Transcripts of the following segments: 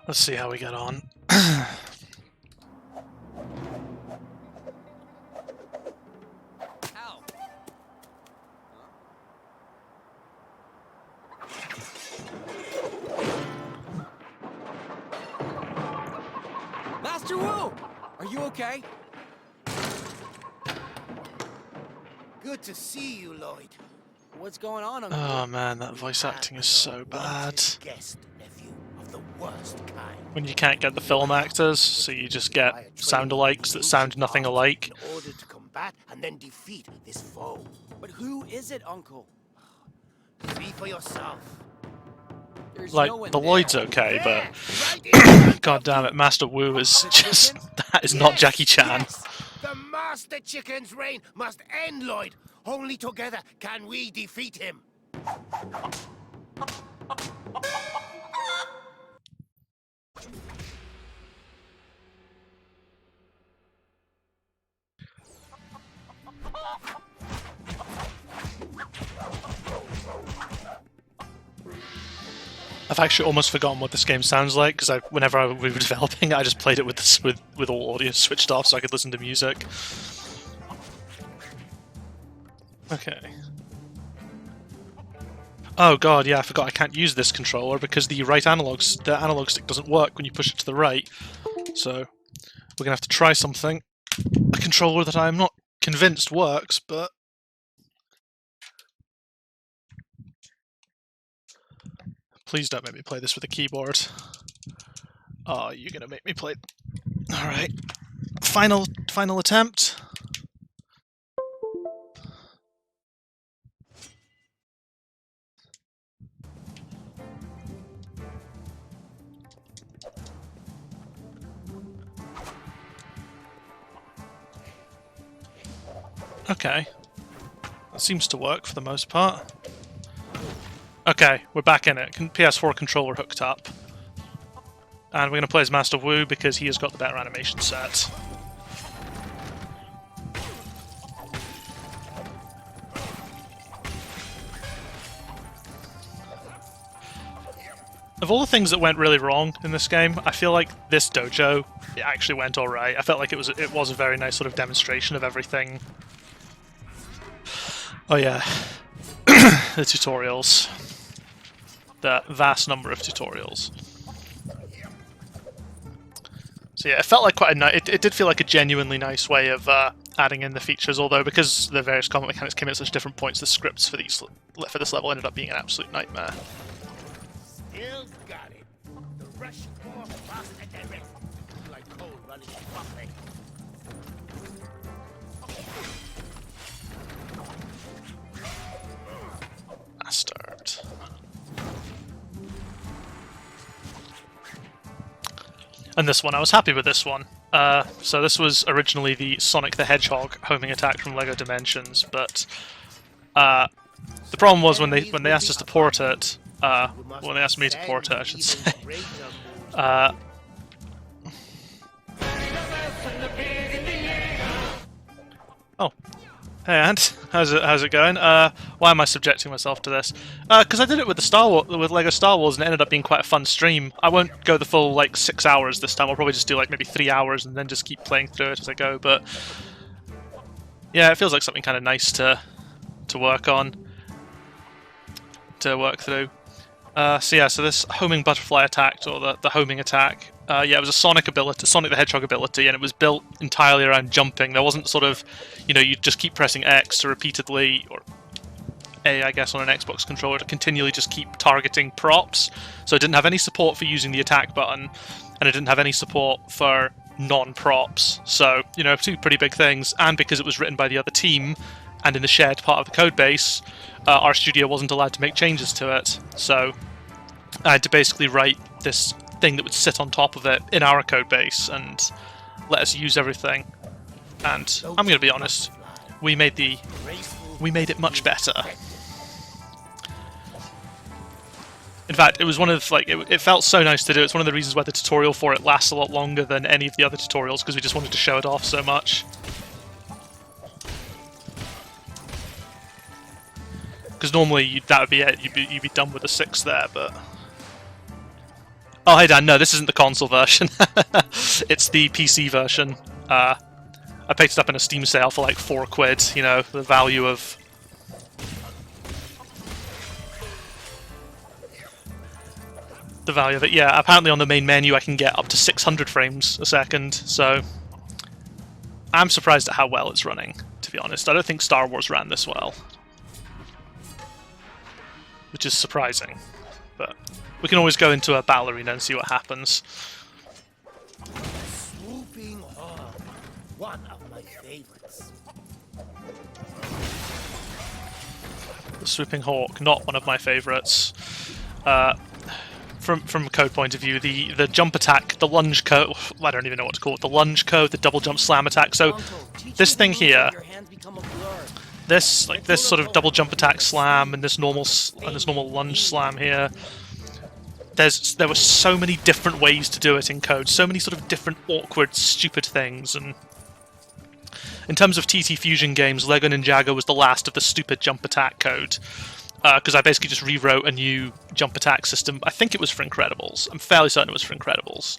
Let's see how we get on. Master Wu! Are you okay? Good to see you, Lloyd. What's going on, Uncle? Oh man, that voice acting is so bad. Guest nephew of the worst kind. When you can't get the film actors, so you just get sound-alikes that sound nothing alike. In order to combat and then defeat this foe. But who is it, Uncle? See for yourself. There's Like, no one the there. Lloyd's okay, There, but right in front god of damn you. it, Master Wu is just... that is Yes, not Jackie Chan. yes. The Master Chicken's reign must end, Lloyd. Only together can we defeat him. I've actually almost forgotten what this game sounds like, because whenever we were developing it, I just played it with all audio switched off so I could listen to music. Okay. Oh god, yeah, I forgot I can't use this controller because the analog stick doesn't work when you push it to the right. So we're gonna have to try something. A controller that I'm not convinced works, but please don't make me play this with a keyboard. Oh, you're gonna make me play. Alright. Final attempt. Okay. That seems to work for the most part. Okay, we're back in it. PS4 controller hooked up. And we're going to play as Master Wu because he has got the better animation set. Of all the things that went really wrong in this game, I feel like this dojo, it actually went alright. I felt like it was a very nice sort of demonstration of everything. Oh yeah, the tutorials. The vast number of tutorials. So yeah, it felt like quite a nice. It did feel like a genuinely nice way of adding in the features. Although because the various combat mechanics came at such different points, the scripts for this level ended up being an absolute nightmare. Still got it. The rush more fast and direct. Like coal running a buffet. Bastard. And this one, I was happy with this one. So this was originally the Sonic the Hedgehog homing attack from LEGO Dimensions, but the problem was when they asked us to port it, when they asked me to port it, I should say. Oh, hey Ant, how's it going? Why am I subjecting myself to this? Because I did it with with LEGO Star Wars, and it ended up being quite a fun stream. I won't go the full like 6 hours this time. I'll probably just do like maybe 3 hours, and then just keep playing through it as I go. But yeah, it feels like something kind of nice to work on, to work through. So yeah, so this homing butterfly attack, or the homing attack, yeah, it was a Sonic ability, Sonic the Hedgehog ability, and it was built entirely around jumping. There wasn't sort of, you know, you just keep pressing X to repeatedly, or A, I guess, on an Xbox controller to continually just keep targeting props. So it didn't have any support for using the attack button, and it didn't have any support for non-props. So, you know, two pretty big things, and because it was written by the other team, and in the shared part of the code base, our studio wasn't allowed to make changes to it. So I had to basically write this thing that would sit on top of it in our code base and let us use everything. And I'm going to be honest, we made it much better. In fact, it was one of it felt so nice to do. It's one of the reasons why the tutorial for it lasts a lot longer than any of the other tutorials, because we just wanted to show it off so much. Because normally that would be it. You'd be done with the 6 there, but Oh, hey Dan, no, this isn't the console version. It's the PC version. I picked it up in a Steam sale for like £4, you know, the value of... The value of it, yeah, apparently on the main menu I can get up to 600 frames a second, so... I'm surprised at how well it's running, to be honest. I don't think Star Wars ran this well. Which is surprising, but we can always go into a battle arena and see what happens. Swooping hog. One of my favorites. The Swooping Hawk, not one of my favourites. From a code point of view, the jump attack, the lunge code, I don't even know what to call it, the lunge code, the double jump slam attack. So this thing here, this sort of double jump attack slam and this normal lunge slam here. There were so many different ways to do it in code, so many sort of different awkward, stupid things. And in terms of TT Fusion games, LEGO Ninjago was the last of the stupid jump attack code. Because I basically just rewrote a new jump attack system. I think it was for Incredibles. I'm fairly certain it was for Incredibles.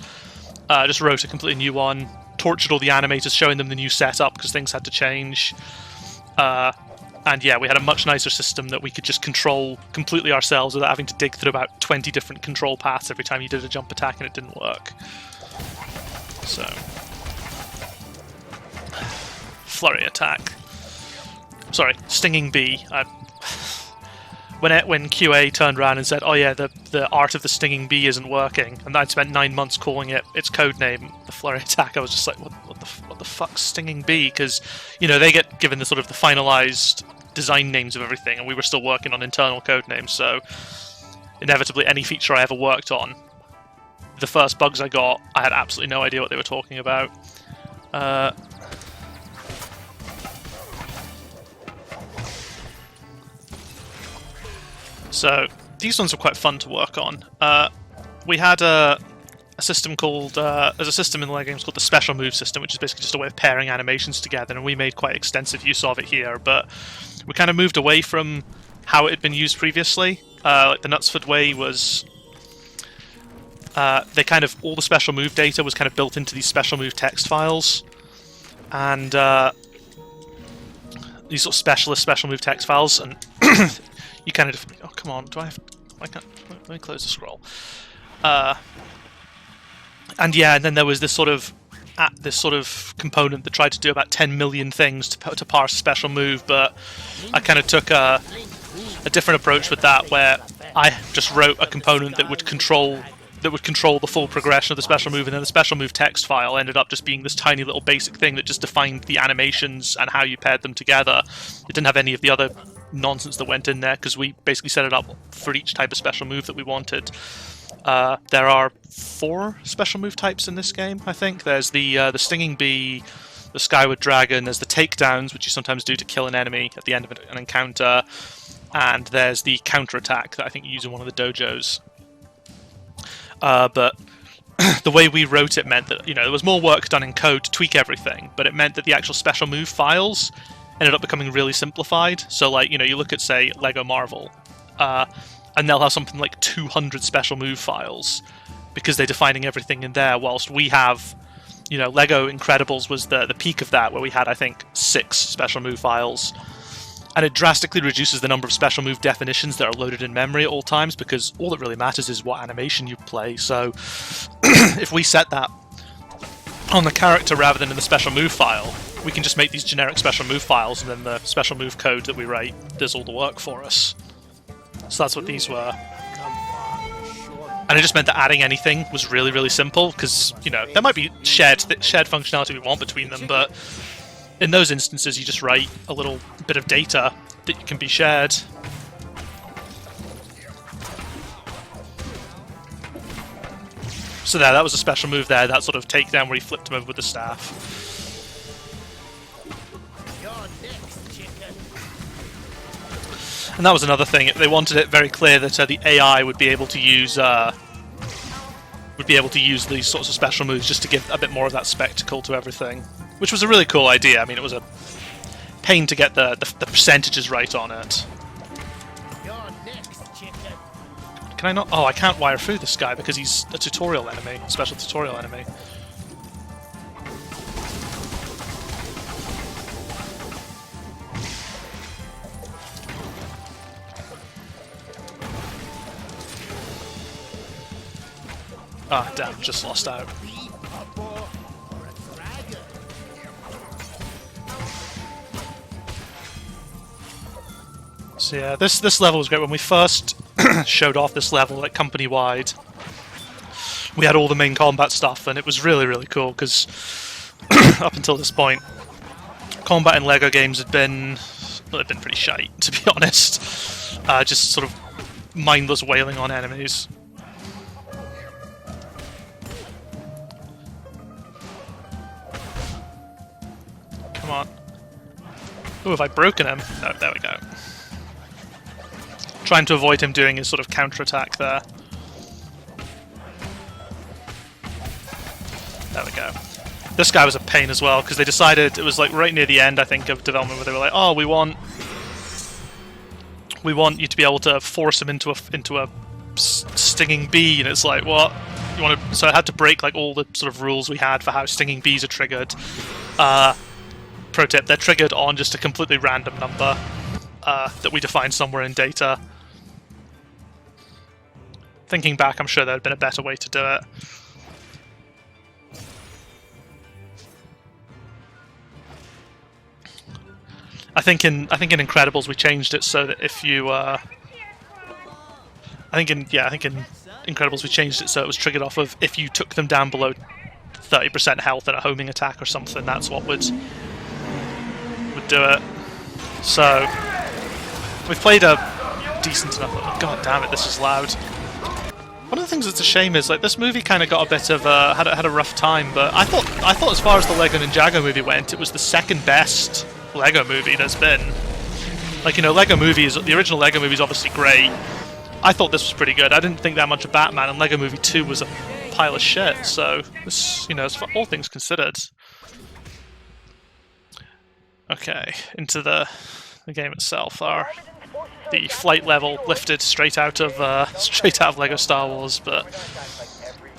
Just wrote a completely new one, tortured all the animators, showing them the new setup because things had to change. And yeah, we had a much nicer system that we could just control completely ourselves without having to dig through about 20 different control paths every time you did a jump attack and it didn't work. So... Flurry attack. Sorry, Stinging Bee. When QA turned around and said, "Oh yeah, the art of the Stinging Bee isn't working," and I'd spent 9 months calling it its codename, the Flurry Attack, I was just like, "What the fuck's Stinging Bee?" Because you know they get given the sort of the finalized design names of everything, and we were still working on internal code names. So inevitably, any feature I ever worked on, the first bugs I got, I had absolutely no idea what they were talking about. So these ones were quite fun to work on. We had a system called there's a system in the LEGO games called the special move system, which is basically just a way of pairing animations together, and we made quite extensive use of it here. But we kind of moved away from how it had been used previously. Like the Knutsford way was they kind of all the special move data was kind of built into these special move text files, and these sort of special move text files, and you kind of... Oh, come on, do I have... I can't... Let me close the scroll. And yeah, and then there was this sort of component that tried to do about 10 million things to parse a special move, but I kind of took a different approach with that, where I just wrote a component that would control the full progression of the special move, and then the special move text file ended up just being this tiny little basic thing that just defined the animations and how you paired them together. It didn't have any of the other nonsense that went in there, because we basically set it up for each type of special move that we wanted. There are 4 special move types in this game, I think. There's the Stinging Bee, the Skyward Dragon, there's the takedowns, which you sometimes do to kill an enemy at the end of an encounter, and there's the counter-attack that I think you use in one of the dojos. But the way we wrote it meant that, you know, there was more work done in code to tweak everything, but it meant that the actual special move files ended up becoming really simplified. So, like, you know, you look at, say, LEGO Marvel, and they'll have something like 200 special move files, because they're defining everything in there, whilst we have, you know, LEGO Incredibles was the peak of that, where we had, I think, 6 special move files. And it drastically reduces the number of special move definitions that are loaded in memory at all times, because all that really matters is what animation you play. So if we set that on the character rather than in the special move file, we can just make these generic special move files, and then the special move code that we write does all the work for us. So that's what these were. And it just meant that adding anything was really, really simple, because, you know, there might be shared functionality we want between them, but in those instances you just write a little bit of data that can be shared. So there, that was a special move there, that sort of takedown where he flipped him over with the staff. And that was another thing. They wanted it very clear that the AI would be able to use these sorts of special moves just to give a bit more of that spectacle to everything, which was a really cool idea. I mean, it was a pain to get the percentages right on it. Can I not? Oh, I can't wire through this guy because he's a tutorial enemy, special tutorial enemy. Ah, damn, just lost out. So yeah, this level was great. When we first showed off this level, like, company-wide, we had all the main combat stuff, and it was really, really cool, because up until this point, combat in LEGO games had been, well, they'd been pretty shite, to be honest. Just sort of mindless wailing on enemies. Come on. Oh, have I broken him? No, there we go. Trying to avoid him doing his sort of counter-attack there. There we go. This guy was a pain as well, because they decided, it was like right near the end, I think, of development, where they were like, oh, we want you to be able to force him into a stinging bee, and it's like, what? You want to? So I had to break like all the sort of rules we had for how stinging bees are triggered. Pro tip, they're triggered on just a completely random number that we define somewhere in data. Thinking back, I'm sure there had been a better way to do it. I think in Incredibles we changed it so that if you I think in Incredibles we changed it so it was triggered off of if you took them down below 30% health in a homing attack or something. That's what would do it. So we've played a decent enough. Oh, God damn it, this is loud. One of the things that's a shame is like this movie kind of got a bit of had a rough time, but I thought as far as the LEGO Ninjago movie went, it was the second best LEGO movie there's been. Like, you know, LEGO movies, the original LEGO movie is obviously great. I thought this was pretty good. I didn't think that much of Batman, and LEGO Movie 2 was a pile of shit. So this, you know, it's all things considered. Okay, into the game itself. The flight level lifted straight out of LEGO Star Wars, but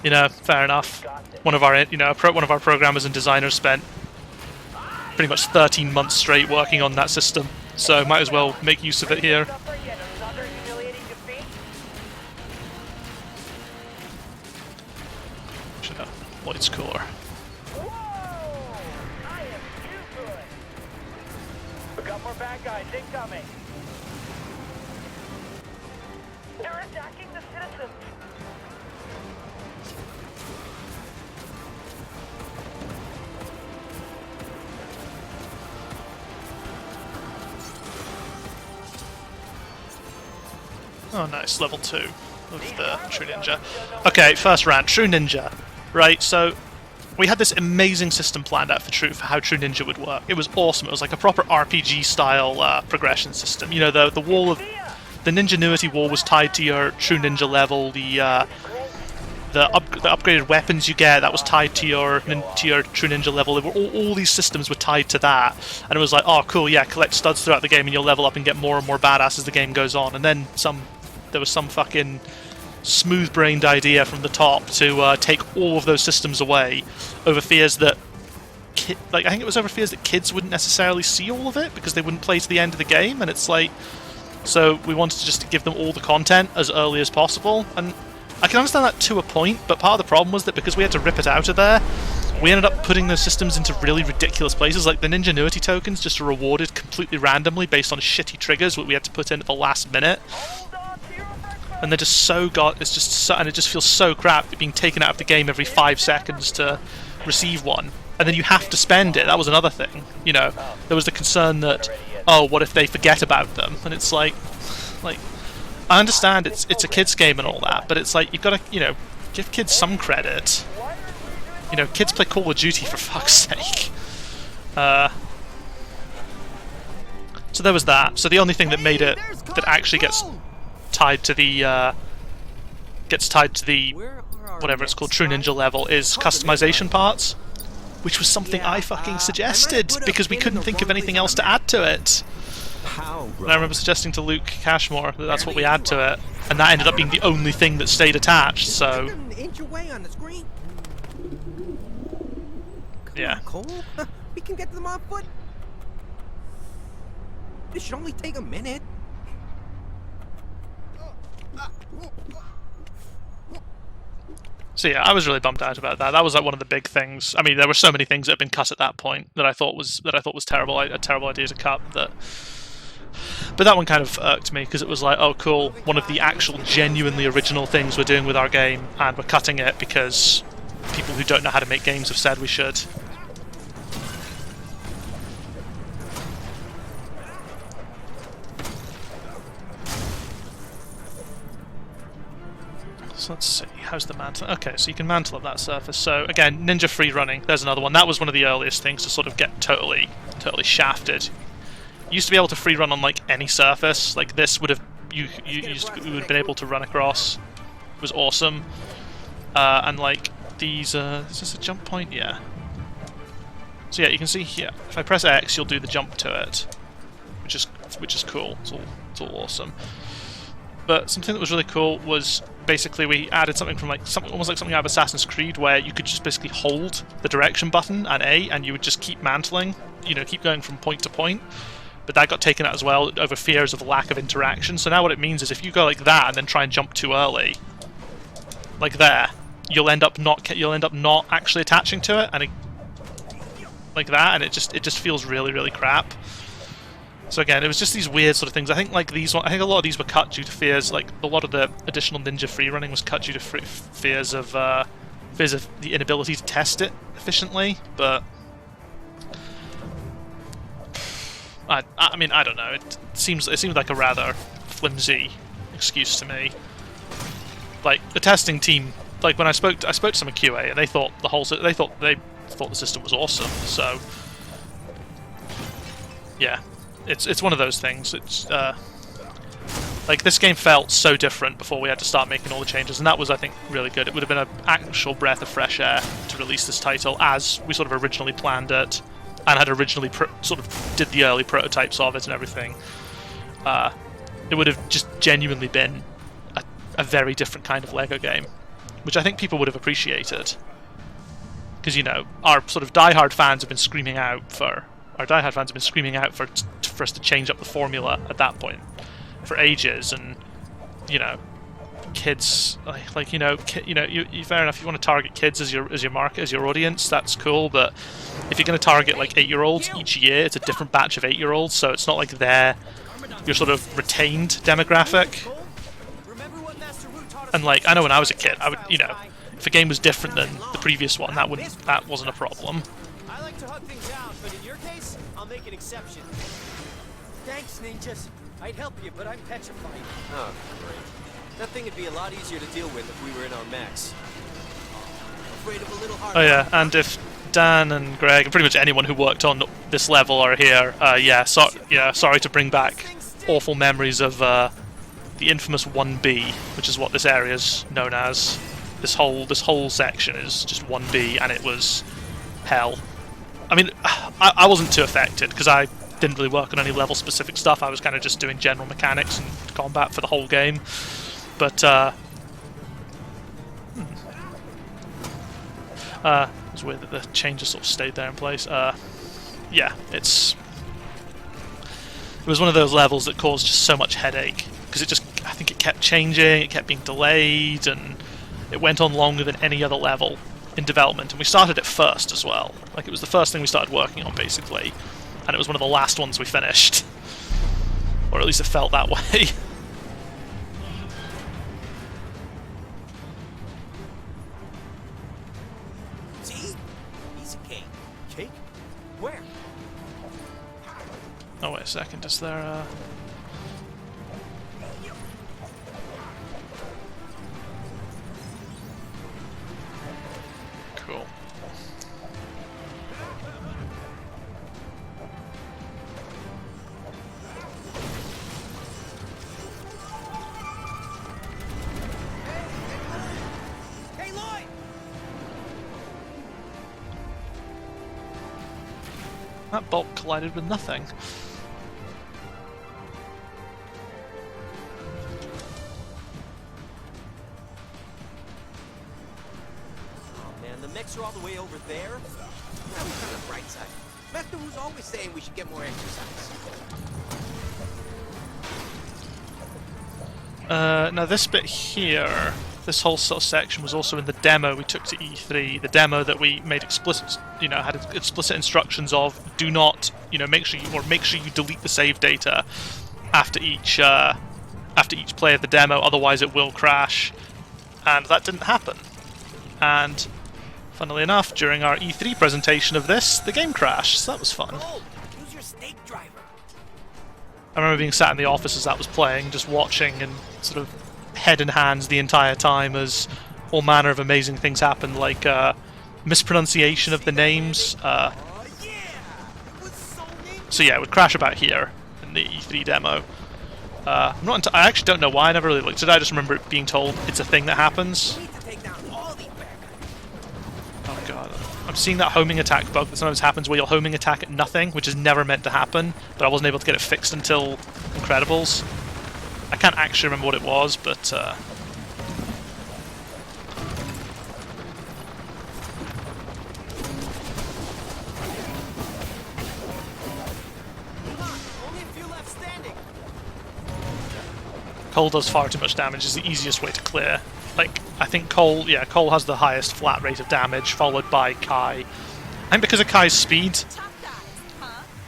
you know, fair enough. One of our programmers and designers spent pretty much 13 months straight working on that system, so might as well make use of it here. Lloyd's core. We got more bad guys incoming. They're attacking the citizens. Oh, nice, level 2 of the True Ninja. Okay, first rant, True Ninja. Right, so we had this amazing system planned out for how True Ninja would work. It was awesome. It was like a proper RPG-style progression system. You know, the wall of the Ninjanuity wall was tied to your True Ninja level. The upgraded weapons you get, that was tied to your True Ninja level. All these systems were tied to that, and it was like, oh, cool, yeah, collect studs throughout the game, and you'll level up and get more and more badass as the game goes on. And then there was some fucking smooth-brained idea from the top to take all of those systems away over fears that I think it was over fears that kids wouldn't necessarily see all of it because they wouldn't play to the end of the game, and it's like, so we wanted to just give them all the content as early as possible, and I can understand that to a point, but part of the problem was that because we had to rip it out of there, we ended up putting those systems into really ridiculous places. Like the Ninjanuity tokens just are rewarded completely randomly based on shitty triggers that we had to put in at the last minute. And they're just and it just feels so crap being taken out of the game every 5 seconds to receive one. And then you have to spend it. That was another thing. You know, there was the concern that, oh, what if they forget about them? And it's like I understand it's a kids game and all that, but it's like you've got to, you know, give kids some credit. You know, kids play Call of Duty for fuck's sake. So there was that. So the only thing that made it that actually gets tied to the whatever it's called, True Ninja level is customization parts, which was something I fucking suggested because we couldn't think of anything else to add to it. How, And I remember suggesting to Luke Cashmore that that's what we add to it, and that ended up being the only thing that stayed attached, so... An inch away on the screen. Yeah. Cole, we can get to them on foot. This should only take a minute. So yeah, I was really bummed out about that. That was like one of the big things. I mean, there were so many things that had been cut at that point that I thought was terrible. A terrible idea to cut. But that one kind of irked me because it was like, oh, cool, one of the actual genuinely original things we're doing with our game, and we're cutting it because people who don't know how to make games have said we should. So let's see, how's the mantle? Okay, so you can mantle up that surface. So again, ninja free running, there's another one. That was one of the earliest things to sort of get totally shafted. You used to be able to free run on like any surface. Like this would have, you would have been able to run across. It was awesome. And like these, is this a jump point? Yeah. So yeah, you can see here, if I press X, you'll do the jump to it, which is cool. It's all awesome. But something that was really cool was basically we added something from almost like something out of Assassin's Creed, where you could just basically hold the direction button and A, and you would just keep mantling, keep going from point to point. But that got taken out as well over fears of lack of interaction. So now what it means is if you go like that and then try and jump too early, like there, you'll end up not actually attaching to it, and like that, and it just feels really, really crap. So again, it was just these weird sort of things. I think a lot of these were cut due to fears. Like a lot of the additional ninja free running was cut due to fears of the inability to test it efficiently. But I mean, I don't know. It seems like a rather flimsy excuse to me. Like the testing team, like when I spoke to some of QA, and they thought the system was awesome. So yeah. It's one of those things. It's like this game felt so different before we had to start making all the changes, and that was, I think, really good. It would have been an actual breath of fresh air to release this title as we sort of originally planned it, and had originally sort of did the early prototypes of it and everything. It would have just genuinely been a very different kind of LEGO game, which I think people would have appreciated. Because our sort of diehard fans have been screaming out for. Our diehard fans have been screaming out for us to change up the formula at that point for ages, and kids fair enough. You want to target kids as your market, as your audience. That's cool, but if you're going to target like 8-year-olds each year, it's a different batch of 8-year-olds. So it's not like they're your sort of retained demographic. And like I know when I was a kid, I would if a game was different than the previous one, that wasn't a problem. I like to hug things out, but in your case, I'll make an exception. Thanks, ninjas. I'd help you, but I'm petrified. Oh, great. That thing would be a lot easier to deal with if we were in our mechs. Afraid of a little hard. Oh yeah, and if Dan and Greg, and pretty much anyone who worked on this level are here, sorry to bring back awful memories of the infamous 1B, which is what this area is known as. This whole section is just 1B, and it was hell. I mean, I wasn't too affected because I didn't really work on any level-specific stuff. I was kind of just doing general mechanics and combat for the whole game. But it was weird that the changes sort of stayed there in place. Yeah, it was one of those levels that caused just so much headache because I think it kept changing, it kept being delayed, and it went on longer than any other level in development, and we started it first as well. Like, it was the first thing we started working on, basically, and it was one of the last ones we finished. Or at least it felt that way. See? Piece of cake. Cake? Where? Oh, wait a second, is there Cool. Hey, Lloyd! That bolt collided with nothing. mechs are all the way over there? Now we're on the bright side. Master Wu's always saying we should get more exercise. Now this bit here, this whole sort of section was also in the demo we took to E3. The demo that we made explicit, had explicit instructions of do not, make sure you delete the save data after each play of the demo, otherwise it will crash. And that didn't happen. And funnily enough, during our E3 presentation of this, the game crashed. So that was fun. Gold, who's your stake driver? I remember being sat in the office as that was playing, just watching and sort of head in hands the entire time as all manner of amazing things happened, like mispronunciation of the names. So yeah, it would crash about here in the E3 demo. I actually don't know why, I never really looked at it, I just remember it being told it's a thing that happens. We need to take down all these bad guys. Oh god. I'm seeing that homing attack bug that sometimes happens where you'll homing attack at nothing, which is never meant to happen, but I wasn't able to get it fixed until Incredibles. I can't actually remember what it was, but Come on, only a few left standing. Cole does far too much damage is the easiest way to clear. Like, I think Cole has the highest flat rate of damage, followed by Kai. And because of Kai's speed,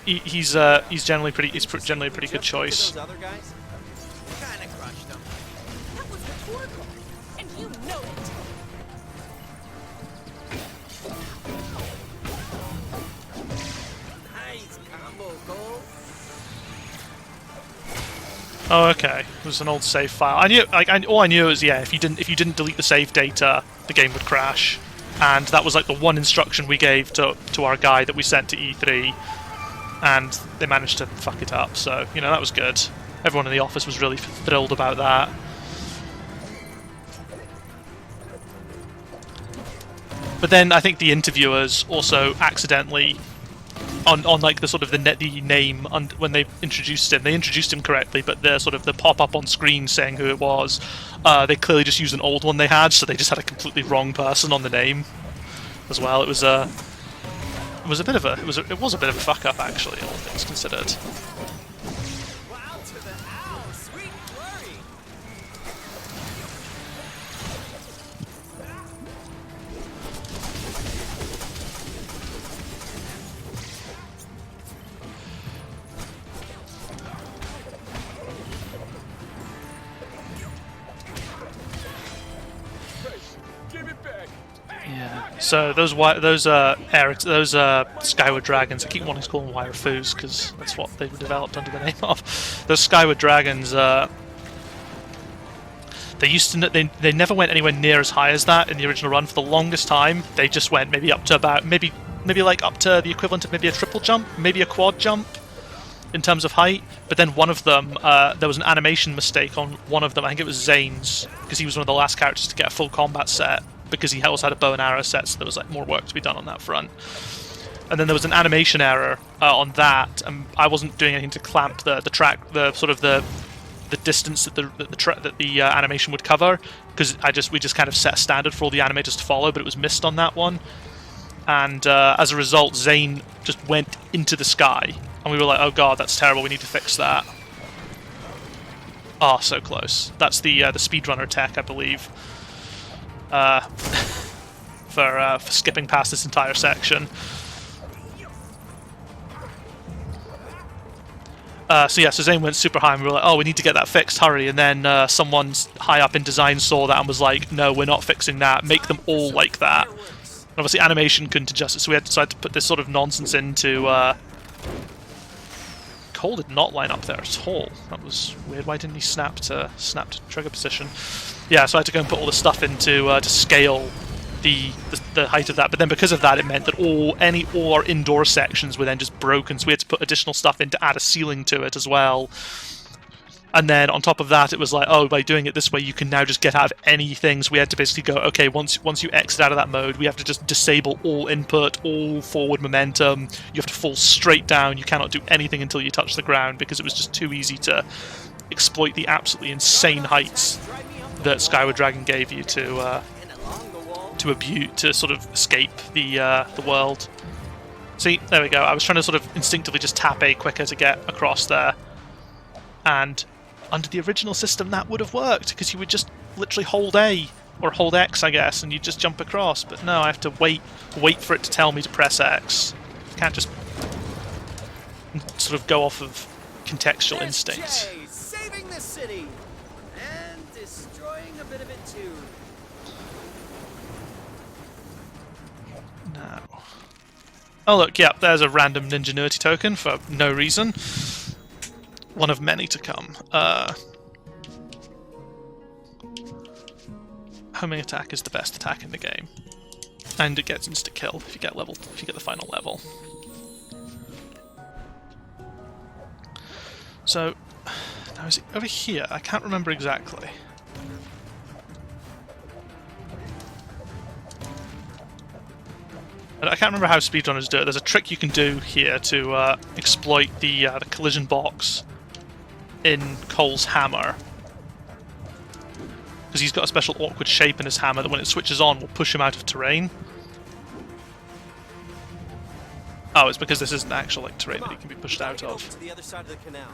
he's generally generally a pretty good choice. Those other guys? Kinda crushed them. That was rhetorical, and you know it. Nice combo, Gold. Oh, okay. It was an old save file. I knew, all I knew was, if you didn't delete the save data, the game would crash, and that was like the one instruction we gave to our guy that we sent to E3, and they managed to fuck it up. So that was good. Everyone in the office was really thrilled about that. But then I think the interviewers also accidentally, on like the sort of the name when they introduced him correctly, but the sort of the pop up on screen saying who it was, they clearly just used an old one they had, so they just had a completely wrong person on the name as well. It was a bit of a fuck up actually, all things considered. Wow to the ow, sweet flurry. Give it back. Yeah. So those Skyward Dragons, I keep wanting to call them Wairufus because that's what they were developed under the name of. Those Skyward Dragons, they never went anywhere near as high as that in the original run. For the longest time, they just went maybe up to about maybe like up to the equivalent of maybe a triple jump, maybe a quad jump in terms of height. But then one of them, there was an animation mistake on one of them. I think it was Zane's, because he was one of the last characters to get a full combat set, because he also had a bow and arrow set, so there was like more work to be done on that front. And then there was an animation error on that, and I wasn't doing anything to clamp the track, the distance that the animation would cover, because we just kind of set a standard for all the animators to follow, but it was missed on that one. And as a result, Zane just went into the sky, and we were like, oh god, that's terrible, we need to fix that. Oh, so close. That's the speedrunner tech, I believe, for skipping past this entire section. So Zane went super high, and we were like, oh, we need to get that fixed, hurry. And then someone high up in design saw that and was like, no, we're not fixing that, make them all like that. And obviously animation couldn't adjust it, so we had decided to put this sort of nonsense into... Cole did not line up there at all. That was weird. Why didn't he snap to trigger position? Yeah, so I had to go and put all the stuff into to scale the height of that. But then because of that, it meant that all our indoor sections were then just broken. So we had to put additional stuff in to add a ceiling to it as well. And then on top of that, it was like, oh, by doing it this way, you can now just get out of anything. So we had to basically go, okay, once you exit out of that mode, we have to just disable all input, all forward momentum. You have to fall straight down. You cannot do anything until you touch the ground, because it was just too easy to exploit the absolutely insane heights that Skyward Dragon gave you to to sort of escape the world. See, there we go. I was trying to sort of instinctively just tap A quicker to get across there, and under the original system that would have worked because you would just literally hold A or hold X, I guess, and you just jump across. But no, I have to wait for it to tell me to press X. I can't just sort of go off of contextual instinct. Jay, saving the city and destroying a bit of it too. No. Oh look, yeah, there's a random Ninjanuity token for no reason. One of many to come. Homing attack is the best attack in the game, and it gets insta kill if you get the final level. So now is it over here? I can't remember exactly. I can't remember how speedrunners do it. There's a trick you can do here to exploit the collision box in Cole's hammer, because he's got a special awkward shape in his hammer that when it switches on will push him out of terrain. Oh, it's because this isn't actual like terrain that he can be pushed out of. To the other side of the canal.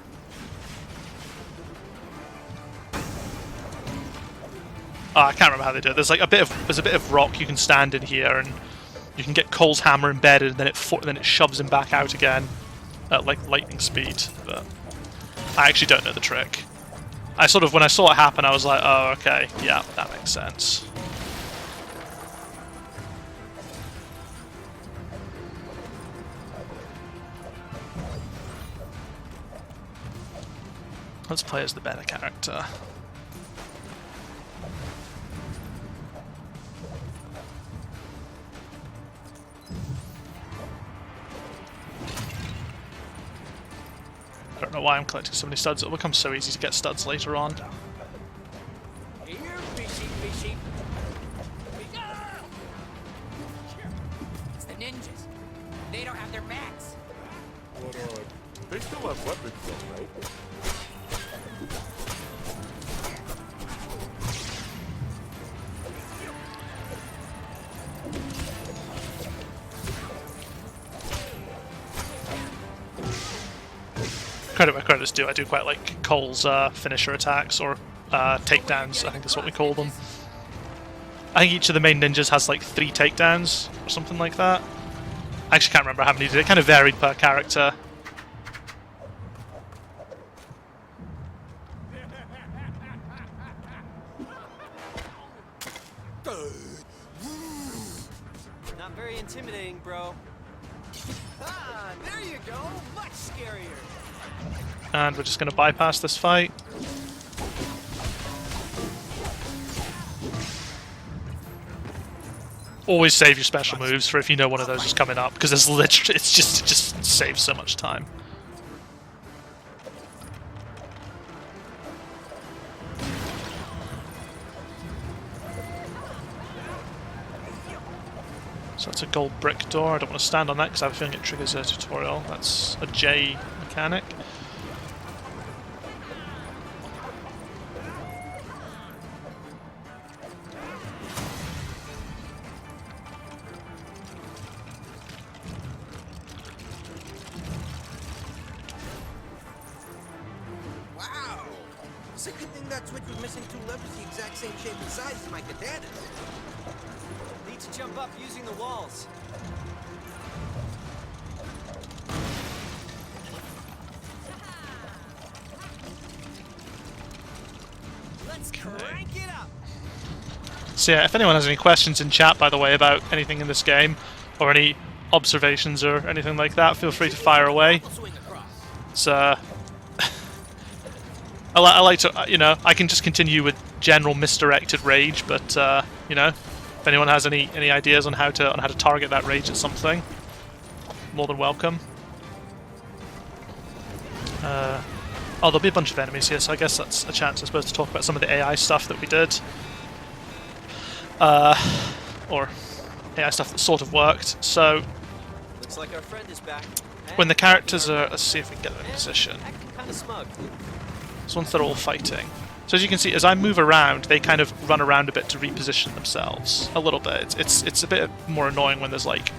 Oh, I can't remember how they do it. There's like a bit of rock you can stand in here, and you can get Cole's hammer embedded, and then it shoves him back out again at like lightning speed. But I actually don't know the trick. I sort of, when I saw it happen, I was like, oh, okay, yeah, that makes sense. Let's play as the better character. I don't know why I'm collecting so many studs. It'll become so easy to get studs later on. Here, fishy. It's the ninjas. They don't have their mats. But, they still have weapons though, right? Credit where credit's due, I do quite like Cole's finisher attacks, or takedowns, I think is what we call them. I think each of the main ninjas has like 3 takedowns, or something like that. I actually can't remember how many he did. It kind of varied per character. Not very intimidating, bro. Ah, there you go. Much scarier. And we're just going to bypass this fight. Always save your special moves for if you know one of those is coming up, because there's literally it just saves so much time. So that's a gold brick door. I don't want to stand on that because I have a feeling it triggers a tutorial. That's a J mechanic. Wow. It's a good thing that switch was missing 2 levers the exact same shape and size as my katanas. Need to jump up using the walls. Let's crank it up. So yeah, if anyone has any questions in chat, by the way, about anything in this game, or any observations or anything like that, feel free to fire away. It's I like to, you know, I can just continue with general misdirected rage, but you know, if anyone has any ideas on how to target that rage at something, more than welcome. Oh, there'll be a bunch of enemies here, so I guess that's a chance, I suppose, to talk about some of the AI stuff that we did. Or AI stuff that sort of worked. So, Looks like our friend is back. when the characters are... Let's see if we can get them in position. Acting kind of smug. So once they're all fighting. So as you can see, as I move around, they kind of run around a bit to reposition themselves. A little bit. It's a bit more annoying when there's like...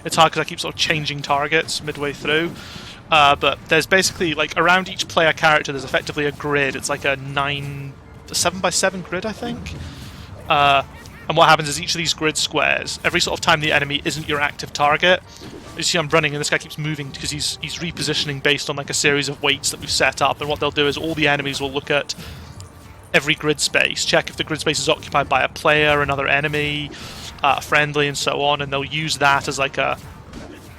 It's hard because I keep sort of changing targets midway through. But there's basically, like, around each player character, there's effectively a grid. It's like a 7x7 grid, I think. And what happens is each of these grid squares, every sort of time the enemy isn't your active target, you see I'm running and this guy keeps moving because he's repositioning based on like a series of weights that we've set up, and what they'll do is all the enemies will look at every grid space, check if the grid space is occupied by a player, another enemy, a friendly, and so on, and they'll use that as like a...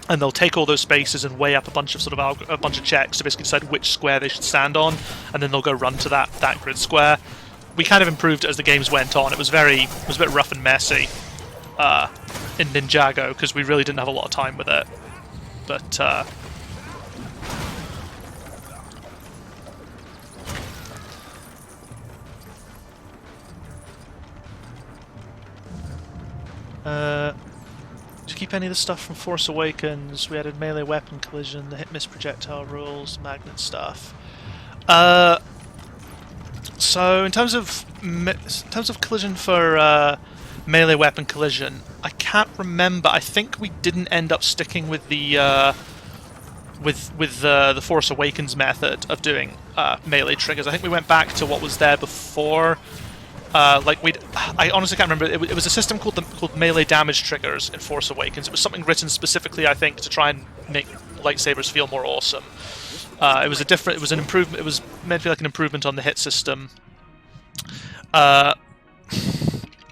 And they'll take all those spaces and weigh up a bunch of checks to basically decide which square they should stand on, and then they'll go run to that grid square. We kind of improved it as the games went on. It was a bit rough and messy in Ninjago because we really didn't have a lot of time with it. But to keep any of the stuff from Force Awakens, we added melee weapon collision, the hit-miss projectile rules, magnet stuff. So in terms of collision for melee weapon collision, I can't remember. I think we didn't end up sticking with the the Force Awakens method of doing melee triggers. I think we went back to what was there before. I honestly can't remember. It was a system called melee damage triggers in Force Awakens. It was something written specifically, I think, to try and make lightsabers feel more awesome. It was an improvement. It was meant to be like an improvement on the hit system,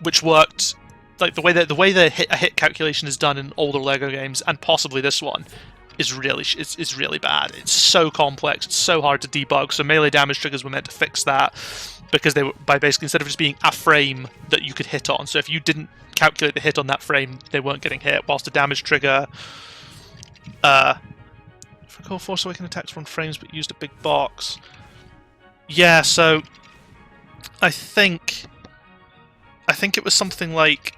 which worked. Like the way the a hit calculation is done in older LEGO games, and possibly this one, is really bad. It's so complex. It's so hard to debug. So melee damage triggers were meant to fix that, because they were by basically, instead of just being a frame that you could hit on. So if you didn't calculate the hit on that frame, they weren't getting hit. Whilst a damage trigger. Recall Force Awakens attacks run frames but used a big box. Yeah, so I think it was something like,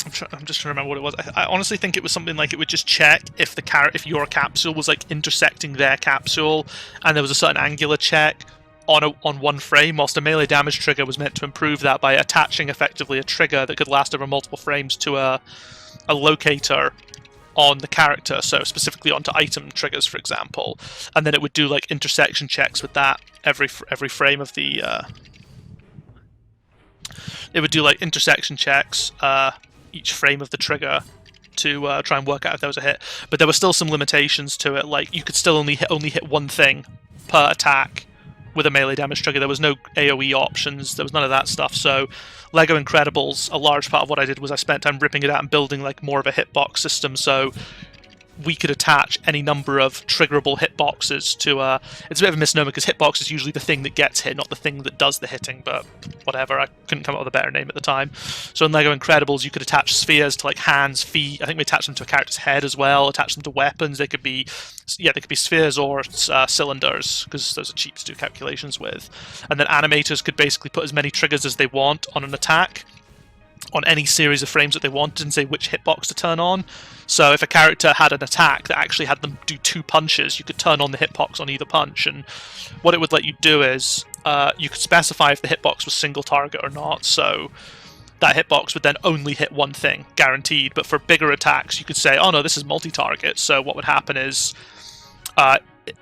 I'm just trying to remember what it was. I honestly think it was something like it would just check if if your capsule was like intersecting their capsule, and there was a certain angular check on one frame, whilst a melee damage trigger was meant to improve that by attaching effectively a trigger that could last over multiple frames to a locator on the character, so specifically onto item triggers, for example, and then it would do like intersection checks with that every frame of the. It would do like intersection checks each frame of the trigger to try and work out if there was a hit, but there were still some limitations to it. Like you could still only hit one thing per attack with a melee damage trigger. There was no AoE options. There was none of that stuff. So LEGO Incredibles, a large part of what I did was I spent time ripping it out and building like more of a hitbox system, so we could attach any number of triggerable hitboxes to it's a bit of a misnomer because hitbox is usually the thing that gets hit, not the thing that does the hitting, but whatever, I couldn't come up with a better name at the time. So in LEGO Incredibles you could attach spheres to like hands, feet. I think we attached them to a character's head as well, attach them to weapons. They could be spheres or cylinders, because those are cheap to do calculations with. And then animators could basically put as many triggers as they want on an attack on any series of frames that they wanted and say which hitbox to turn on. So if a character had an attack that actually had them do 2 punches, you could turn on the hitbox on either punch, and what it would let you do is you could specify if the hitbox was single target or not, so that hitbox would then only hit one thing, guaranteed. But for bigger attacks you could say, oh no, this is multi-target, so what would happen is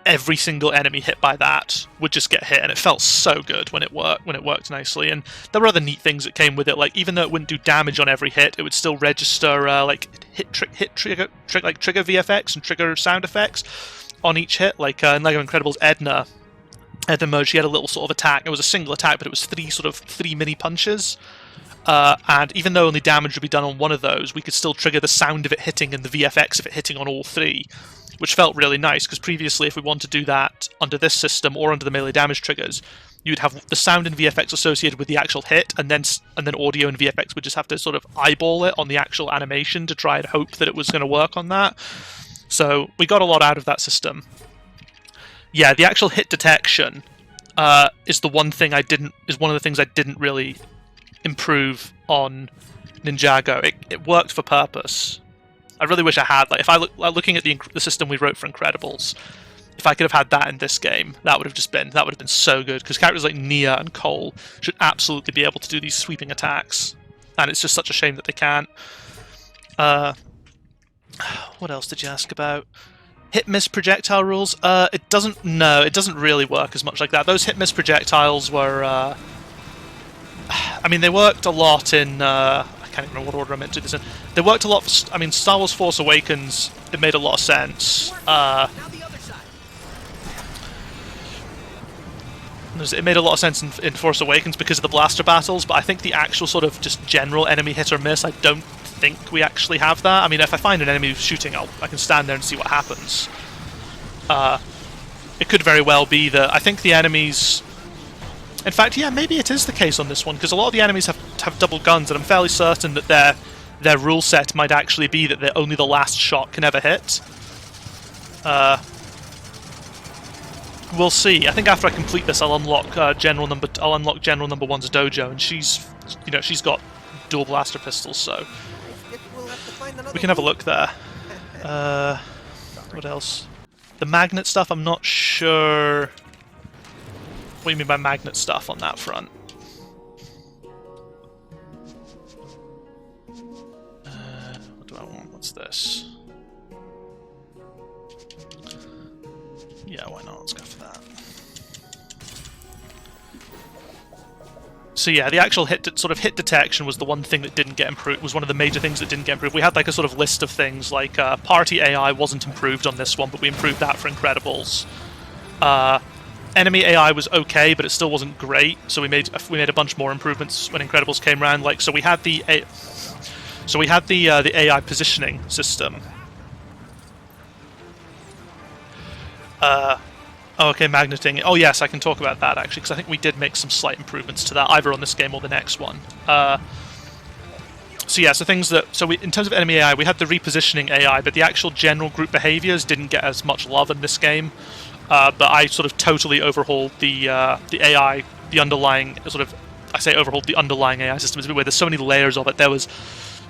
every single enemy hit by that would just get hit, and it felt so good when it worked nicely. And there were other neat things that came with it, like even though it wouldn't do damage on every hit, it would still register like trigger VFX and trigger sound effects on each hit. Like in LEGO Incredibles, Edna Mode, she had a little sort of attack. It was a single attack, but it was three mini punches. And even though only damage would be done on one of those, we could still trigger the sound of it hitting and the VFX of it hitting on all 3, which felt really nice, because previously if we wanted to do that under this system or under the melee damage triggers, you'd have the sound and VFX associated with the actual hit, and then audio and VFX would just have to sort of eyeball it on the actual animation to try and hope that it was going to work on that. So we got a lot out of that system. Yeah, the actual hit detection is one of the things I didn't really improve on Ninjago. It worked for purpose. I really wish I had, like, if I look looking at the system we wrote for Incredibles, if I could have had that in this game, that would have been so good, because characters like Nia and Cole should absolutely be able to do these sweeping attacks, and it's just such a shame that they can't. What else did you ask about? Hit-miss projectile rules? It doesn't really work as much like that. Those hit-miss projectiles were, I mean, they worked a lot in, I can't even remember what order I meant to do this in. They worked a lot for, I mean, Star Wars Force Awakens, it made a lot of sense. It made a lot of sense in Force Awakens because of the blaster battles, but I think the actual sort of just general enemy hit or miss, I don't think we actually have that. I mean, if I find an enemy who's shooting, I can stand there and see what happens. It could very well be that I think the enemies... In fact, yeah, maybe it is the case on this one, because a lot of the enemies have double guns, and I'm fairly certain that their rule set might actually be that only the last shot can ever hit. We'll see. I think after I complete this, I'll unlock General Number 1's dojo, and she's got dual blaster pistols, so we can have a look there. What else? The magnet stuff, I'm not sure what do you mean by magnet stuff on that front. What do I want? What's this? Yeah, why not? Let's go for that. So yeah, the actual hit detection was the one thing that didn't get improved. Was one of the major things that didn't get improved. We had like a sort of list of things like party AI wasn't improved on this one, but we improved that for Incredibles. Enemy AI was okay, but it still wasn't great. So we made a bunch more improvements when Incredibles came around. Like so we had the AI positioning system. Oh, okay, magneting. Oh yes, I can talk about that actually, because I think we did make some slight improvements to that, either on this game or the next one. So yeah, in terms of enemy AI, we had the repositioning AI, but the actual general group behaviors didn't get as much love in this game. But I sort of totally overhauled the AI, the underlying overhauled the underlying AI system. Where there's so many layers of it. There was,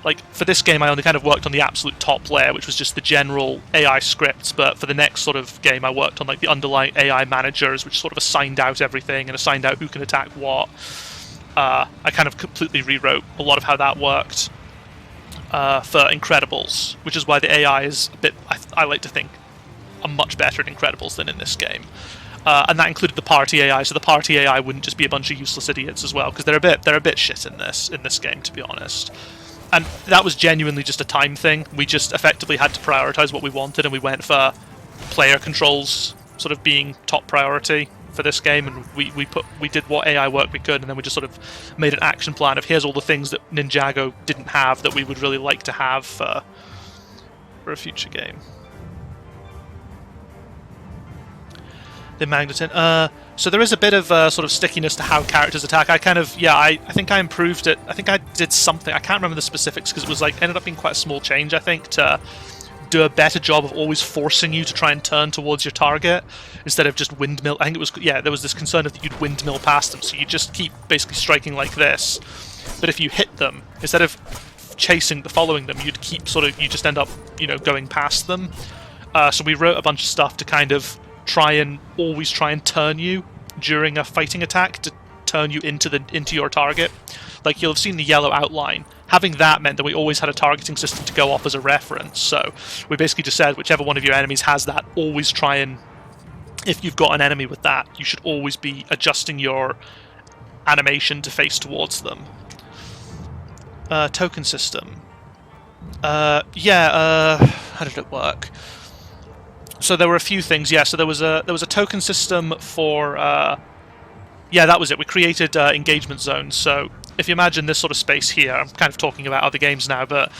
like, for this game I only kind of worked on the absolute top layer, which was just the general AI scripts, but for the next sort of game I worked on like the underlying AI managers, which sort of assigned out everything and assigned out who can attack what. I kind of completely rewrote a lot of how that worked for Incredibles, which is why the AI is a bit, I like to think, are much better in Incredibles than in this game. And that included the party AI, so the party AI wouldn't just be a bunch of useless idiots as well, because they're a bit shit in this game, to be honest. And that was genuinely just a time thing. We just effectively had to prioritize what we wanted, and we went for player controls sort of being top priority for this game, and we did what AI work we could, and then we just sort of made an action plan of here's all the things that Ninjago didn't have that we would really like to have for a future game. The magnetin. So there is a bit of sort of stickiness to how characters attack. I think I improved it. I think I did something. I can't remember the specifics because it was like ended up being quite a small change. I think to do a better job of always forcing you to try and turn towards your target instead of just windmill. I think it was there was this concern that you'd windmill past them, so you just keep basically striking like this. But if you hit them instead of following them, you just end up going past them. So we wrote a bunch of stuff to kind of always try and turn you during a fighting attack, to turn you into your target. Like, you'll have seen the yellow outline. Having that meant that we always had a targeting system to go off as a reference. So we basically just said whichever one of your enemies has that, always try and, if you've got an enemy with that, you should always be adjusting your animation to face towards them. Token system. How did it work? So there were a few things, yeah. So there was a token system for, that was it. We created engagement zones. So if you imagine this sort of space here, I'm kind of talking about other games now, but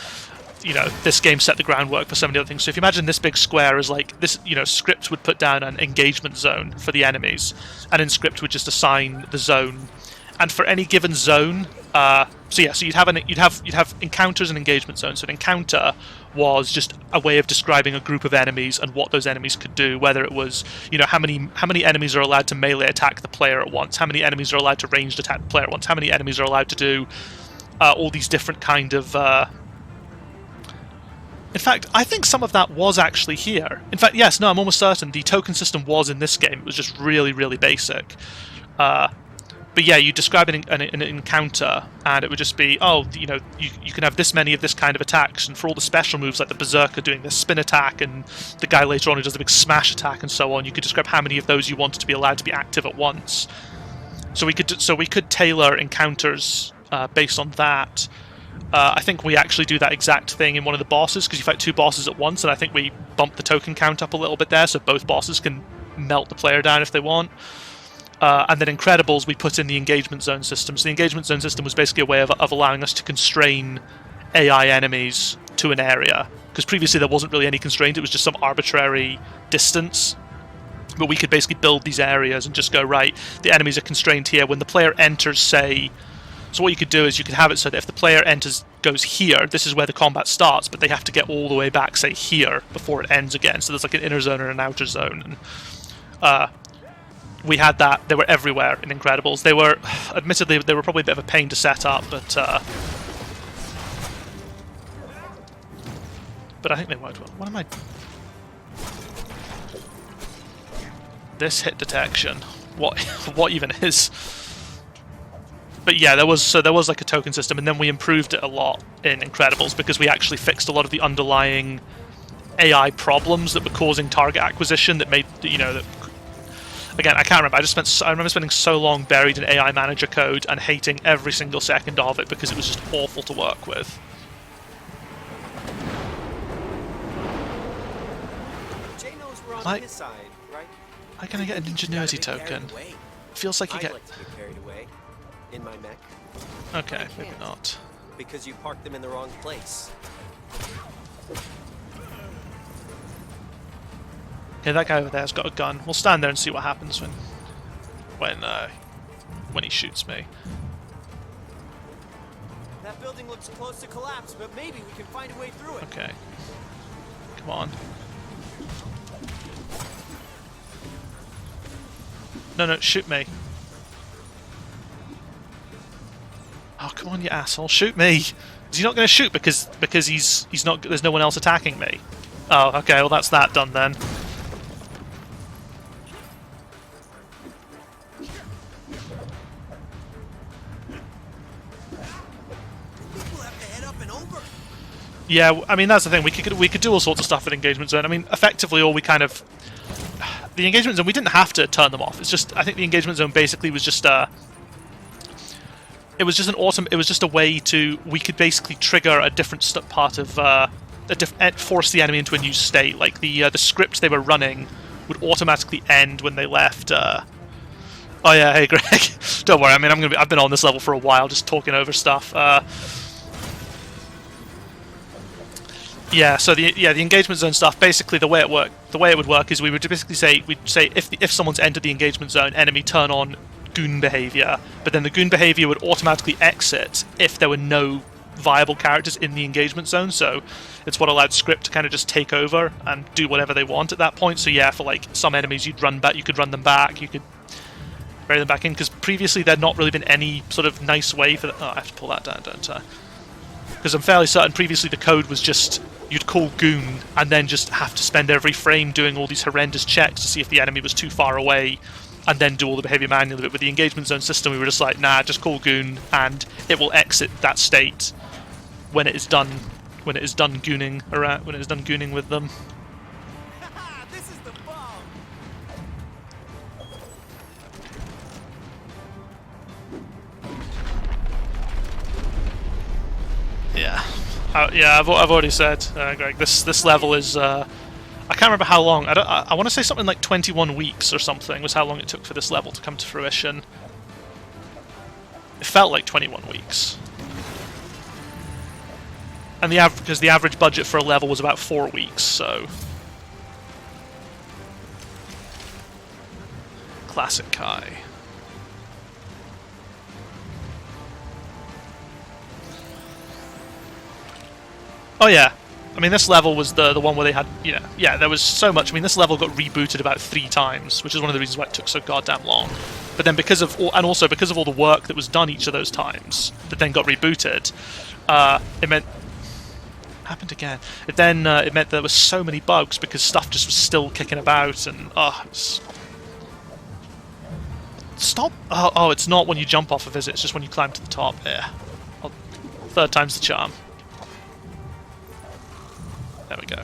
this game set the groundwork for so many other things. So if you imagine this big square as like this, Script would put down an engagement zone for the enemies, and then Script would just assign the zone. And for any given zone, so you'd have encounters and engagement zones. So an encounter was just a way of describing a group of enemies and what those enemies could do. Whether it was, how many enemies are allowed to melee attack the player at once, how many enemies are allowed to ranged attack the player at once, how many enemies are allowed to do all these different kind of In fact, I think some of that was actually here. In fact, yes, no, I'm almost certain the token system was in this game. It was just really, really basic. But yeah, you describe an encounter, and it would just be, oh, you know, you can have this many of this kind of attacks, and for all the special moves, like the Berserker doing this spin attack, and the guy later on who does the big smash attack, and so on, you could describe how many of those you wanted to be allowed to be active at once. So we could tailor encounters based on that. I think we actually do that exact thing in one of the bosses, because you fight two bosses at once, and I think we bump the token count up a little bit there, so both bosses can melt the player down if they want. And then Incredibles, we put in the engagement zone system. So the engagement zone system was basically a way of allowing us to constrain AI enemies to an area, because previously there wasn't really any constraint, it was just some arbitrary distance. But we could basically build these areas and just go, right, the enemies are constrained here. When the player enters, say... So what you could do is you could have it so that if the player goes here, this is where the combat starts, but they have to get all the way back, say, here, before it ends again. So there's like an inner zone and an outer zone. And we had that. They were everywhere in Incredibles. They were, admittedly, they were probably a bit of a pain to set up, but I think they worked well. What am I... This hit detection. What even is? But yeah, there was like a token system, and then we improved it a lot in Incredibles because we actually fixed a lot of the underlying AI problems that were causing target acquisition. That made, you know, that, again, I can't remember. I remember spending so long buried in AI manager code and hating every single second of it because it was just awful to work with. Jay knows we're on Like- his side, right? How can I get an ingenuity token? Feels like you I'd get... like to get carried away in my mech. Okay, maybe not. Because you parked them in the wrong place. Okay, that guy over there's got a gun. We'll stand there and see what happens when he shoots me. That building looks close to collapse, but maybe we can find a way through it. Okay. Come on. No, shoot me. Oh, come on, you asshole! Shoot me! Is he not going to shoot because he's not? There's no one else attacking me. Oh, okay. Well, that's that done then. People have to head up and over. Yeah, I mean that's the thing. We could do all sorts of stuff with engagement zone. I mean, effectively, all we kind of the engagement zone, we didn't have to turn them off. It's just I think the engagement zone basically was just it was just a way to we could basically trigger a different part of force the enemy into a new state. Like the script they were running would automatically end when they left. Oh yeah, hey Greg, don't worry. I mean, I've been on this level for a while, just talking over stuff. Yeah, so the engagement zone stuff. Basically, the way it would work is we would basically say if someone's entered the engagement zone, enemy turn on goon behavior, but then the goon behavior would automatically exit if there were no viable characters in the engagement zone. So it's what allowed script to kind of just take over and do whatever they want at that point. So yeah, for like some enemies, you could run them back, you could bury them back in, because previously there'd not really been any sort of nice way for. Oh, I have to pull that down, don't I? Because I'm fairly certain previously the code was just you'd call goon and then just have to spend every frame doing all these horrendous checks to see if the enemy was too far away, and then do all the behavior manually. But with the engagement zone system, we were just like, nah, just call goon, and it will exit that state when it is done. When it is done gooning around. When it is done gooning with them. This is the bomb. Yeah, yeah. I've already said, Greg. This level is. I can't remember how long. I want to say something like 21 weeks or something was how long it took for this level to come to fruition. It felt like 21 weeks. And because the average budget for a level was about 4 weeks, so... Classic Kai. Oh yeah. I mean, this level was the one where they had, you know, yeah, there was so much. I mean, this level got rebooted about 3 times, which is one of the reasons why it took so goddamn long. But then because of all the work that was done each of those times, that then got rebooted, it meant... happened again. It then it meant there were so many bugs because stuff just was still kicking about, and stop! Oh, it's not when you jump off of it. It's just when you climb to the top. Yeah, third time's the charm. There we go.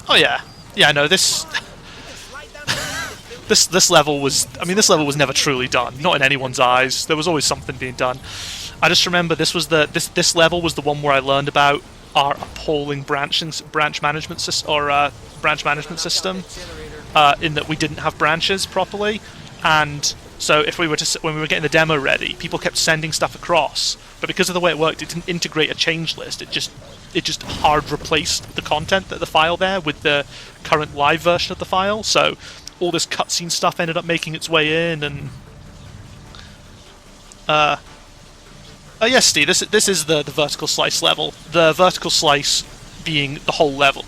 Oh yeah, yeah. No, this level was. I mean, this level was never truly done. Not in anyone's eyes. There was always something being done. I just remember this was this level was the one where I learned about our appalling branch management system, in that we didn't have branches properly, and so if we were when we were getting the demo ready, people kept sending stuff across, but because of the way it worked, it didn't integrate a change list. It just hard replaced the content the file there with the current live version of the file. So all this cutscene stuff ended up making its way in, and oh yes, Steve, this is the vertical slice level. The vertical slice being the whole level.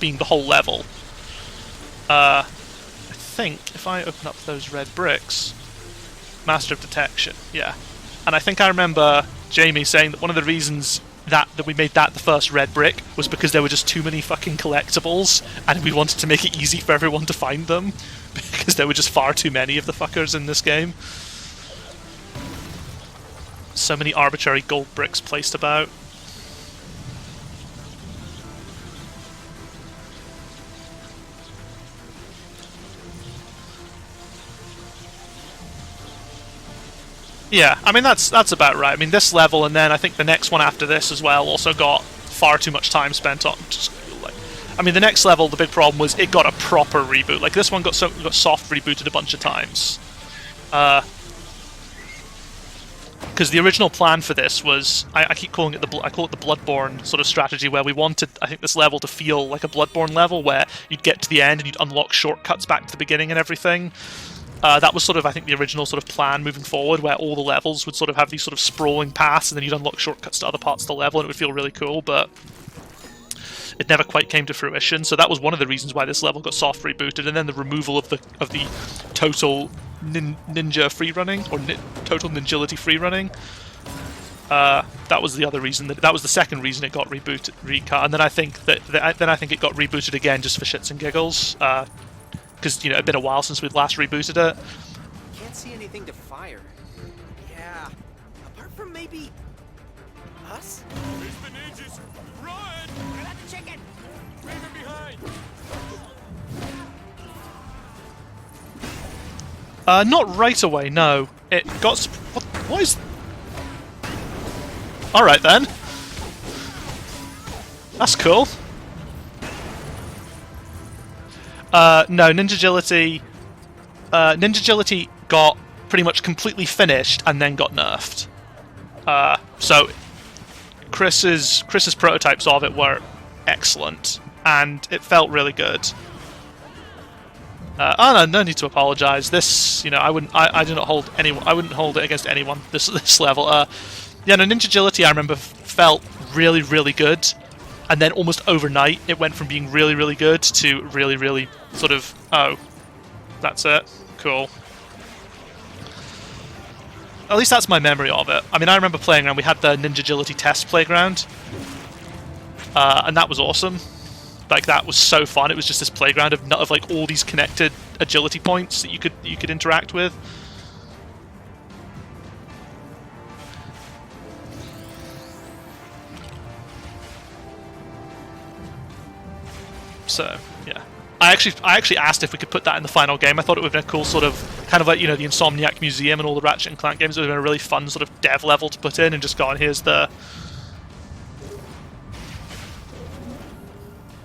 I think if I open up those red bricks, Master of Detection, yeah. And I think I remember Jamie saying that one of the reasons that we made that the first red brick was because there were just too many fucking collectibles, and we wanted to make it easy for everyone to find them because there were just far too many of the fuckers in this game. So many arbitrary gold bricks placed about. Yeah, I mean that's about right. I mean this level, and then I think the next one after this as well also got far too much time spent on. Just like, I mean the next level, the big problem was it got a proper reboot. Like this one got soft rebooted a bunch of times. Because the original plan for this was, I keep calling it I call it the Bloodborne sort of strategy, where we wanted, I think, this level to feel like a Bloodborne level, where you'd get to the end and you'd unlock shortcuts back to the beginning and everything. That was sort of, I think, the original sort of plan moving forward, where all the levels would sort of have these sort of sprawling paths, and then you'd unlock shortcuts to other parts of the level, and it would feel really cool, but it never quite came to fruition. So that was one of the reasons why this level got soft rebooted, and then the removal of the total ninja free running, or total ninjility free running. That was the other reason. That was the second reason it got rebooted, recut, and then I think it got rebooted again just for shits and giggles. Because, you know, it'd been a while since we'd last rebooted it. Can't see anything to fire. Yeah. Apart from maybe us? It's the ninjas! Run! Get out the chicken! Leave him behind! Not right away, no. It got... What is... Alright then. That's cool. No, Ninja Agility got pretty much completely finished and then got nerfed. So Chris's prototypes of it were excellent, and it felt really good. No need to apologize. This, you know, I wouldn't hold it against anyone. This level. Yeah, no, Ninja Agility I remember felt really, really good. And then almost overnight, it went from being really, really good to really, really sort of, oh, that's it. Cool. At least that's my memory of it. I mean, I remember playing around. We had the Ninja Agility test playground, and that was awesome. Like, that was so fun. It was just this playground of like all these connected agility points that you could interact with. So, yeah. I actually asked if we could put that in the final game. I thought it would have been a cool sort of, kind of like, you know, the Insomniac Museum and all the Ratchet & Clank games. It would have been a really fun sort of dev level to put in and just go on, here's the...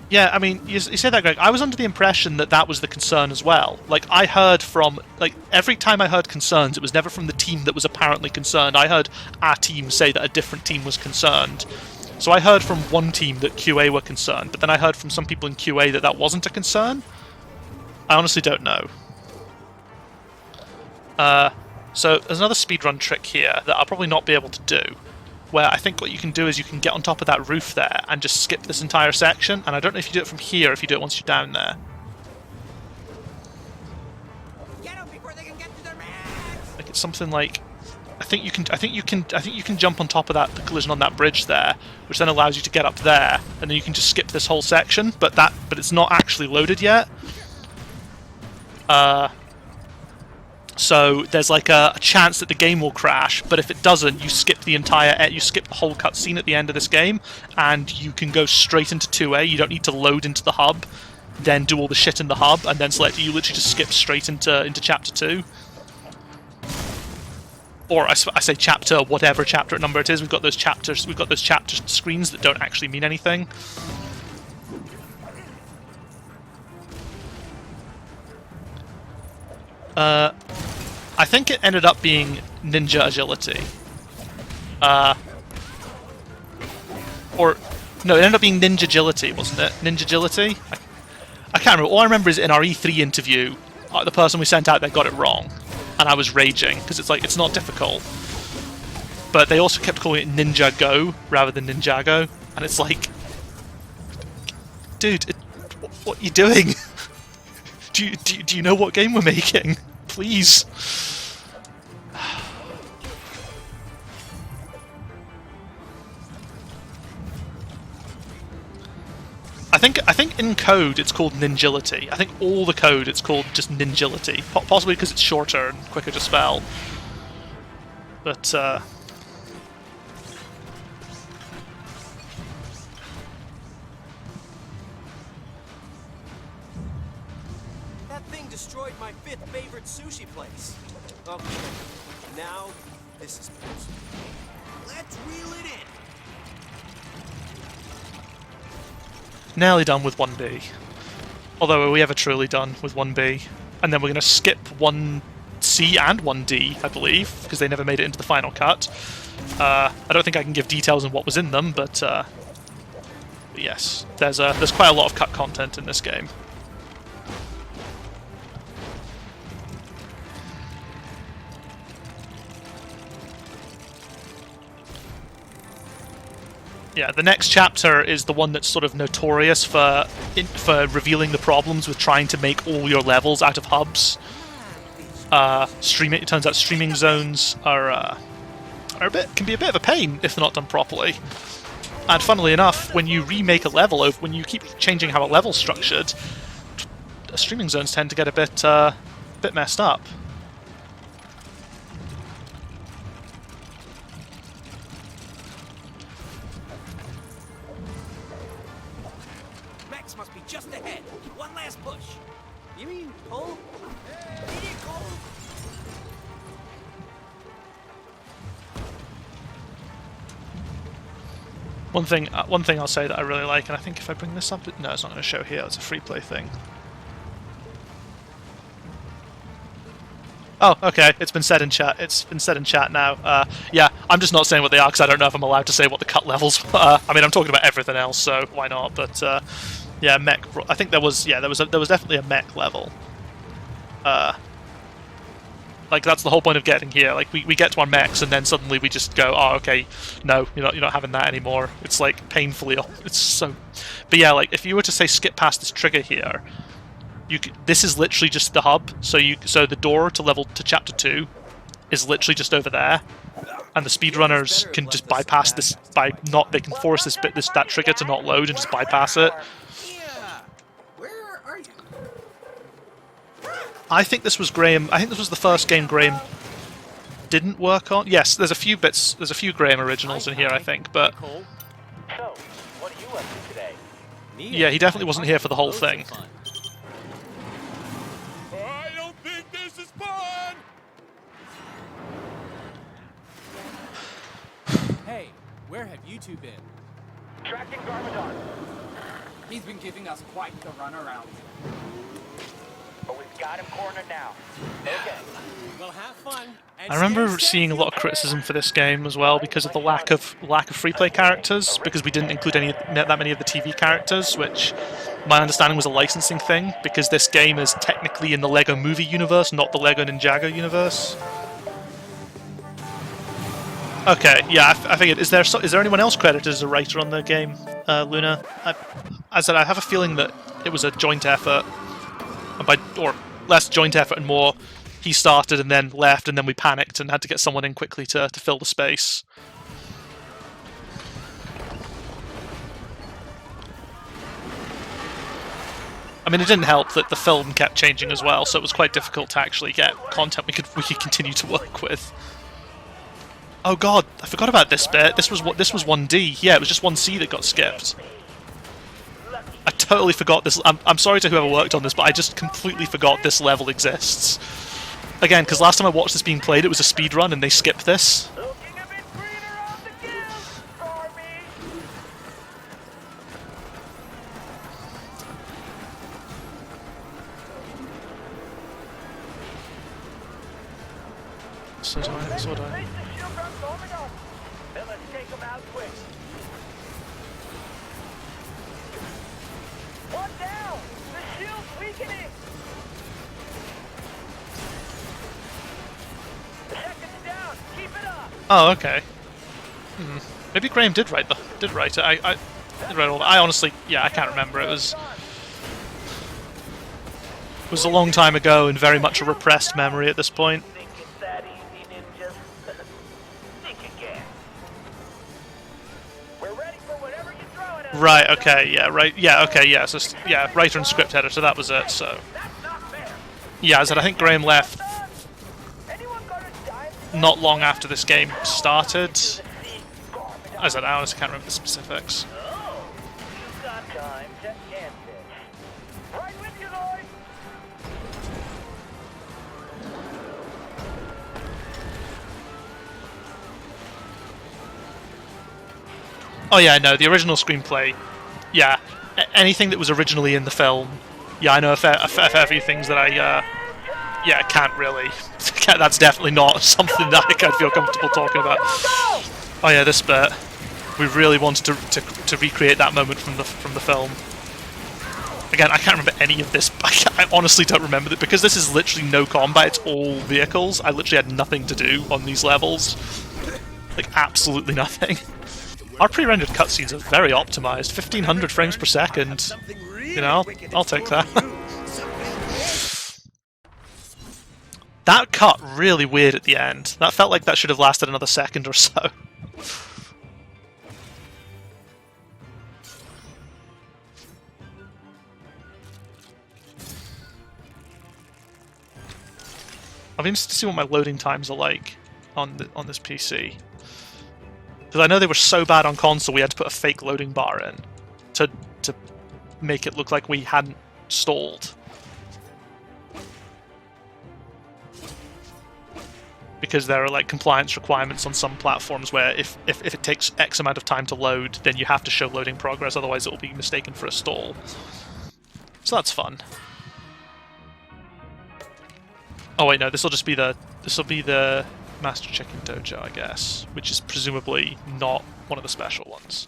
Yeah, I mean, you say that, Greg. I was under the impression that that was the concern as well. Like, I heard from... Like, every time I heard concerns, it was never from the team that was apparently concerned. I heard our team say that a different team was concerned. So I heard from one team that QA were concerned, but then I heard from some people in QA that that wasn't a concern. I honestly don't know. So there's another speedrun trick here that I'll probably not be able to do, where I think what you can do is you can get on top of that roof there and just skip this entire section, and I don't know if you do it from here or if you do it once you're down there. Get them before they can get to their max! Like, it's something like... I you can jump on top of the collision on that bridge there, which then allows you to get up there, and then you can just skip this whole section. But it's not actually loaded yet. So there's like a chance that the game will crash, but if it doesn't, you skip the whole cutscene at the end of this game, and you can go straight into 2A. You don't need to load into the hub, then do all the shit in the hub, and then select. You literally just skip straight into chapter 2. Or I say chapter, whatever chapter number it is. We've got those chapter screens that don't actually mean anything. I think it ended up being ninja agility. Or no, it ended up being ninja agility, wasn't it? Ninja agility? I can't remember. All I remember is in our E3 interview, the person we sent out there got it wrong, and I was raging because it's like it's not difficult. But they also kept calling it Ninjago rather than Ninjago, and it's like, dude, what are you doing? Do you know what game we're making? Please. I think in code it's called Ninjility. I think all the code it's called just Ninjility. Possibly because it's shorter and quicker to spell. But That thing destroyed my 5th favorite sushi place. Okay, now this is personal. Let's reel it in. nearly done with 1B. Although, are we ever truly done with 1B? And then we're going to skip 1C and 1D, I believe, because they never made it into the final cut. I don't think I can give details on what was in them, but yes, there's quite a lot of cut content in this game. Yeah, the next chapter is the one that's sort of notorious for revealing the problems with trying to make all your levels out of hubs. It turns out streaming zones can be a bit of a pain if they're not done properly. And funnily enough, when you remake a level, when you keep changing how a level's structured, streaming zones tend to get a bit messed up. Must be just ahead. One last push. You mean pull? Idiot pull. One thing I'll say that I really like, and I think if I bring this up, no, it's not going to show here. It's a free play thing. Oh, okay. It's been said in chat. It's been said in chat now. Yeah, I'm just not saying what they are because I don't know if I'm allowed to say what the cut levels are. I mean, I'm talking about everything else, so why not? But yeah, mech. I think there was definitely a mech level. Like that's the whole point of getting here. Like we get to our mechs and then suddenly we just go, oh okay, no, you're not having that anymore. It's like painfully. It's so. But yeah, like if you were to say skip past this trigger here, this is literally just the hub. So the door to chapter 2 is literally just over there, and the speedrunners can just bypass this they can force that trigger to not load and just bypass it. I think this was Graham. I think this was the first game Graham didn't work on. Yes, there's a few bits. There's a few Graham originals in here, I think, but So, what are you up to today? yeah, he definitely wasn't here for the whole thing. I don't think this is fun! Hey, where have you two been? Tracking Garmadon. He's been giving us quite the runaround. But we've got him cornered now. Okay. Well, have fun. I remember seeing a lot of criticism for this game as well because of the lack of free play characters, because we didn't include that many of the TV characters, which my understanding was a licensing thing, because this game is technically in the LEGO Movie universe, not the LEGO Ninjago universe. Okay, yeah, I figured. Is there anyone else credited as a writer on the game, Luna? I said I have a feeling that it was a joint effort, or less joint effort and more he started and then left, and then we panicked and had to get someone in quickly to fill the space. I mean, it didn't help that the film kept changing as well, so it was quite difficult to actually get content we could continue to work with. Oh god, I forgot about this bit. This was 1D. Yeah, it was just 1C that got skipped. I totally forgot this. I'm sorry to whoever worked on this, but I just completely forgot this level exists. Again, because last time I watched this being played, it was a speedrun, and they skipped this. Looking a bit greener on the gills, Barbie. So do I. So do I. Face the shield drum's homing up. Then let's take them out quick. One down. The shield's weakening. The second's down. Keep it up. Oh, okay. Maybe Graham did write it. I did write all that. I honestly, yeah, I can't remember. It was a long time ago and very much a repressed memory at this point. Think it's that easy, ninjas? Think again. We're ready for whatever you're throwing at us. Right. Okay. Yeah. Right. Yeah. Okay. Yeah. So yeah, writer and script editor. That was it. So That's not fair. yeah, I said I think Graham left Anyone gonna die? not long after this game started. I said I honestly can't remember the specifics. Oh, you've got time to end it. Right with you, Lloyd. Oh yeah, no, the original screenplay. Yeah, anything that was originally in the film. Yeah, I know a fair few things that I yeah, can't really. That's definitely not something that I feel comfortable talking about. Oh yeah, this bit. We really wanted to recreate that moment from the film. Again, I can't remember any of this. I honestly don't remember it because this is literally no combat. It's all vehicles. I literally had nothing to do on these levels. Like absolutely nothing. Our pre-rendered cutscenes are very optimized. 1500 frames per second. You know, I'll take that. That cut really weird at the end. That felt like that should have lasted another second or so. I'll be interested to see what my loading times are like on this PC. Because I know they were so bad on console, we had to put a fake loading bar in to make it look like we hadn't stalled. Because there are like compliance requirements on some platforms where if it takes X amount of time to load, then you have to show loading progress, otherwise it will be mistaken for a stall. So that's fun. Oh wait, no, this will be the Master Chicken Dojo, I guess, which is presumably not one of the special ones.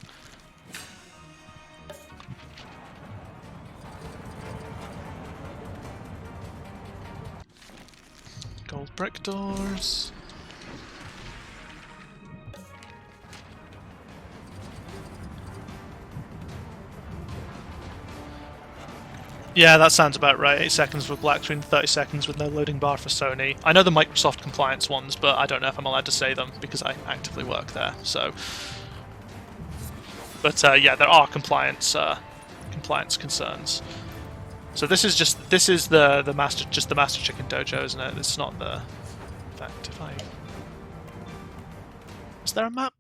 Gold brick doors. Yeah, that sounds about right. 8 seconds with black screen, 30 seconds with no loading bar for Sony. I know the Microsoft compliance ones, but I don't know if I'm allowed to say them because I actively work there. So, but yeah, there are compliance concerns. So this is the Master Chicken Dojo, isn't it? It's not the. In fact, if I is there a map?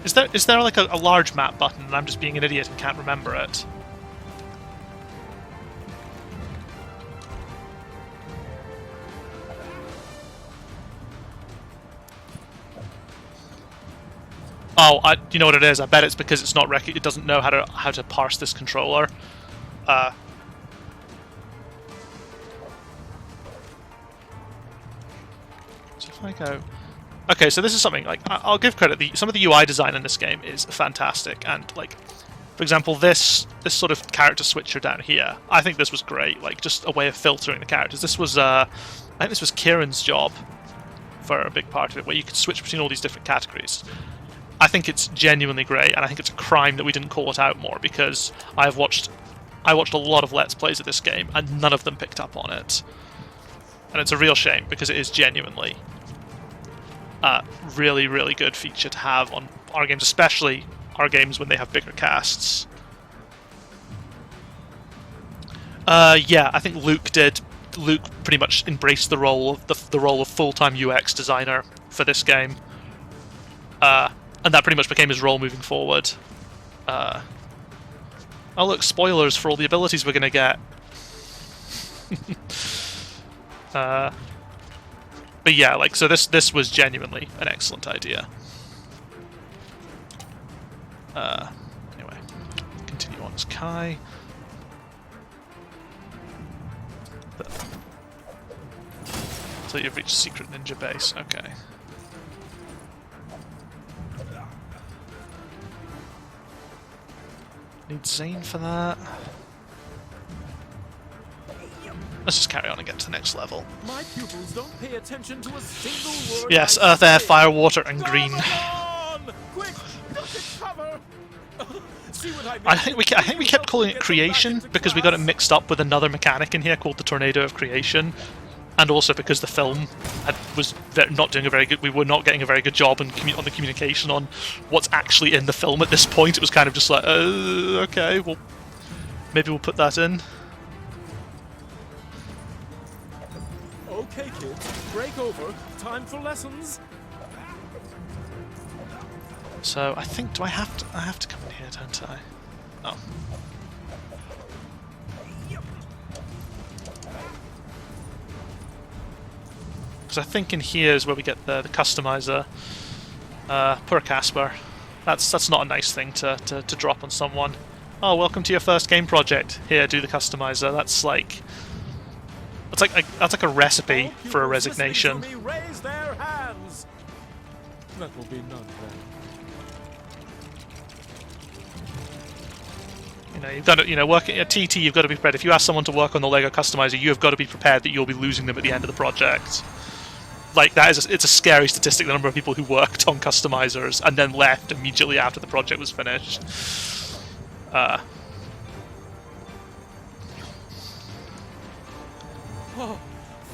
Is there like a large map button and I'm just being an idiot and can't remember it? Oh, you know what it is? I bet it's because it's not it doesn't know how to parse this controller. So if I go. Okay, so this is something, like, I'll give credit, some of the UI design in this game is fantastic, and, like, for example, this sort of character switcher down here, I think this was great, like, just a way of filtering the characters. This was, I think this was Kieran's job for a big part of it, where you could switch between all these different categories. I think it's genuinely great, and I think it's a crime that we didn't call it out more, because I've watched I watched a lot of Let's Plays of this game, and none of them picked up on it. And it's a real shame, because it is genuinely a really, really good feature to have on our games, especially our games when they have bigger casts. Yeah, I think Luke did. Luke pretty much embraced the role of the role of full-time UX designer for this game, and that pretty much became his role moving forward. Oh look, spoilers for all the abilities we're gonna get. But yeah, like, so this was genuinely an excellent idea. Anyway, continue on as Kai. So you've reached secret ninja base. Okay. Need Zane for that. Let's just carry on and get to the next level. My pupils don't pay attention to a single word. Yes, earth, air, fire, water, and green. Quick, look at cover. I think we kept calling it creation because we got it mixed up with another mechanic in here called the tornado of creation, and also because the film was not doing a very good. We were not getting a very good job on the communication on what's actually in the film at this point. It was kind of just like, okay, well, maybe we'll put that in. Okay, kids, break over. Time for lessons. So I think I have to come in here, don't I? Oh. Because I think in here is where we get the customizer. Poor Casper. That's not a nice thing to drop on someone. Oh, welcome to your first game project. Here, do the customizer. That's like a recipe for a resignation. Raise their hands. That will be none then. You know, you've got to, working at TT, you've got to be prepared. If you ask someone to work on the LEGO customizer, you have got to be prepared that you'll be losing them at the end of the project. Like, it's a scary statistic, the number of people who worked on customizers and then left immediately after the project was finished. Oh,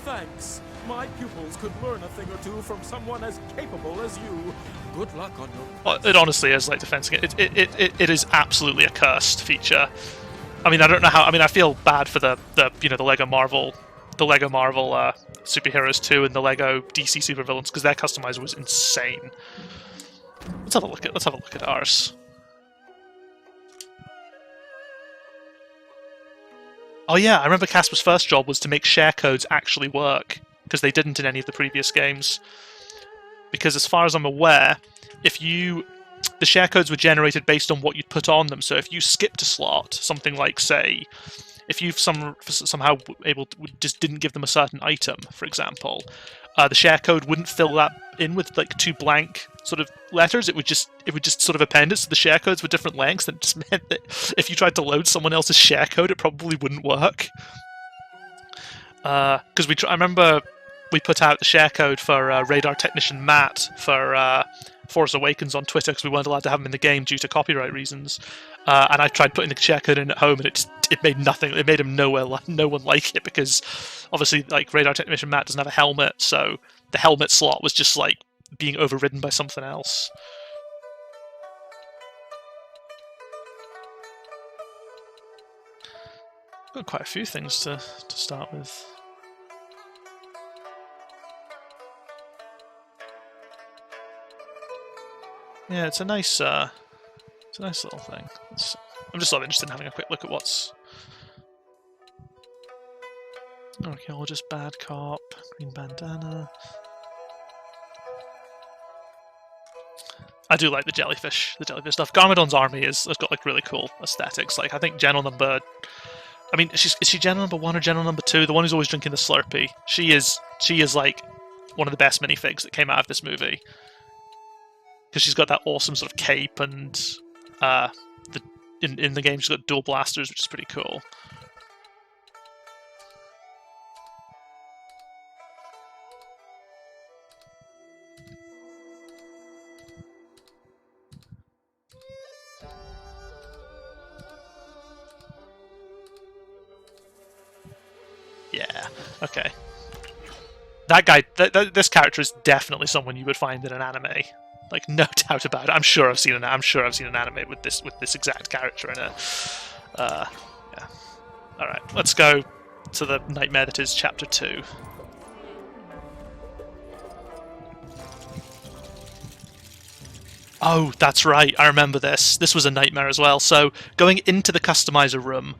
thanks. My pupils could learn a thing or two from someone as capable as you. Good luck on your... Well, it honestly is like defending it. It is absolutely a cursed feature. I mean, I don't know how. I mean, I feel bad for the LEGO Marvel superheroes too, and the LEGO DC supervillains, because their customizer was insane. Let's have a look at ours. Oh yeah, I remember Casper's first job was to make share codes actually work, because they didn't in any of the previous games. Because as far as I'm aware, the share codes were generated based on what you'd put on them. So if you skipped a slot, something like, say, if you've somehow just didn't give them a certain item, for example, the share code wouldn't fill that in with like two blank sort of letters. It would just sort of append it. So the share codes were different lengths, and it just meant that if you tried to load someone else's share code, it probably wouldn't work. Because I remember we put out the share code for Radar Technician Matt for Force Awakens on Twitter, because we weren't allowed to have him in the game due to copyright reasons. And I tried putting the share code in at home, and it made nothing. It made him no one like it, because obviously, like, Radar Technician Matt doesn't have a helmet, so the helmet slot was just like being overridden by something else. Got quite a few things to start with. Yeah, it's a nice little thing. I'm just sort of interested in having a quick look at what's... Archaeologist, bad cop, green bandana. I do like the jellyfish stuff. Garmadon's army has got like really cool aesthetics. Like, I think General Number... I mean, is she General Number 1 or General Number 2? The one who's always drinking the Slurpee. She is like one of the best minifigs that came out of this movie. Because she's got that awesome sort of cape, and in the game she's got dual blasters, which is pretty cool. Yeah. Okay. That guy, this character is definitely someone you would find in an anime. Like, no doubt about it. I'm sure I've seen an anime with this exact character in it. Yeah. All right, let's go to the nightmare that is Chapter 2. Oh, that's right. I remember this. This was a nightmare as well. So, going into the customizer room,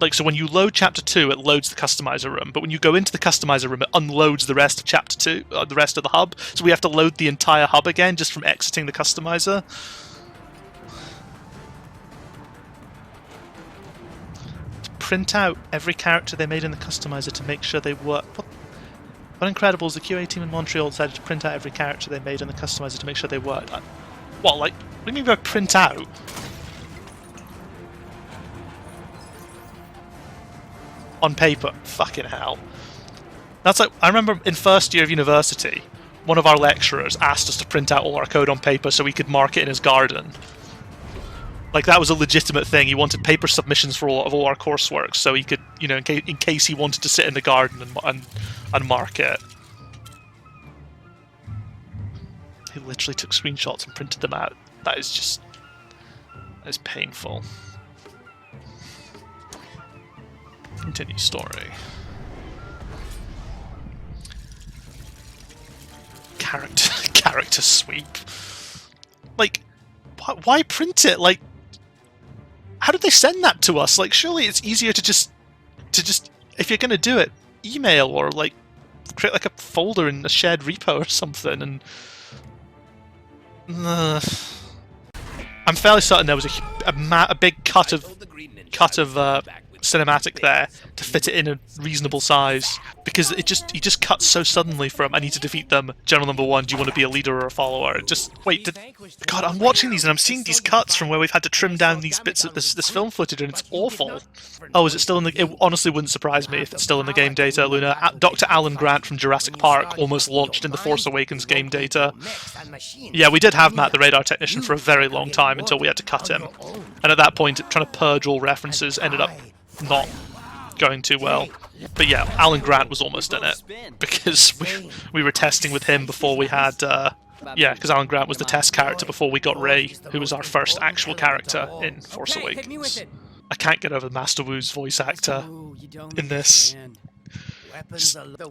like, so when you load Chapter 2, it loads the customizer room, but when you go into the customizer room, it unloads the rest of Chapter 2, the rest of the hub, so we have to load the entire hub again just from exiting the customizer. To print out every character they made in the customizer to make sure they work. What incredible is the QA team in Montreal decided to print out every character they made in the customizer to make sure they worked. What, like, what do you mean by print out? On paper. Fucking hell. That's like, I remember in first year of university, one of our lecturers asked us to print out all our code on paper so we could mark it in his garden. Like, that was a legitimate thing. He wanted paper submissions for all our coursework, so he could, you know, in case he wanted to sit in the garden and mark it. He literally took screenshots and printed them out. That is painful. Continue story. Character sweep. Like, why print it? Like, how did they send that to us? Like, surely it's easier to just if you're gonna do it, email or like create like a folder in a shared repo or something. And I'm fairly certain there was a big cut of cinematic there to fit it in a reasonable size, because he just cuts so suddenly from I need to defeat them, general number 1, do you want to be a leader or a follower? God, I'm watching these and I'm seeing these cuts from where we've had to trim down these bits of this film footage, and it's awful. Oh, is it still in the... It honestly wouldn't surprise me if it's still in the game data, Luna. Dr. Alan Grant from Jurassic Park almost launched in the Force Awakens game data. Yeah, we did have Matt the radar technician for a very long time until we had to cut him. And at that point, trying to purge all references ended up not going too well. But yeah, Alan Grant was almost in it, because we were testing with him before we had... yeah, because Alan Grant was the test character before we got Rey, who was our first actual character in Force Awakens. I can't get over Master Wu's voice actor in this.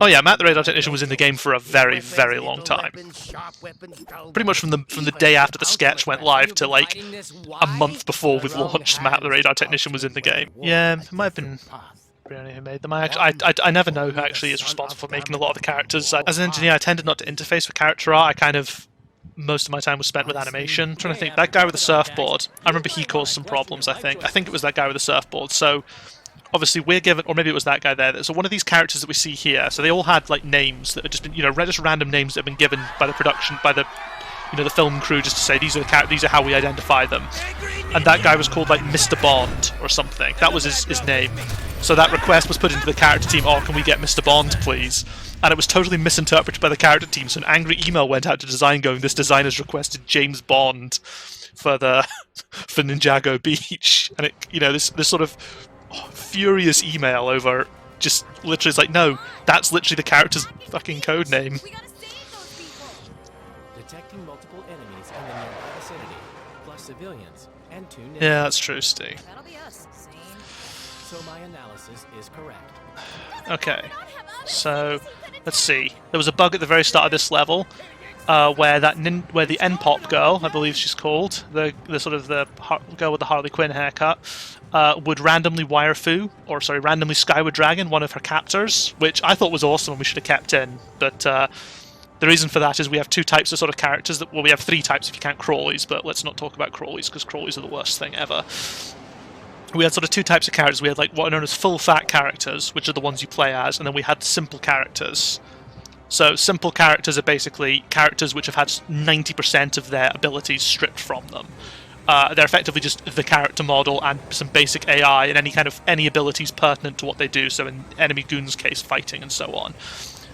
Oh yeah, Matt the radar technician was in the game for a very, very long time. Pretty much from the day after the sketch went live to like a month before we launched, Matt the radar technician was in the game. Yeah, it might have been Brianna who made them. I never know who actually is responsible for making a lot of the characters. As an engineer, I tended not to interface with character art. Most of my time was spent with animation. I'm trying to think, that guy with the surfboard, I remember he caused some problems, I think. I think it was that guy with the surfboard. So obviously we're given, or maybe it was that guy there. So one of these characters that we see here, so they all had like names that had just been, you know, just random names that have been given by the production, by the, you know, the film crew, just to say these are the characters, these are how we identify them. And that guy was called like Mr. Bond or something. That was his name. So that request was put into the character team, oh, can we get Mr. Bond, please? And it was totally misinterpreted by the character team, so an angry email went out to design going, this design has requested James Bond for Ninjago Beach. And it, you know, this sort of furious email over just literally, it's like, no, that's literally the character's fucking code name. Detecting multiple enemies in the nearby vicinity, plus civilians and 2 ninjas. Yeah, that's true, Steve. That'll be us. Same. So my analysis is correct. Okay, so let's see. There was a bug at the very start of this level where the N-pop girl, I believe she's called, the girl with the Harley Quinn haircut, would randomly randomly Skyward Dragon one of her captors, which I thought was awesome and we should have kept in. But the reason for that is we have 2 types of sort of characters well, we have 3 types if you count crawlies, but let's not talk about crawlies because crawlies are the worst thing ever. We had sort of 2 types of characters. We had like what are known as full fat characters, which are the ones you play as, and then we had simple characters. So simple characters are basically characters which have had 90% of their abilities stripped from them. They're effectively just the character model and some basic AI and any abilities pertinent to what they do. So in enemy goons' case, fighting and so on.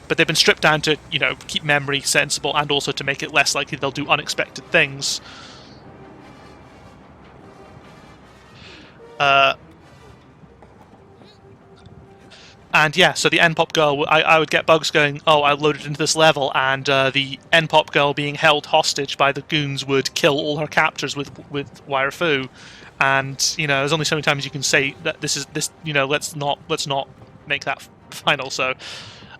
But they've been stripped down to, you know, keep memory sensible and also to make it less likely they'll do unexpected things. And yeah, so the N-pop girl, I would get bugs going, oh, I loaded into this level, and the N-pop girl being held hostage by the goons would kill all her captors with wire fu. And you know, there's only so many times you can say that this. You know, let's not make that final. So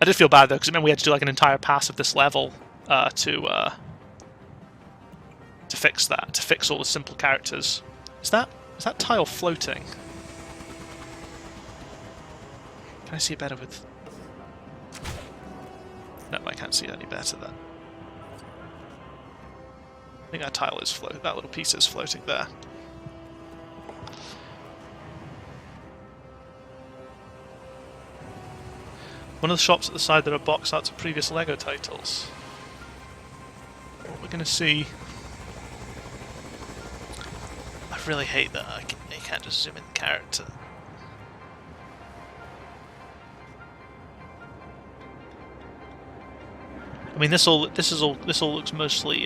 I did feel bad though, because it meant we had to do like an entire pass of this level to fix that, to fix all the simple characters. Is that tile floating? Can I see it better with? No, I can't see it any better then. I think that tile is floating. That little piece is floating there. One of the shops at the side that are box arts of previous LEGO titles. What we're going to see... I really hate that you can't just zoom in the character. I mean, this all looks mostly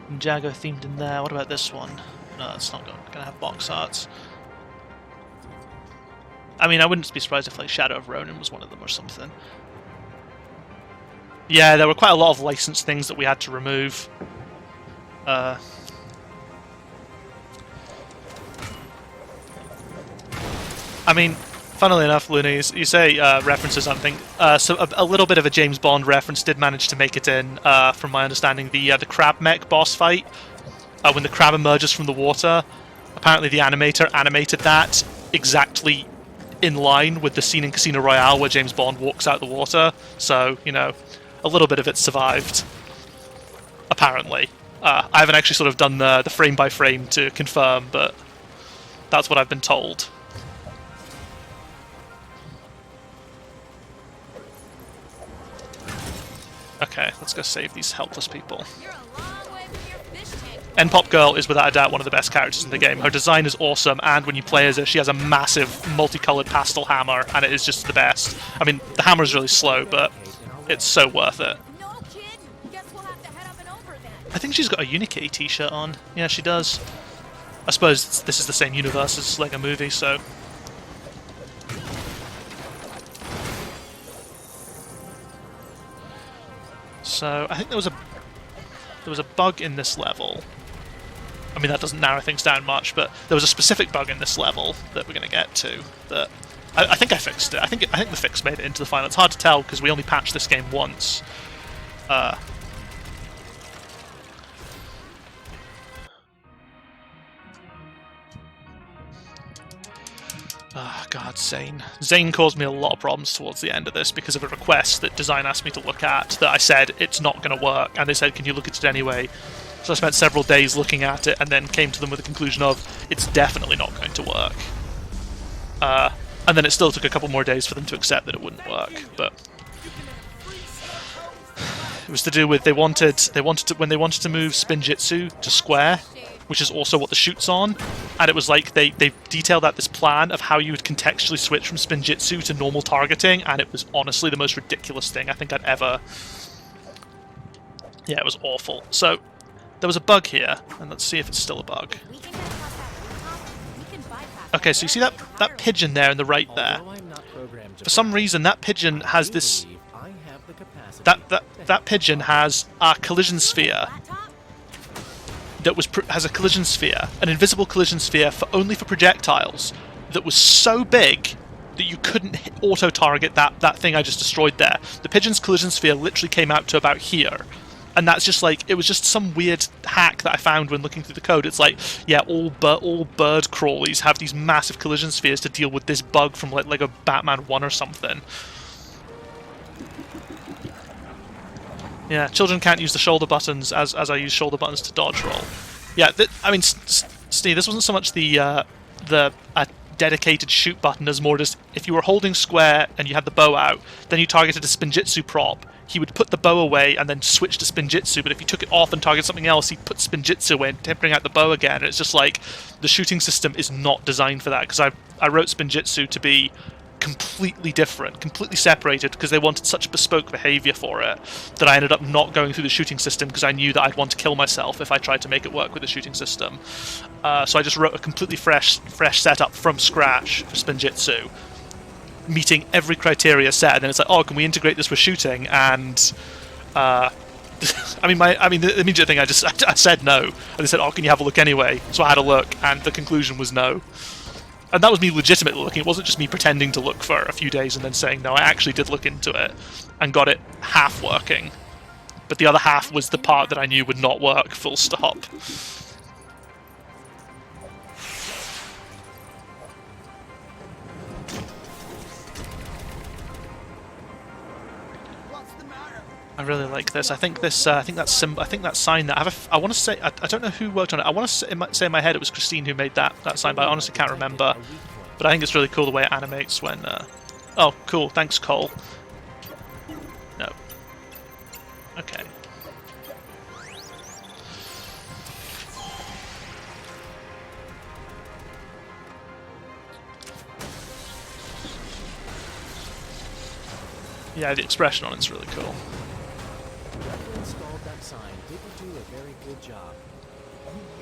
Ninjago themed in there. What about this one? No, it's not going to have box arts. I mean, I wouldn't be surprised if like Shadow of Ronin was one of them or something. Yeah, there were quite a lot of licensed things that we had to remove. I mean, funnily enough, Loonies, you say references something. So a little bit of a James Bond reference did manage to make it in, from my understanding. The crab mech boss fight, when the crab emerges from the water. Apparently, the animator animated that exactly in line with the scene in Casino Royale where James Bond walks out the water. So, you know, a little bit of it survived. Apparently. I haven't actually sort of done the frame by frame to confirm, but that's what I've been told. Okay, let's go save these helpless people. N-Pop Girl is without a doubt one of the best characters in the game. Her design is awesome, and when you play as her, she has a massive multicolored pastel hammer, and it is just the best. I mean, the hammer is really slow, but it's so worth it. I think she's got a Unikitty t-shirt on. Yeah, she does. I suppose this is the same universe as LEGO Movie, so... So, I think there was a bug in this level. I mean, that doesn't narrow things down much, but there was a specific bug in this level that we're going to get to that I think I fixed it. I think the fix made it into the final. It's hard to tell because we only patched this game once. Oh god, Zane. Zane caused me a lot of problems towards the end of this because of a request that design asked me to look at that I said it's not going to work, and they said, can you look at it anyway? So I spent several days looking at it and then came to them with the conclusion of it's definitely not going to work. And then it still took a couple more days for them to accept that it wouldn't work, but it was to do with when they wanted to move Spinjitzu to square, which is also what the shoot's on, and it was like they detailed out this plan of how you would contextually switch from Spinjitzu to normal targeting, and it was honestly the most ridiculous thing I think I'd ever... Yeah, it was awful. So, there was a bug here, and let's see if it's still a bug. Okay, so you see that pigeon there in the right there? For some reason, that pigeon has this... That pigeon has a collision sphere that has a collision sphere, an invisible collision sphere only for projectiles, that was so big that you couldn't auto-target that thing I just destroyed there. The pigeon's collision sphere literally came out to about here. And that's just like, it was just some weird hack that I found when looking through the code. It's like, yeah, all bird crawlies have these massive collision spheres to deal with this bug from like LEGO Batman 1 or something. Yeah, children can't use the shoulder buttons as I use shoulder buttons to dodge roll. Yeah, I mean, Steve, this wasn't so much the dedicated shoot button as more just if you were holding square and you had the bow out, then you targeted a Spinjitzu prop. He would put the bow away and then switch to Spinjitzu, but if you took it off and targeted something else, he'd put Spinjitzu in to bring out the bow again. And it's just like, the shooting system is not designed for that, because I wrote Spinjitzu to be completely different, completely separated, because they wanted such bespoke behavior for it that I ended up not going through the shooting system because I knew that I'd want to kill myself if I tried to make it work with the shooting system. So I just wrote a completely fresh setup from scratch for Spinjitzu. meeting every criteria set, and then it's like, oh, can we integrate this with shooting? And I mean, the immediate thing I said no, and they said, oh, can you have a look anyway? So I had a look, and the conclusion was no. And that was me legitimately looking. It wasn't just me pretending to look for a few days and then saying no. I actually did look into it and got it half working. But the other half was the part that I knew would not work, full stop. I really like this. I think this. I think that sign that I want to say. I don't know who worked on it. I want to say in my head it was Christine who made that sign, but I honestly can't remember. But I think it's really cool the way it animates when. Oh, cool. Thanks, Cole. No. Okay. Yeah, the expression on it's really cool. Whoever installed that sign didn't do a very good job.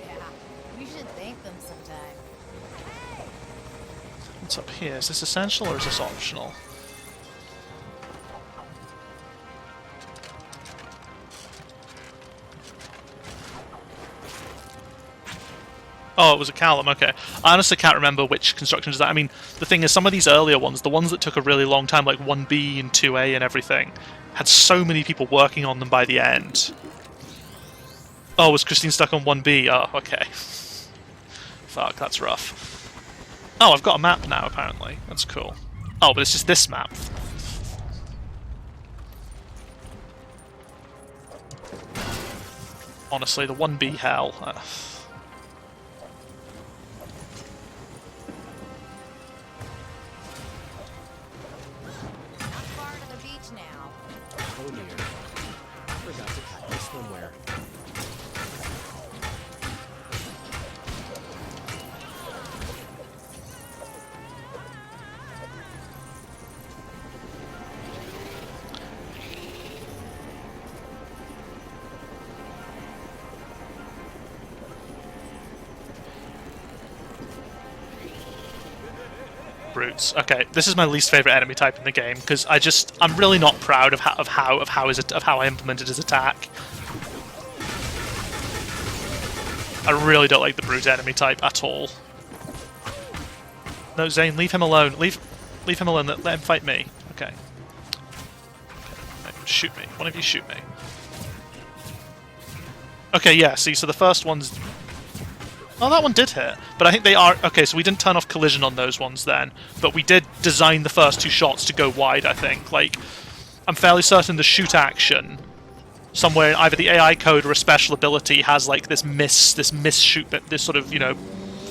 Yeah, we should thank them sometime. What's up here? Is this essential or is this optional? Oh, it was a Callum, okay. I honestly can't remember which construction is that. I mean, the thing is, some of these earlier ones, the ones that took a really long time, like 1B and 2A and everything, had so many people working on them by the end. Oh, was Christine stuck on 1B? Oh, okay. Fuck, that's rough. Oh, I've got a map now, apparently. That's cool. Oh, but it's just this map. Honestly, the 1B hell. Oh dear. I forgot to pack my swimwear. Brutes. Okay, this is my least favorite enemy type in the game because I'm really not proud of how I implemented his attack. I really don't like the brute enemy type at all. No, Zane, leave him alone. Leave him alone. Let him fight me. Okay. Shoot me. One of you shoot me. Okay, yeah. See, so the first one's. Oh, that one did hit, but I think they are... Okay, so we didn't turn off collision on those ones then, but we did design the first two shots to go wide, I think. Like, I'm fairly certain the shoot action, somewhere in either the AI code or a special ability, has, like, this shoot, this sort of, you know,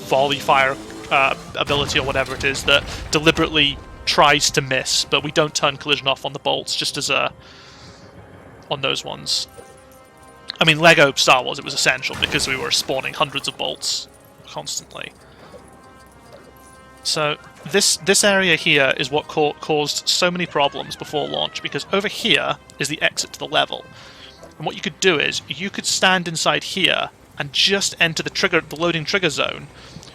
volley fire ability or whatever it is that deliberately tries to miss, but we don't turn collision off on the bolts, just as a... on those ones. I mean, LEGO Star Wars, it was essential because we were spawning hundreds of bolts constantly. So this area here is what caused so many problems before launch, because over here is the exit to the level. And what you could do is you could stand inside here and just enter the loading trigger zone,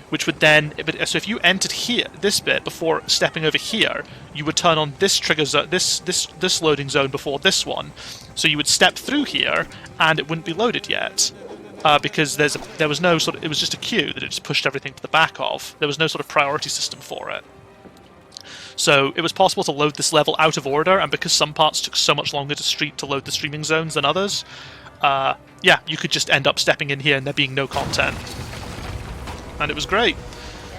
which would then... So if you entered here, this bit, before stepping over here, you would turn on this trigger zone, this loading zone before this one. So you would step through here, and it wouldn't be loaded yet, because there was no sort of... It was just a queue that it just pushed everything to the back of. There was no sort of priority system for it. So it was possible to load this level out of order, and because some parts took so much longer to load the streaming zones than others, yeah, you could just end up stepping in here and there being no content. And it was great.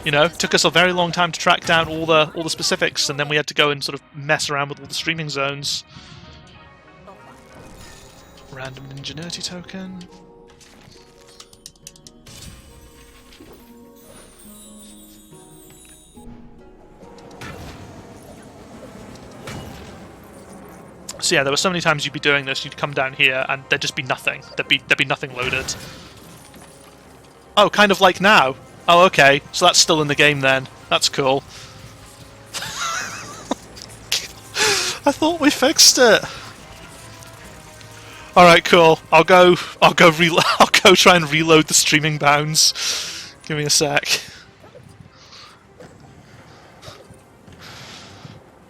You know, it took us a very long time to track down all the specifics, and then we had to go and sort of mess around with all the streaming zones. Random ingenuity token. So yeah, there were so many times you'd be doing this, you'd come down here and there'd just be nothing. There'd be nothing loaded. Oh, kind of like now. Oh, okay. So that's still in the game then. That's cool. I thought we fixed it. All right, cool. I'll go try and reload the streaming bounds. Give me a sec.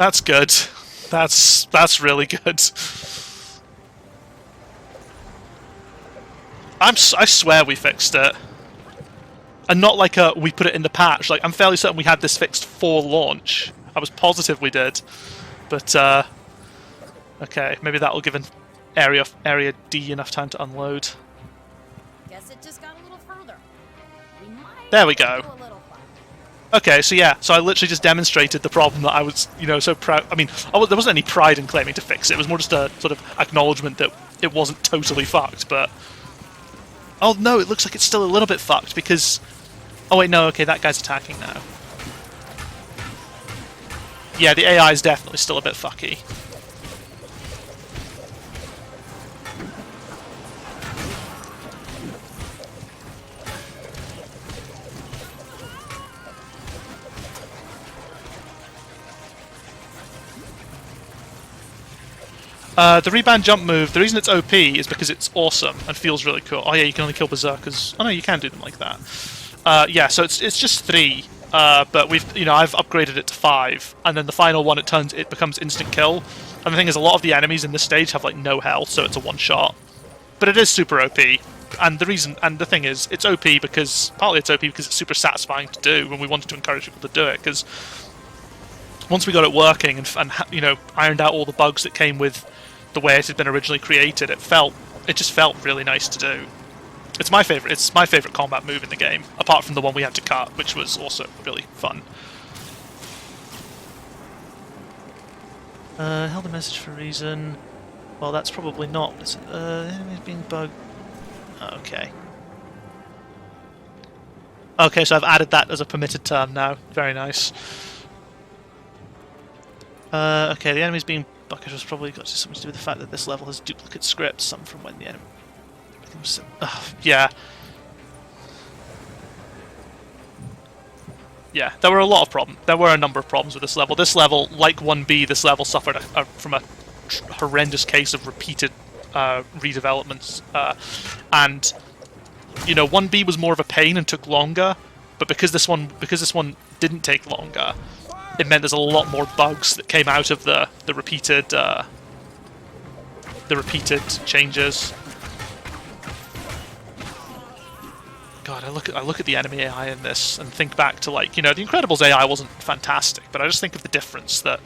That's good. That's really good. I swear we fixed it. And not like we put it in the patch. Like, I'm fairly certain we had this fixed for launch. I was positive we did. But, okay, maybe that'll give an area D enough time to unload. Guess it just got a little further. We might There we go. do a little fun. Okay, so yeah, so I literally just demonstrated the problem that I was, you know, so proud. I mean, there wasn't any pride in claiming to fix it. It was more just a sort of acknowledgement that it wasn't totally fucked, but... Oh no, it looks like it's still a little bit fucked because... Oh wait, no, okay, that guy's attacking now. Yeah, the AI is definitely still a bit fucky. The rebound jump move, the reason it's OP is because it's awesome and feels really cool. Oh yeah, you can only kill berserkers. Oh no, you can do them like that. Yeah, so it's just 3, but I've upgraded it to 5, and then the final one it becomes instant kill. And the thing is, a lot of the enemies in this stage have like no health, so it's a one shot. But it is super OP, and the thing is, it's OP because partly it's OP because it's super satisfying to do, and we wanted to encourage people to do it because once we got it working and you know, ironed out all the bugs that came with the way it had been originally created, it just felt really nice to do. It's my favorite combat move in the game, apart from the one we had to cut, which was also really fun. Held a message for a reason. Well, that's probably not. It's enemies being bugged. Okay. Okay, so I've added that as a permitted term now. Very nice. Okay, the enemy's being bugged has probably got something to do with the fact that this level has duplicate scripts, some from when the enemy... yeah. Yeah, there were a lot of problems. There were a number of problems with this level. This level, like 1B, this level suffered from a horrendous case of repeated redevelopments. And, you know, 1B was more of a pain and took longer, but because this one didn't take longer, it meant there's a lot more bugs that came out of the repeated changes. God, I look at the enemy AI in this and think back to, like, you know, the Incredibles AI wasn't fantastic, but I just think of the difference that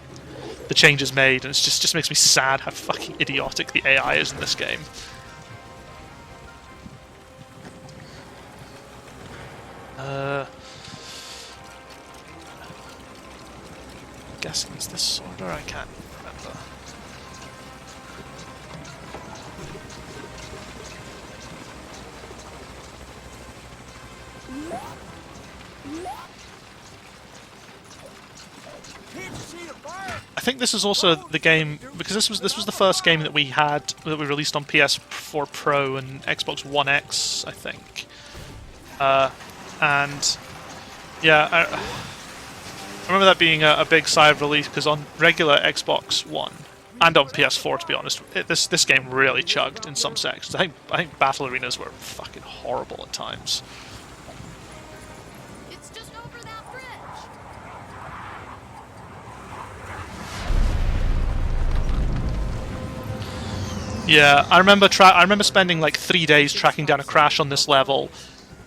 the changes made, and it just makes me sad how fucking idiotic the AI is in this game. Guessing it's this order. I can't remember. I think this is also the game, because this was the first game that we released on PS4 Pro and Xbox One X, I think. And yeah, I remember that being a big sigh of relief, because on regular Xbox One and on PS4, to be honest, this game really chugged in some sections. I think battle arenas were fucking horrible at times. It's just over that bridge. Yeah, I remember spending like 3 days tracking down a crash on this level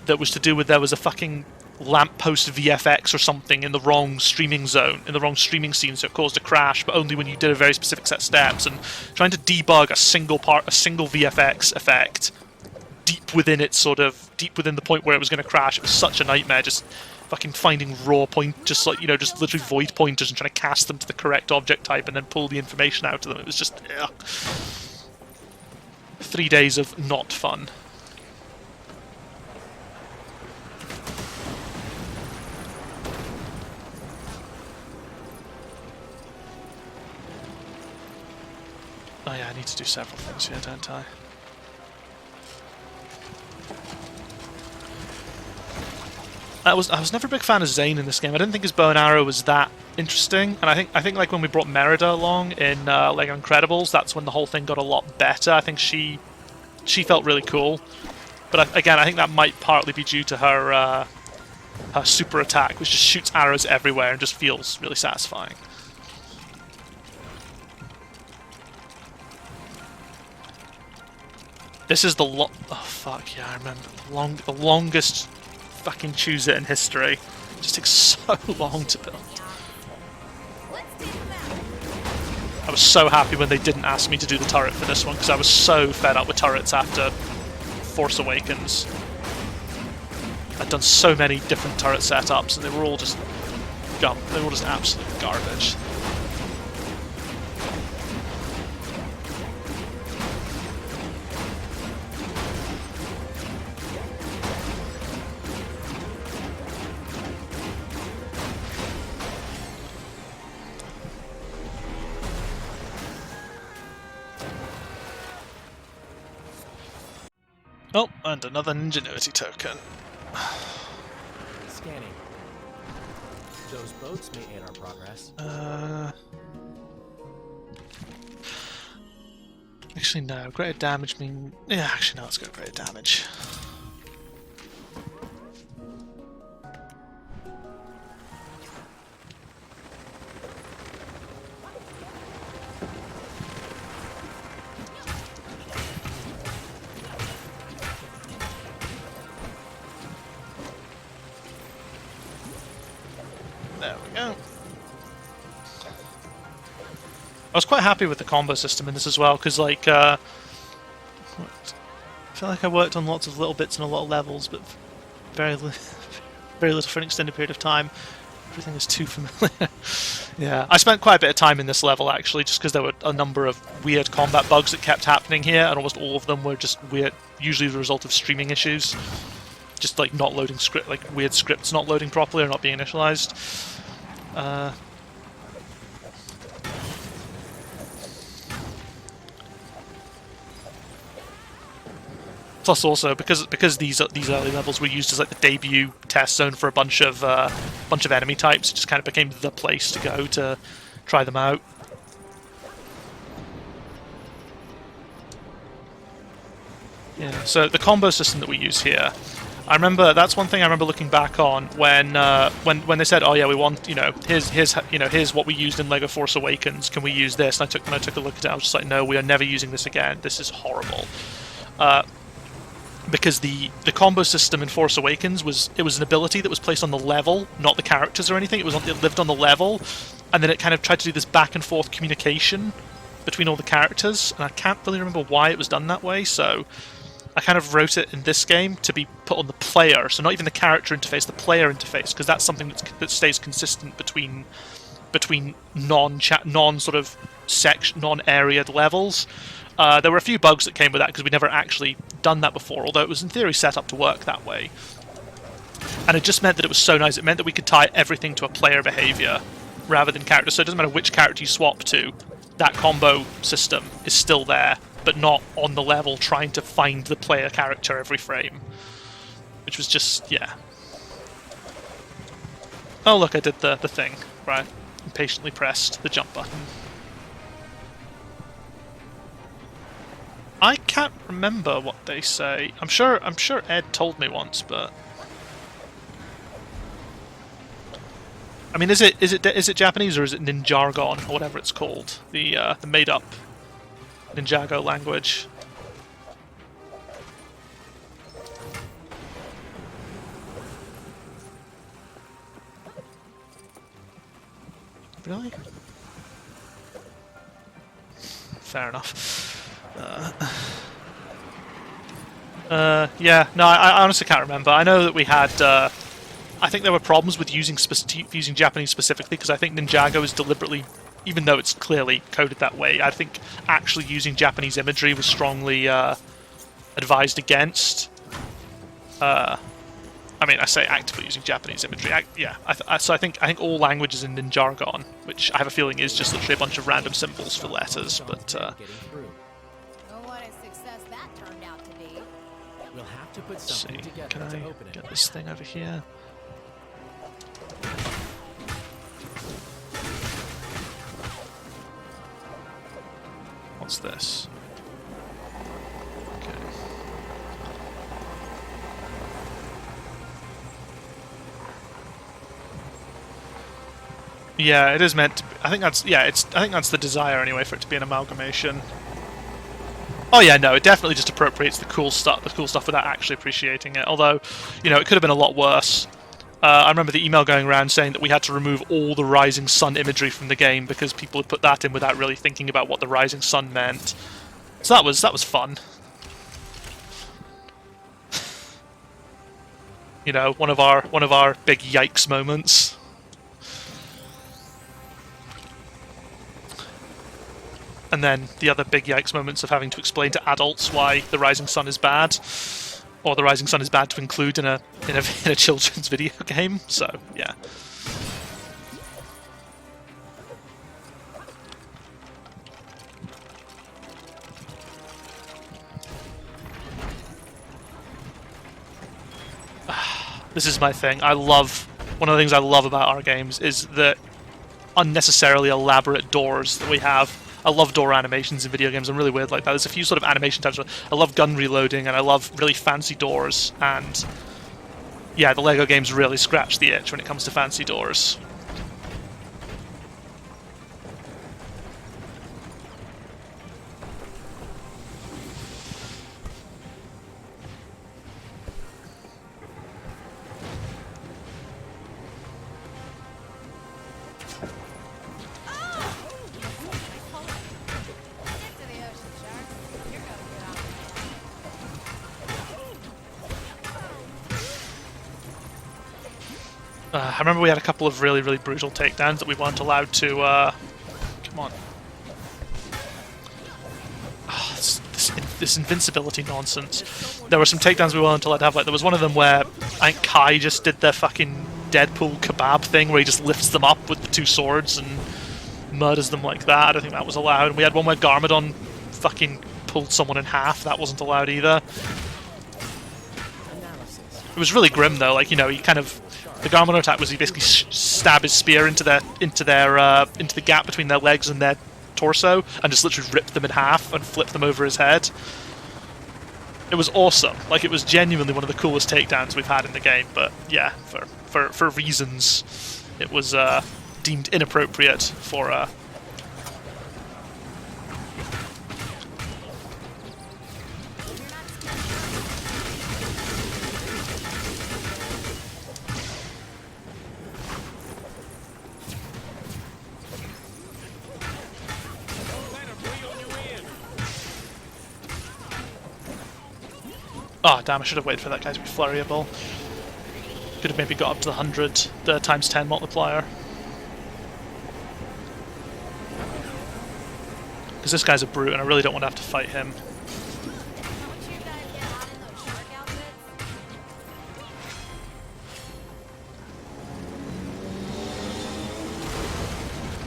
that was to do with there was a fucking lamppost VFX or something in the wrong streaming zone, in the wrong streaming scene, so it caused a crash, but only when you did a very specific set of steps. And trying to debug a single VFX effect deep within the point where it was going to crash, it was such a nightmare. Just fucking finding raw just literally void pointers and trying to cast them to the correct object type and then pull the information out of them. It was just 3 days of not fun. Oh yeah, I need to do several things here, don't I? I was never a big fan of Zane in this game. I didn't think his bow and arrow was that interesting, and I think like when we brought Merida along in LEGO Incredibles, that's when the whole thing got a lot better. I think she felt really cool, but again, I think that might partly be due to her her super attack, which just shoots arrows everywhere and just feels really satisfying. This is the oh fuck yeah, I remember the longest fucking choose it in history. It just takes so long to build. I was so happy when they didn't ask me to do the turret for this one because I was so fed up with turrets after Force Awakens. I'd done so many different turret setups and they were all just they were all just absolute garbage. Oh, and another ingenuity token. Scanning. Those boats may aid our progress. Actually, no. Greater damage mean. Yeah, actually, no. Let's go greater damage. There we go. I was quite happy with the combo system in this as well, because like, I feel like I worked on lots of little bits and a lot of levels, but very little for an extended period of time. Everything is too familiar. Yeah, I spent quite a bit of time in this level actually, just because there were a number of weird combat bugs that kept happening here, and almost all of them were just weird, usually the result of streaming issues. Just like not loading script, like weird scripts not loading properly or not being initialized. Plus, also because these early levels were used as like the debut test zone for a bunch of enemy types, it just kind of became the place to go to try them out. Yeah. So the combo system that we use here. I remember that's one thing I remember looking back on when they said, "Oh yeah, we want here's what we used in LEGO Force Awakens. Can we use this?" And when I took a look at it, I was just like, "No, we are never using this again. This is horrible." Because the combo system in Force Awakens was an ability that was placed on the level, not the characters or anything. It lived on the level, and then it kind of tried to do this back and forth communication between all the characters. And I can't really remember why it was done that way. So I kind of wrote it in this game to be put on the player, so not even the character interface, the player interface, because that's something that stays consistent between non-area levels. There were a few bugs that came with that because we'd never actually done that before, although it was in theory set up to work that way. And it just meant that it was so nice. It meant that we could tie everything to a player behavior rather than character. So it doesn't matter which character you swap to, that combo system is still there, but not on the level trying to find the player character every frame. Which was just, yeah. Oh look, I did the thing. Right. Impatiently pressed the jump button. I can't remember what they say. I'm sure Ed told me once, but I mean, is it Japanese or is it Ninjago or whatever it's called? The made-up Ninjago language. Really? Fair enough. Yeah, no, I honestly can't remember. I know that we had, I think there were problems with using Japanese specifically, because I think Ninjago is deliberately, even though it's clearly coded that way, I think actually using Japanese imagery was strongly advised against. I mean, I say actively using Japanese imagery. So I think all languages in Ninjago, which I have a feeling is just literally a bunch of random symbols for letters, but What a success that turned out to be. We'll have to put let's something see. together Can to I open it. get this thing over here? What's this? Okay. Yeah, it is meant to be. I think that's the desire anyway, for it to be an amalgamation. Oh yeah, no, it definitely just appropriates the cool stuff without actually appreciating it. Although, you know, it could have been a lot worse. I remember the email going around saying that we had to remove all the rising sun imagery from the game because people had put that in without really thinking about what the rising sun meant. So that was fun. You know, one of our big yikes moments. And then the other big yikes moments of having to explain to adults why the rising sun is bad, or the rising sun is bad to include in a children's video game. So yeah. This is my thing. One of the things I love about our games is the unnecessarily elaborate doors that we have. I love door animations in video games. I'm really weird like that. There's a few sort of animation types. I love gun reloading, and I love really fancy doors. And yeah, the LEGO games really scratch the itch when it comes to fancy doors. I remember we had a couple of really, really brutal takedowns that we weren't allowed to... come on. Oh, this invincibility nonsense. There were some takedowns we weren't allowed to have. Like, there was one of them where I think Kai just did the fucking Deadpool kebab thing where he just lifts them up with the two swords and murders them like that. I don't think that was allowed. And we had one where Garmadon fucking pulled someone in half. That wasn't allowed either. It was really grim though. Like, you know, he kind of... The Garmadon attack was he basically stab his spear into the gap between their legs and their torso, and just literally rip them in half and flip them over his head. It was awesome. Like, it was genuinely one of the coolest takedowns we've had in the game. But yeah, for reasons, it was deemed inappropriate for. Oh damn, I should have waited for that guy to be flurryable. Could have maybe got up to the 100, the times 10 multiplier. Because this guy's a brute and I really don't want to have to fight him.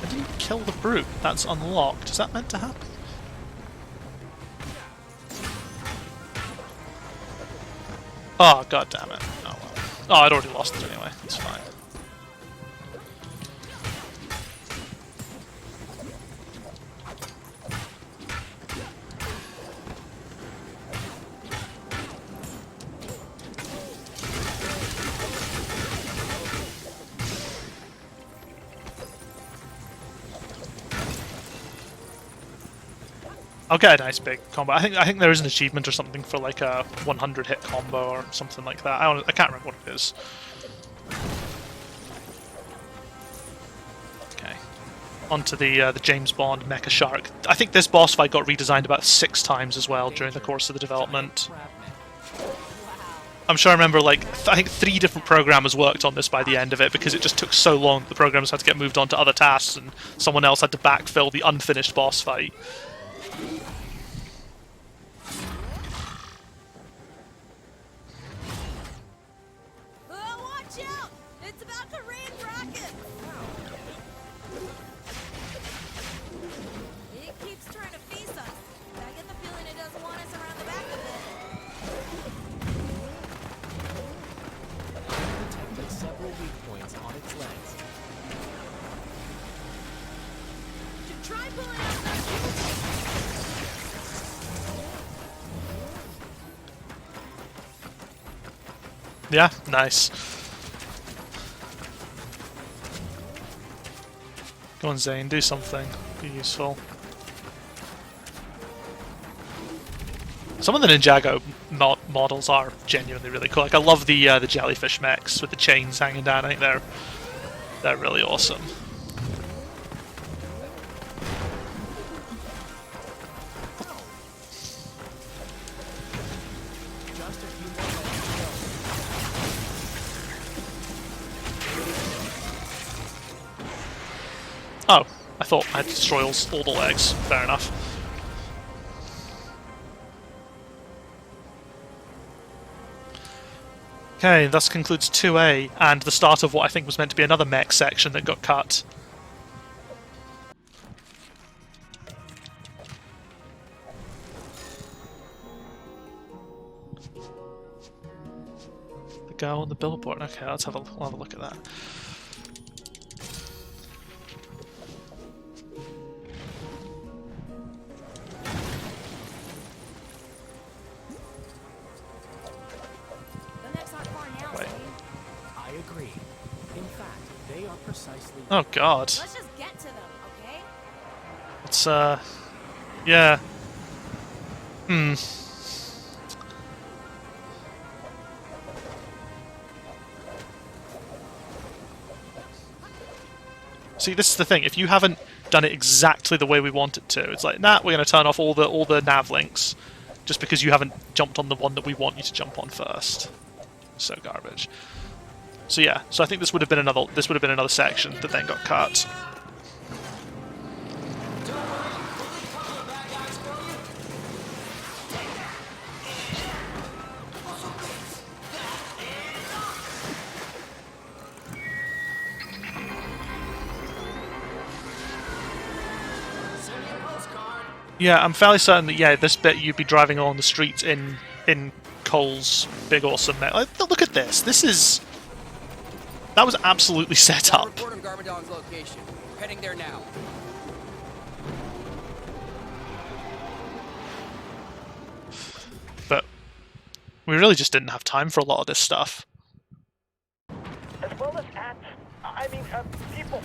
I didn't kill the brute, that's unlocked. Is that meant to happen? Oh, god damn it. Oh well. Oh, I'd already lost it anyway. It's fine. I'll get a nice big combo. I think there is an achievement or something for like a 100 hit combo or something like that. I can't remember what it is. Okay, onto the James Bond Mecha Shark. I think this boss fight got redesigned about 6 times as well during the course of the development. I'm sure I remember like I think 3 different programmers worked on this by the end of it because it just took so long. The programmers had to get moved on to other tasks and someone else had to backfill the unfinished boss fight. Watch out! It's about to rain rockets! It keeps trying to feast us. I get the feeling it doesn't want us around the back of it. Protected several weak points on its legs. Try pulling out that Yeah, nice. Go on, Zane, do something. Be useful. Some of the Ninjago models are genuinely really cool. Like I love the jellyfish mechs with the chains hanging down. I think they're really awesome. Oh, I thought I had to destroy all the legs. Fair enough. Okay, thus concludes 2A, and the start of what I think was meant to be another mech section that got cut. The girl on the billboard. Okay, let's have a look at that. Oh god. Let's just get to them, okay? It's yeah. See, this is the thing. If you haven't done it exactly the way we want it to, it's like, nah, we're going to turn off all the nav links just because you haven't jumped on the one that we want you to jump on first. So garbage. So yeah, so I think this would have been another section that then got cut. Yeah, I'm fairly certain that this bit you'd be driving along the streets in Cole's big awesome mech. Look at this. That was absolutely set up. Report on Garmadon's location. We're heading there now. But we really just didn't have time for a lot of this stuff. As well as people.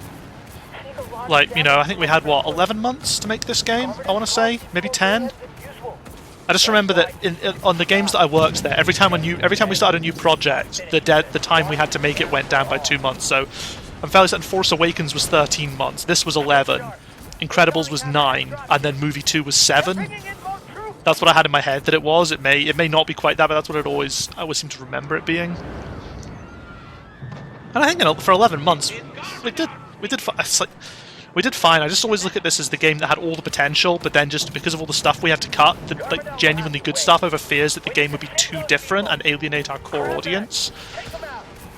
Like, you know, I think we had, what, 11 months to make this game, I want to say? Maybe 10? I just remember that on the games that I worked there, every time we started a new project, the time we had to make it went down by 2 months. So I'm fairly certain Force Awakens was 13 months, this was 11, Incredibles was 9, and then Movie 2 was 7. That's what I had in my head that it was. It may not be quite that, but that's what I always seem to remember it being. And I think for 11 months, we did fine. I just always look at this as the game that had all the potential, but then just because of all the stuff we had to cut, the like genuinely good stuff, over fears that the game would be too different and alienate our core audience.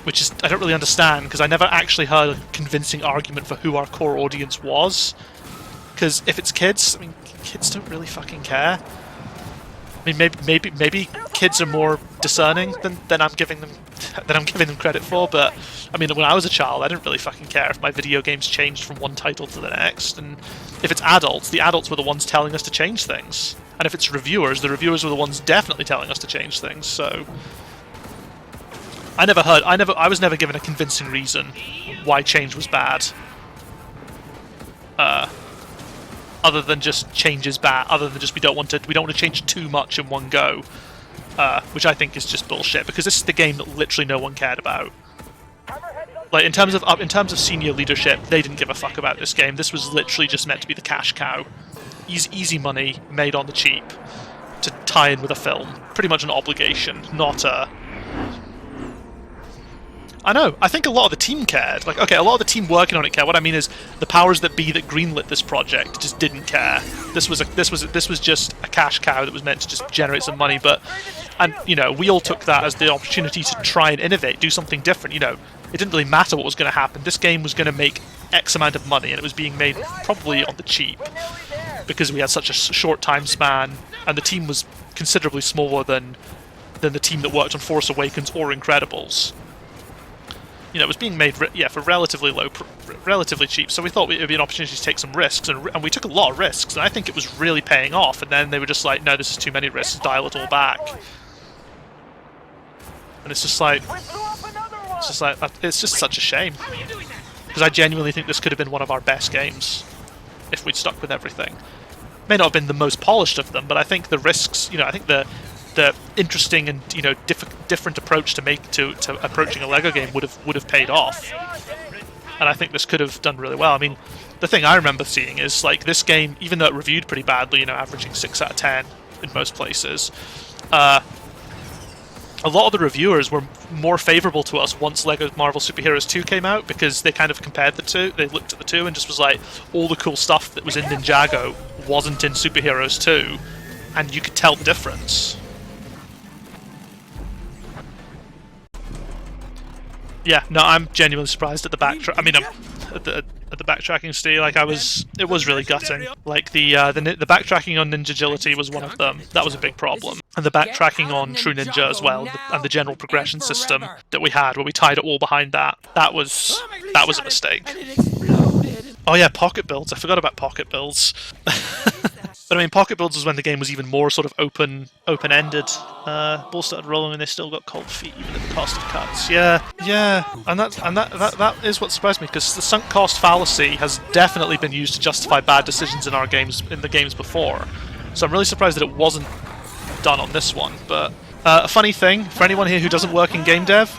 Which is, I don't really understand, because I never actually heard a convincing argument for who our core audience was. Because if it's kids, I mean, kids don't really fucking care. I mean, maybe kids are more discerning than I'm giving them credit for. But I mean, when I was a child, I didn't really fucking care if my video games changed from one title to the next. And if it's adults, the adults were the ones telling us to change things. And if it's reviewers, the reviewers were the ones definitely telling us to change things. So I was never given a convincing reason why change was bad. Other than just change is bad. Other than just we don't want to change too much in one go, which I think is just bullshit. Because this is the game that literally no one cared about. Like in terms of senior leadership, they didn't give a fuck about this game. This was literally just meant to be the cash cow, easy money made on the cheap, to tie in with a film. Pretty much an obligation, not a. I know. I think a lot of the team cared. Like, okay, a lot of the team working on it cared. What I mean is, the powers that be that greenlit this project just didn't care. This was just a cash cow that was meant to just generate some money. And you know, we all took that as the opportunity to try and innovate, do something different. You know, it didn't really matter what was going to happen. This game was going to make X amount of money, and it was being made probably on the cheap because we had such a short time span, and the team was considerably smaller than the team that worked on Force Awakens or Incredibles. You know, it was being made, for relatively cheap. So we thought it would be an opportunity to take some risks, and we took a lot of risks, and I think it was really paying off. And then they were just like, no, this is too many risks, dial it all back. And it's just such a shame. Because I genuinely think this could have been one of our best games if we'd stuck with everything. may not have been the most polished of them, but I think the risks, I think the interesting and different approach to approaching a LEGO game would have paid off, and I think this could have done really well. I mean, the thing I remember seeing is like this game, even though it reviewed pretty badly, averaging 6 out of 10 in most places, a lot of the reviewers were more favourable to us once LEGO Marvel Superheroes 2 came out, because they kind of compared the two. They looked at the two and just was like, all the cool stuff that was in Ninjago wasn't in Superheroes 2, and you could tell the difference. Yeah, no, I'm genuinely surprised at the backtrack. I mean, at the backtracking, Steve. Like, it was really gutting. Like the backtracking on Ninja Agility was one of them. That was a big problem, and the backtracking on True Ninja as well, and the general progression system that we had, where we tied it all behind that. That was a mistake. Oh yeah, pocket builds. I forgot about pocket builds. But I mean, pocket builds was when the game was even more sort of open-ended. Balls started rolling and they still got cold feet, even at the cost of cuts. Yeah, and that is what surprised me, because the sunk cost fallacy has definitely been used to justify bad decisions in the games before. So I'm really surprised that it wasn't done on this one. But a funny thing for anyone here who doesn't work in game dev.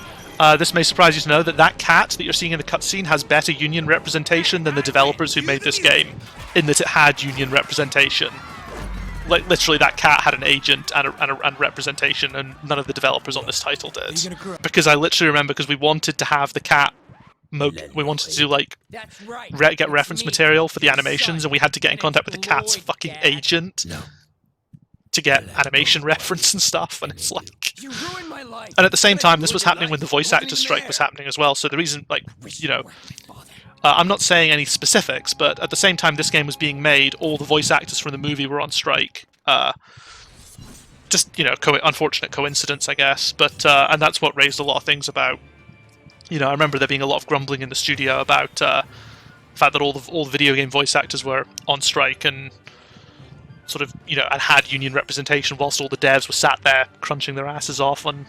This may surprise you to know that cat that you're seeing in the cutscene has better union representation than the developers who made this game, in that it had union representation. Like, literally, that cat had an agent and representation, and none of the developers on this title did. Because I literally remember, because we wanted to have the cat, we wanted to do, like, get reference material for the animations, and we had to get in contact with the cat's fucking agent to get animation reference and stuff, and it's like... And at the same time, this was happening when the voice actor strike was happening as well, so the reason, like, I'm not saying any specifics, but at the same time this game was being made, all the voice actors from the movie were on strike. Just, unfortunate coincidence, I guess, but, and that's what raised a lot of things about, I remember there being a lot of grumbling in the studio about, the fact that all the video game voice actors were on strike, and sort of, and had union representation, whilst all the devs were sat there crunching their asses off on,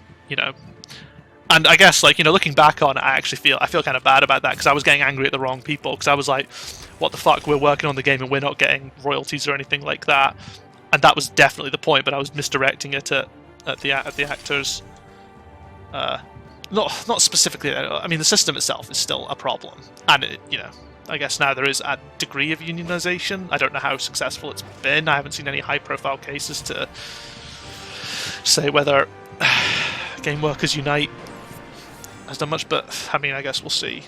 and I guess, like, looking back on it, I feel kind of bad about that, because I was getting angry at the wrong people, because I was like, what the fuck, we're working on the game and we're not getting royalties or anything like that, and that was definitely the point, but I was misdirecting it at the actors. Not specifically, I mean, the system itself is still a problem, and it, I guess now there is a degree of unionization. I don't know how successful it's been. I haven't seen any high-profile cases to say whether Game Workers Unite has done much, but I mean, I guess we'll see.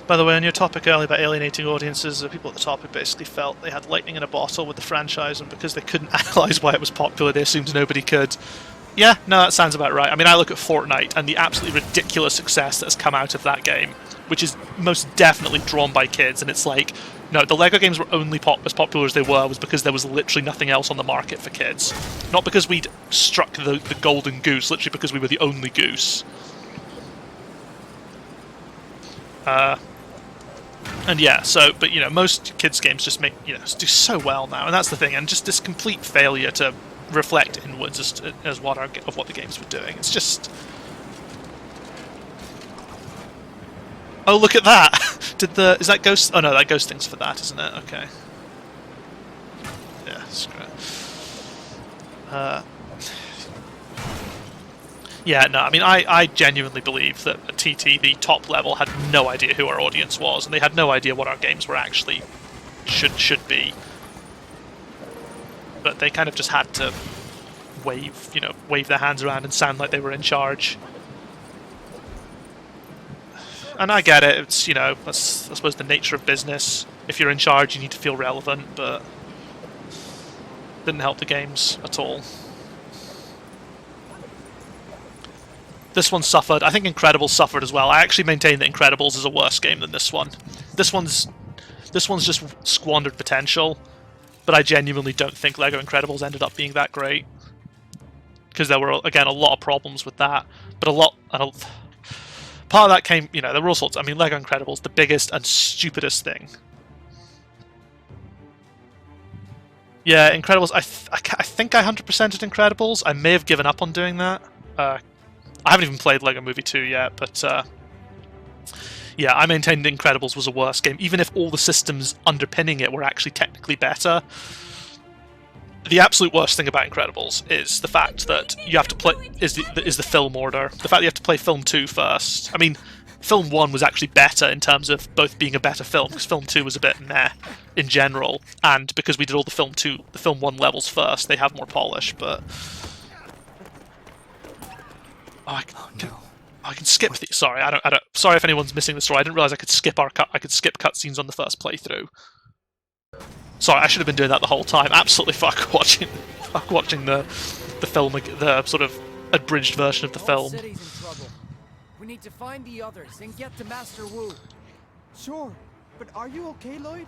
By the way, on your topic earlier about alienating audiences, the people at the topic basically felt they had lightning in a bottle with the franchise, and because they couldn't analyse why it was popular, they assumed nobody could. Yeah, no, that sounds about right. I mean, I look at Fortnite and the absolutely ridiculous success that has come out of that game, which is most definitely drawn by kids, and it's like, no, the LEGO games were only as popular as they were was because there was literally nothing else on the market for kids. Not because we'd struck the golden goose, literally because we were the only goose. And yeah, so, but most kids' games just make, do so well now, and that's the thing, and just this complete failure to reflect inwards as what the games were doing. It's just... Oh, look at that! Is that Ghost? Oh no, that Ghost thing's for that, isn't it? Okay. Yeah, screw it. Yeah, no, I mean, I genuinely believe that at TT, the top level, had no idea who our audience was, and they had no idea what our games were actually should be. But they kind of just had to wave their hands around and sound like they were in charge. And I get it, it's, that's, I suppose, the nature of business. If you're in charge, you need to feel relevant, but didn't help the games at all. This one suffered. I think Incredibles suffered as well. I actually maintain that Incredibles is a worse game than this one. This one's just squandered potential, but I genuinely don't think LEGO Incredibles ended up being that great, because there were, again, a lot of problems with that. But part of that came, there were all sorts. I mean, LEGO Incredibles, the biggest and stupidest thing. Yeah, Incredibles. I think I 100%ed Incredibles. I may have given up on doing that. I haven't even played LEGO Movie 2 yet, but yeah, I maintained Incredibles was a worse game, even if all the systems underpinning it were actually technically better. The absolute worst thing about Incredibles is the fact that you have to play is the film order. The fact that you have to play film 2 first. I mean, film 1 was actually better in terms of both being a better film, because film 2 was a bit meh in general, and because we did all the film 1 levels first, they have more polish. But I can skip the. Sorry, I don't. Sorry if anyone's missing the story. I didn't realize I could skip cutscenes on the first playthrough. Sorry, I should have been doing that the whole time. Absolutely fuck watching the film, the sort of abridged version of the film. City's in trouble. We need to find the others and get to Master Wu. Sure, but are you okay, Lloyd?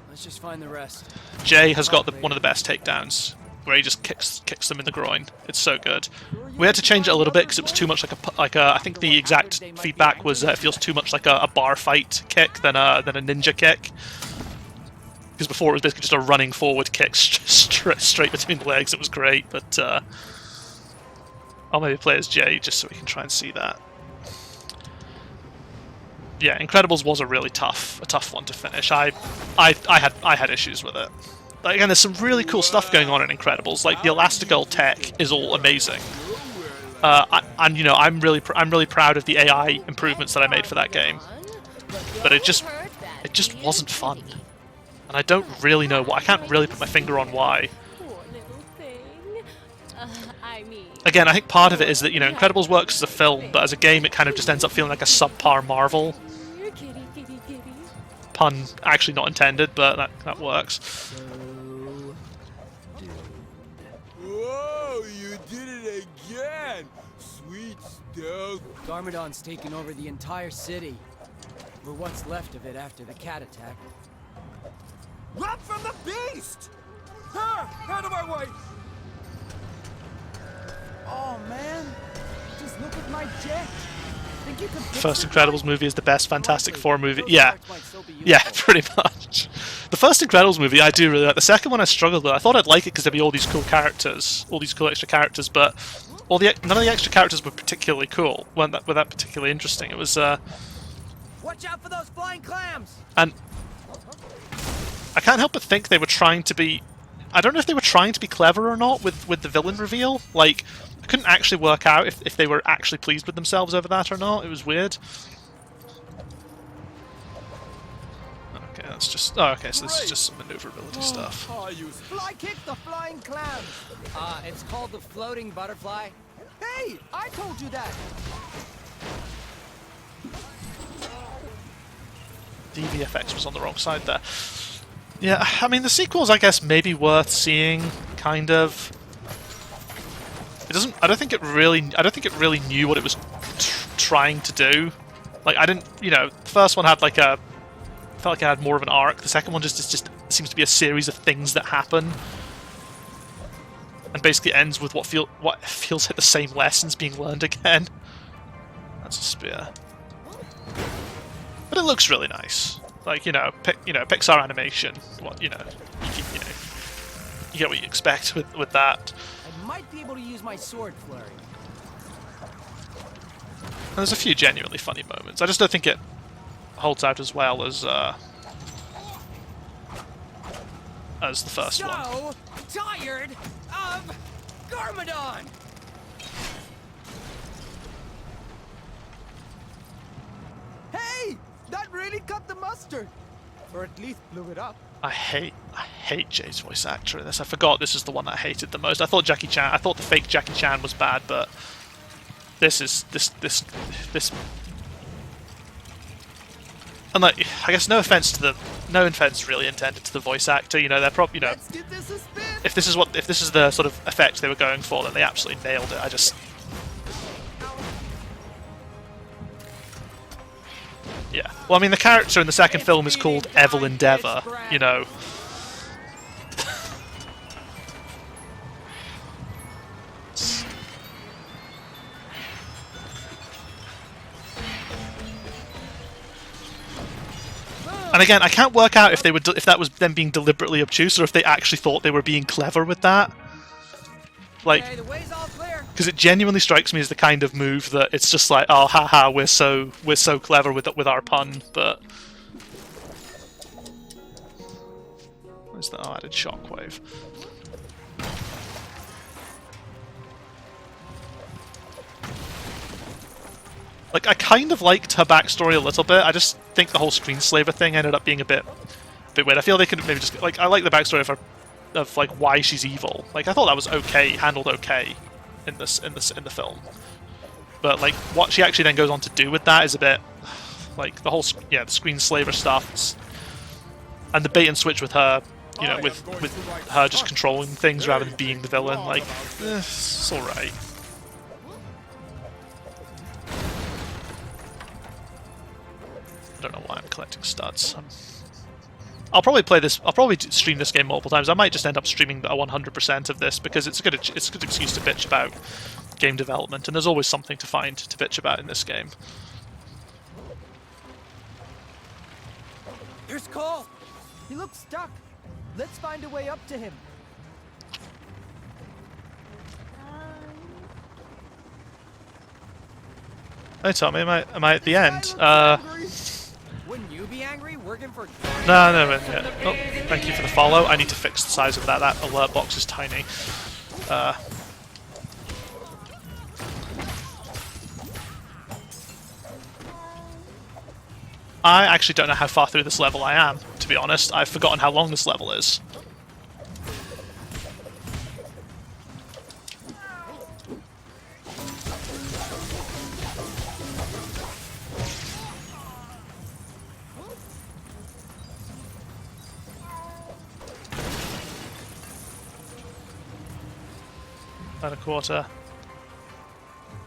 Let's just find the rest. Jay has got one of the best takedowns, where he just kicks them in the groin. It's so good. We had to change it a little bit because it was too much like a. I think the exact feedback was it feels too much like a bar fight kick than a ninja kick. Because before it was basically just a running forward kick straight between the legs. It was great, but I'll maybe play as Jay just so we can try and see that. Yeah, Incredibles was a really tough one to finish. I had issues with it. Like, again, there's some really cool stuff going on in Incredibles. Like the Elastigirl tech is all amazing, and you know I'm really proud of the AI improvements that I made for that game. But it just wasn't fun. And I don't really know why. I can't really put my finger on why. Poor little thing. Again, I think part of it is that, you know, Incredibles works as a film, but as a game it kind of just ends up feeling like a subpar Marvel. Pun actually not intended, but that works. Whoa, you did it again! Sweet stuff. Garmadon's taken over the entire city. Or what's left of it after the cat attack. Run from the beast! Out of my way! Oh man, just look at my jet. Think you can fix First it, Incredibles movie is the best Fantastic Four movie. Yeah, pretty much. The first Incredibles movie I do really like. The second one I struggled with. I thought I'd like it because there'd be all these cool characters, all these cool extra characters, but none of the extra characters were particularly cool. weren't that particularly interesting. It was Watch out for those flying clams! and I can't help but think they were trying to be. I don't know if they were trying to be clever or not with the villain reveal. Like, I couldn't actually work out if they were actually pleased with themselves over that or not. It was weird. Okay, that's just. Oh, okay, so this is just some maneuverability stuff. Fly kick the flying clams! It's called the floating butterfly. Hey, I told you that! The VFX was on the wrong side there. Yeah, I mean the sequel's I guess maybe worth seeing, kind of. It doesn't. I don't think it really knew what it was trying to do. Like I didn't. You know, the first one had like a. Felt like it had more of an arc. The second one just seems to be a series of things that happen, and basically ends with what feels like the same lessons being learned again. That's a spear. But it looks really nice. Like, you know, Pixar animation. What you get what you expect with that. I might be able to use my sword flurry. And there's a few genuinely funny moments. I just don't think it holds out as well as the first one. So tired of Garmadon. Hey! That really cut the mustard! Or at least blew it up. I hate Jay's voice actor in this. I forgot this is the one that I hated the most. I thought the fake Jackie Chan was bad, but this. And like, I guess no offense really intended to the voice actor. You know, they're probably, you know, Let's give this a spin! if this is the sort of effect they were going for, then they absolutely nailed it. I just. Yeah. Well, I mean, the character in the second film is called Evil Endeavor, you know. And again, I can't work out if that was them being deliberately obtuse or if they actually thought they were being clever with that. Like, Okay, the way's all clear. because it genuinely strikes me as the kind of move that it's just like, oh, haha, we're so clever with our pun, but where's that? Oh, added shockwave. Like, I kind of liked her backstory a little bit. I just think the whole screenslaver thing ended up being a bit weird. I feel they could maybe just, like, I like the backstory of her, of like why she's evil. Like, I thought that was okay, handled okay in the film. But like what she actually then goes on to do with that is a bit like the whole the screenslaver stuff and the bait and switch with her, you know, with her just controlling things rather than being the villain. Like, it's all right. I don't know why I'm collecting studs. I'll probably play this. I'll probably stream this game multiple times. I might just end up streaming a 100% of this because it's a good excuse to bitch about game development, and there's always something to find to bitch about in this game. Here's Cole. He looks stuck. Let's find a way up to him. Hey Tommy, am I at the end? Wouldn't you be angry working for? No. Oh, thank you for the follow. I need to fix the size of that. That alert box is tiny. I actually don't know how far through this level I am, to be honest. I've forgotten how long this level is. About a quarter.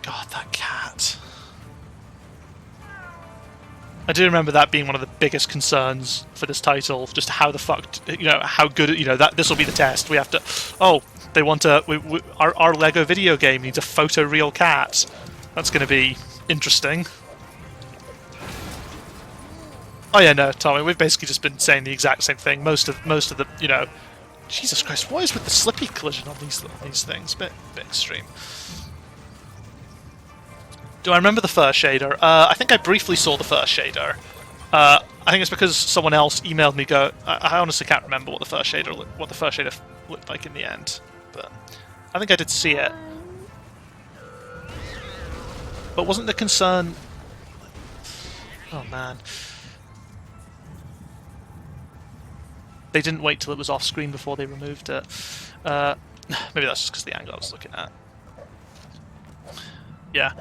God, that cat. I do remember that being one of the biggest concerns for this title, just how the fuck, you know, how good, you know, that this will be the test. We have to, oh, they want a, our LEGO video game needs a photoreal cat. That's going to be interesting. Oh yeah, no, Tommy, we've basically just been saying the exact same thing. Most of the, you know, Jesus Christ, what is with the slippy collision on these things? Bit extreme. Do I remember the fur shader? I think I briefly saw the fur shader. I think it's because someone else emailed me. I honestly can't remember what the fur shader looked like in the end, but I think I did see it. But wasn't the concern? Oh man, they didn't wait till it was off screen before they removed it. Maybe that's just because the angle I was looking at. Yeah.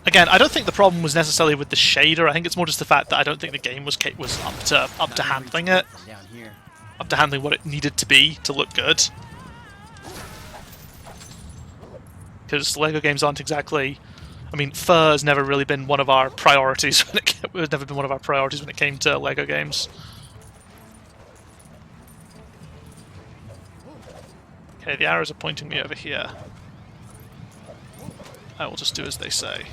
Again, I don't think the problem was necessarily with the shader. I think it's more just the fact that I don't think the game was up to handling it, up to handling what it needed to be to look good. Because LEGO games aren't exactly. I mean, fur has never really been one of our priorities when it has never been one of our priorities when it came to LEGO games. Okay, the arrows are pointing me over here. I will just do as they say.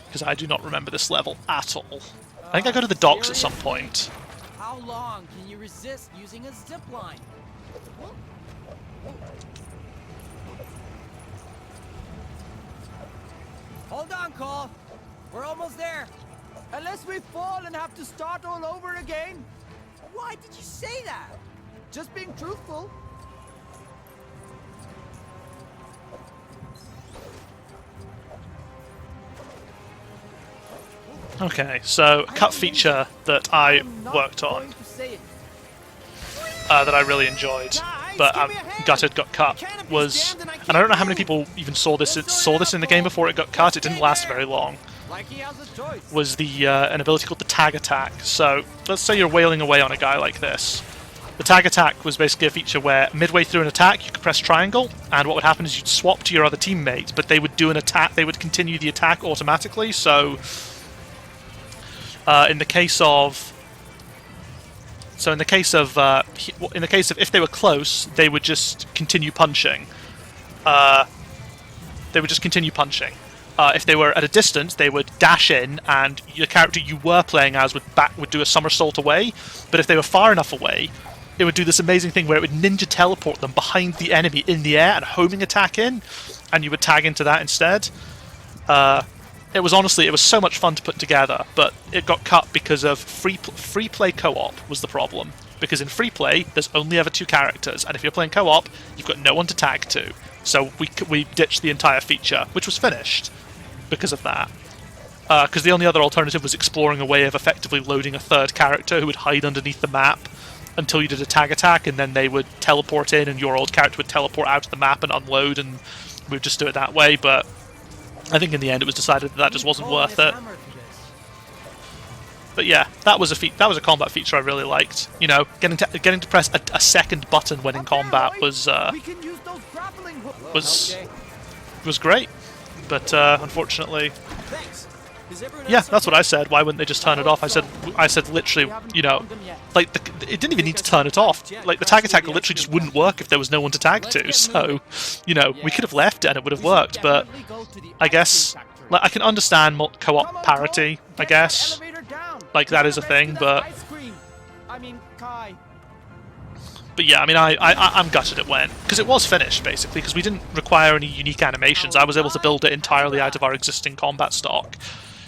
Because I do not remember this level at all. I think I go to the docks at some point. How long can you resist using a zip line? Hold on, Cole. We're almost there. Unless we fall and have to start all over again. Why did you say that? Just being truthful. Okay, so a cut feature that I worked on, that I really enjoyed, but I'm gutted got cut, was, and I don't know how many people even saw this in the game before it got cut. It didn't last very long. Was the an ability called the tag attack. So let's say you're wailing away on a guy like this. The tag attack was basically a feature where midway through an attack you could press triangle, and what would happen is you'd swap to your other teammate, but they would do an attack. They would continue the attack automatically. So in the case of if they were close, they would just continue punching. If they were at a distance, they would dash in, and the character you were playing as would do a somersault away. But if they were far enough away, it would do this amazing thing where it would ninja teleport them behind the enemy in the air and homing attack in, and you would tag into that instead. It was honestly, it was so much fun to put together, but it got cut because of free play co-op was the problem. Because in free play, there's only ever 2 characters, and if you're playing co-op, you've got no one to tag to. So we ditched the entire feature, which was finished because of that. Because the only other alternative was exploring a way of effectively loading a 3rd character who would hide underneath the map until you did a tag attack, and then they would teleport in, and your old character would teleport out of the map and unload, and we'd just do it that way. But I think in the end it was decided that just wasn't worth it. But yeah, that was a combat feature I really liked. You know, getting to press a second button when in combat was great. But unfortunately, yeah, that's what I said. Why wouldn't they just turn it off? I said literally, you know, like it didn't even need to turn it off. Like the tag attack literally just wouldn't work if there was no one to tag to. So, you know, we could have left it and it would have worked. But I guess like I can understand co-op parity. I guess like that is a thing, but yeah, I mean, I'm gutted it went because it was finished basically because we didn't require any unique animations. I was able to build it entirely out of our existing combat stock.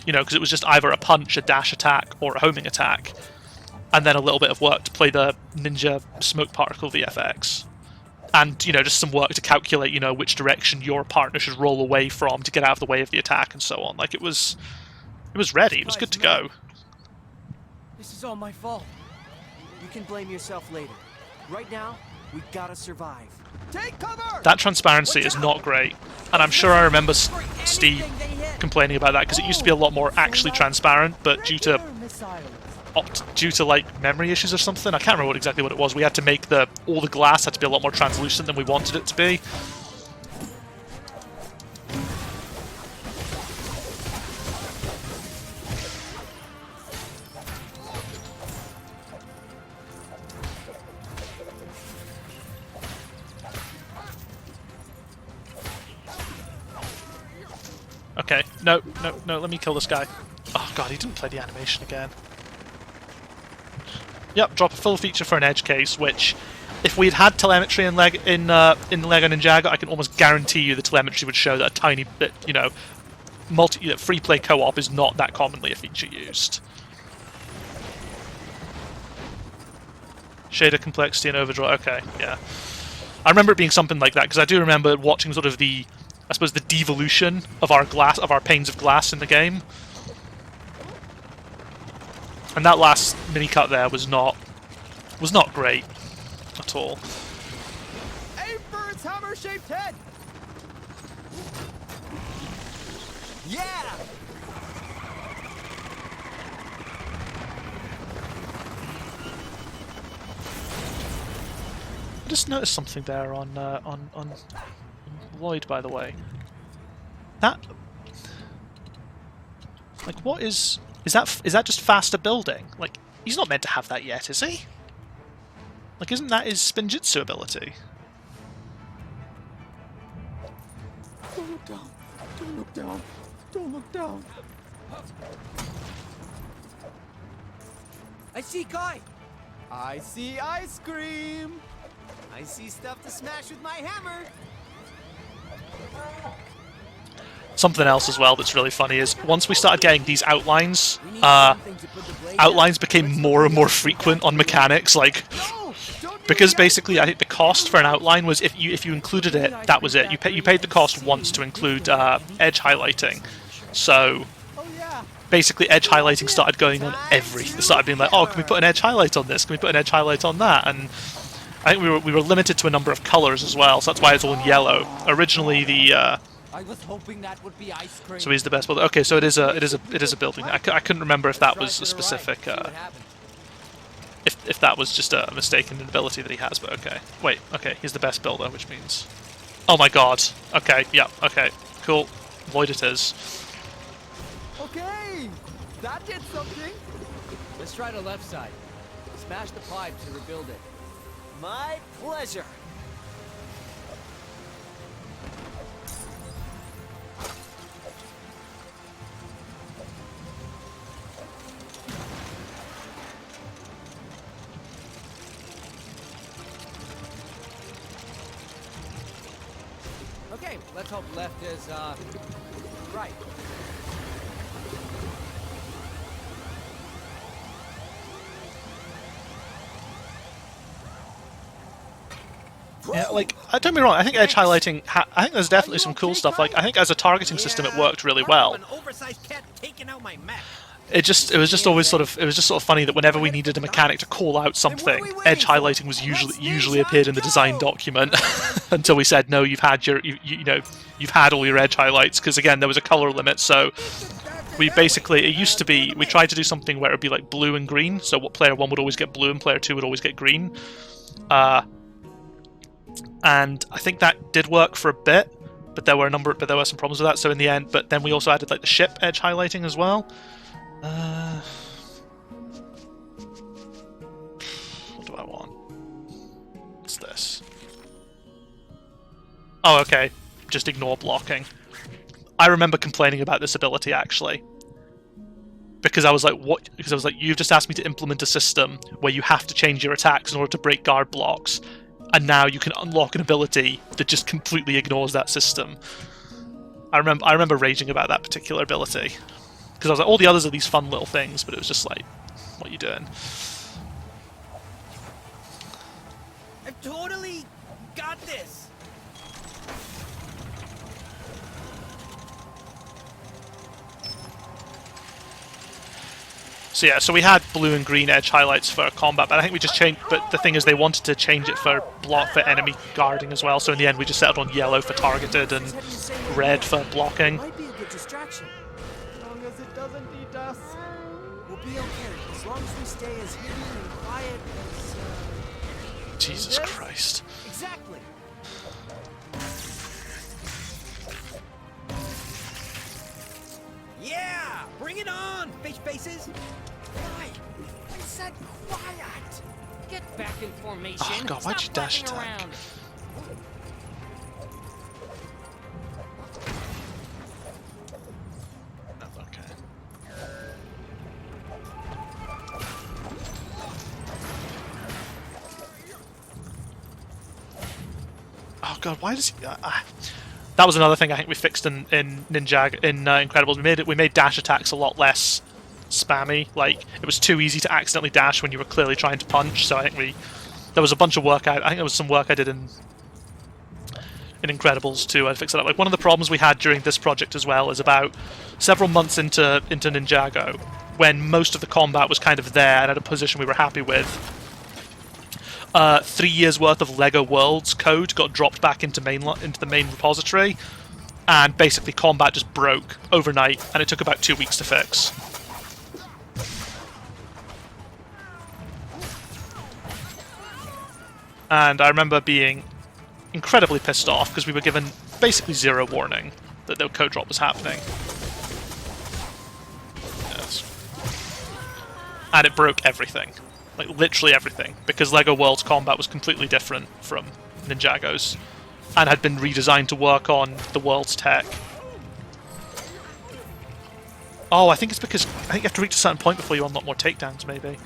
You know, because it was just either a punch, a dash attack, or a homing attack, and then a little bit of work to play the ninja smoke particle VFX, and you know, just some work to calculate, you know, which direction your partner should roll away from to get out of the way of the attack and so on. Like it was ready. It was good to go. This is all my fault. You can blame yourself later. Right now, we gotta survive. Take cover! That transparency is not great, and I'm sure I remember Steve complaining about that because it used to be a lot more actually transparent, but due to like memory issues or something, I can't remember exactly what it was. We had to make all the glass had to be a lot more translucent than we wanted it to be. Okay, no, let me kill this guy. Oh god, he didn't play the animation again. Yep, drop a full feature for an edge case, which, if we had had telemetry in LEGO Ninjago, I can almost guarantee you the telemetry would show that a tiny bit, you know, free play co-op is not that commonly a feature used. Shader complexity and overdraw, okay, yeah. I remember it being something like that, because I do remember watching sort of the devolution of our panes of glass in the game. And that last mini cut there was not great at all. Aim for its hammer-shaped head. Yeah. I just noticed something there on Lloyd, by the way. That, like, what is that just faster building? Like, he's not meant to have that yet, is he? Like, isn't that his Spinjitzu ability? Don't look down. Don't look down. Don't look down. I see Kai. I see ice cream. I see stuff to smash with my hammer. Something else as well that's really funny is once we started getting these outlines, outlines became more and more frequent on mechanics. Like, because basically I think the cost for an outline was if you included it, that was it. You paid the cost once to include edge highlighting. So basically edge highlighting started going on everything. It started being like, oh, can we put an edge highlight on this? Can we put an edge highlight on that? And I think we were limited to a number of colors as well, so that's why it's all in yellow. Originally the I was hoping that would be ice cream. so he's the best builder. Okay, so it is a building. I couldn't remember if that was a specific if that was just a mistaken ability that he has, but okay. Wait, okay, he's the best builder, which means, oh my god. Okay, yeah, okay, cool. Void it is. Okay, that did something. Let's try the left side. Smash the pipe to rebuild it. My pleasure. Okay, let's hope left is, right. Yeah, like, don't get me wrong, I think edge highlighting, I think there's definitely some cool stuff. Like, I think as a targeting system it worked really well. An oversized cat taking out my mech. It was just always sort of funny that whenever we needed a mechanic to call out something, edge highlighting was usually appeared in the design document until we said no, you've had all your edge highlights, because again there was a color limit. So we basically, it used to be, we tried to do something where it would be like blue and green, so what player 1 would always get blue and player 2 would always get green. And I think that did work for a bit, but there were some problems with that. So in the end, but then we also added like the ship edge highlighting as well. What do I want? What's this? Oh, okay. Just ignore blocking. I remember complaining about this ability actually, because I was like, "What?" Because I was like, "You've just asked me to implement a system where you have to change your attacks in order to break guard blocks, and now you can unlock an ability that just completely ignores that system." I remember raging about that particular ability. Because I was like, all the others are these fun little things, but it was just like, what are you doing? I've totally got this. So yeah, so we had blue and green edge highlights for combat, but I think we just changed. But the thing is, they wanted to change it for enemy guarding as well. So in the end, we just settled on yellow for targeted and red for blocking. Might be a good distraction. As long as it doesn't eat us. We'll be okay as long as we stay as hidden and quiet as. Jesus Christ. Exactly. Yeah! Bring it on, fish faces! Why? I said quiet. Get back in formation. Oh god, why'd you Stop dash flapping attack? around. Okay. Oh god, why does he... that was another thing I think we fixed in Ninjago, in Incredibles. We made dash attacks a lot less spammy. Like, it was too easy to accidentally dash when you were clearly trying to punch, so I think there was a bunch of work I think there was some work I did in Incredibles to fix it up. Like, one of the problems we had during this project as well is about several months into Ninjago, when most of the combat was kind of there and at a position we were happy with. 3 years worth of LEGO Worlds code got dropped back into the main repository, and basically combat just broke overnight, and it took about 2 weeks to fix. And I remember being incredibly pissed off because we were given basically zero warning that the code drop was happening. Yes. And it broke everything. Like, literally everything, because LEGO Worlds combat was completely different from Ninjago's, and had been redesigned to work on the World's tech. Oh, I think it's because you have to reach a certain point before you unlock more takedowns, maybe.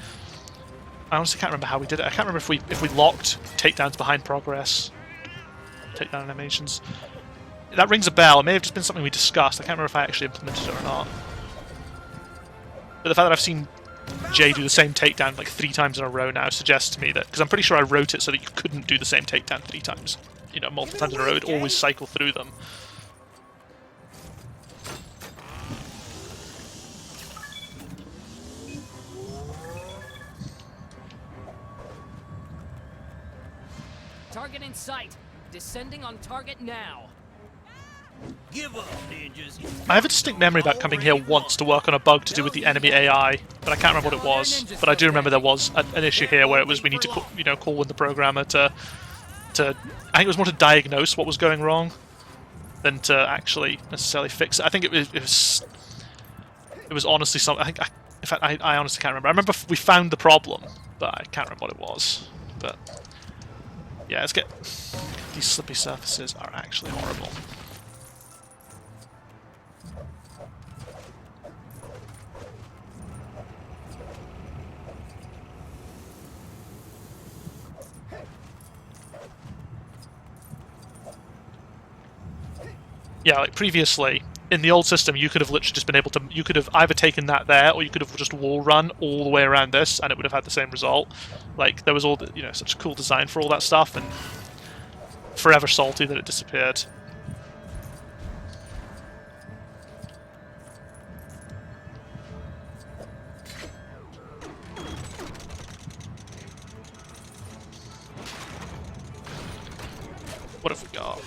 I honestly can't remember how we did it. I can't remember if we locked takedowns behind progress. Takedown animations. That rings a bell. It may have just been something we discussed. I can't remember if I actually implemented it or not. But the fact that I've seen Jay do the same takedown like 3 times in a row now suggests to me that, because I'm pretty sure I wrote it so that you couldn't do the same takedown 3 times, you know, multiple times in a row. It'd always cycle through them. Target in sight. Descending on target now. Give up, ninjas. I have a distinct memory about coming here once to work on a bug to do with the enemy AI, but I can't remember what it was. But I do remember there was an issue here where it was we need to call in the programmer to I think it was more to diagnose what was going wrong than to actually necessarily fix it. I think it was honestly something. In fact, I honestly can't remember. I remember we found the problem, but I can't remember what it was. But yeah, let's get... These slippy surfaces are actually horrible. Yeah, like previously, in the old system, you could have literally just been able to... You could have either taken that there, or you could have just wall run all the way around this, and it would have had the same result. Like, there was all the, such cool design for all that stuff, and forever salty that it disappeared. What have we got?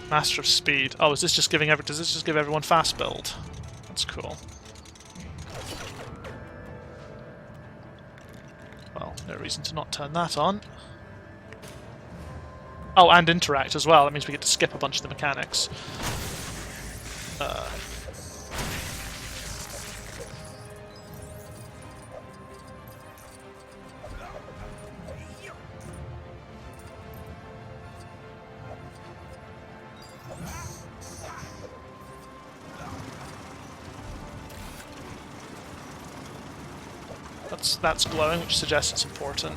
Master of Speed. Oh, is this just giving does this just give everyone fast build? That's cool. Well, no reason to not turn that on. Oh, and interact as well. That means we get to skip a bunch of the mechanics. That's glowing, which suggests it's important.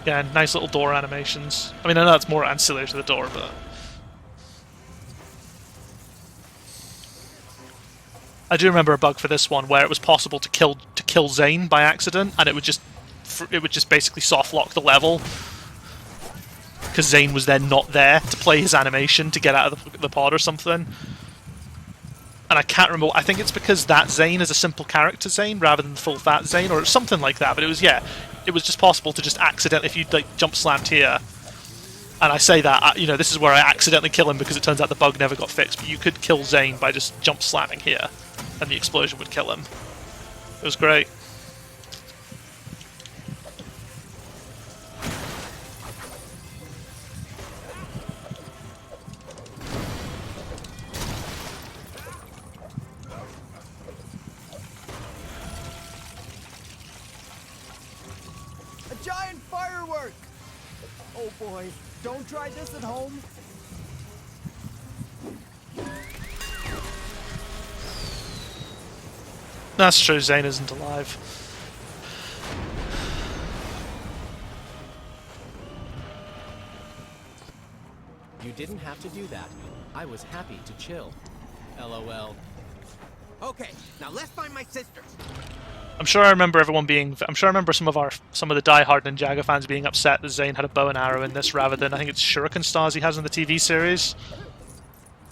Again, nice little door animations. I mean, I know it's more ancillary to the door, but... I do remember a bug for this one where it was possible to kill Zane by accident, and it would just basically soft lock the level because Zane was then not there to play his animation to get out of the pod or something. And I can't remember. I think it's because that Zane is a simple character Zane rather than the full fat Zane or something like that. But it was just possible to just accidentally, if you like jump slammed here. And I say that, this is where I accidentally kill him because it turns out the bug never got fixed. But you could kill Zane by just jump slamming here, and the explosion would kill him. It was great. A giant firework! Oh boy, don't try this at home. That's true, Zane isn't alive. You didn't have to do that. I was happy to chill. LOL. Okay, now let's find my sister. I'm sure I remember some of the die-hard Ninjago fans being upset that Zane had a bow and arrow in this rather than, I think it's shuriken stars he has in the TV series.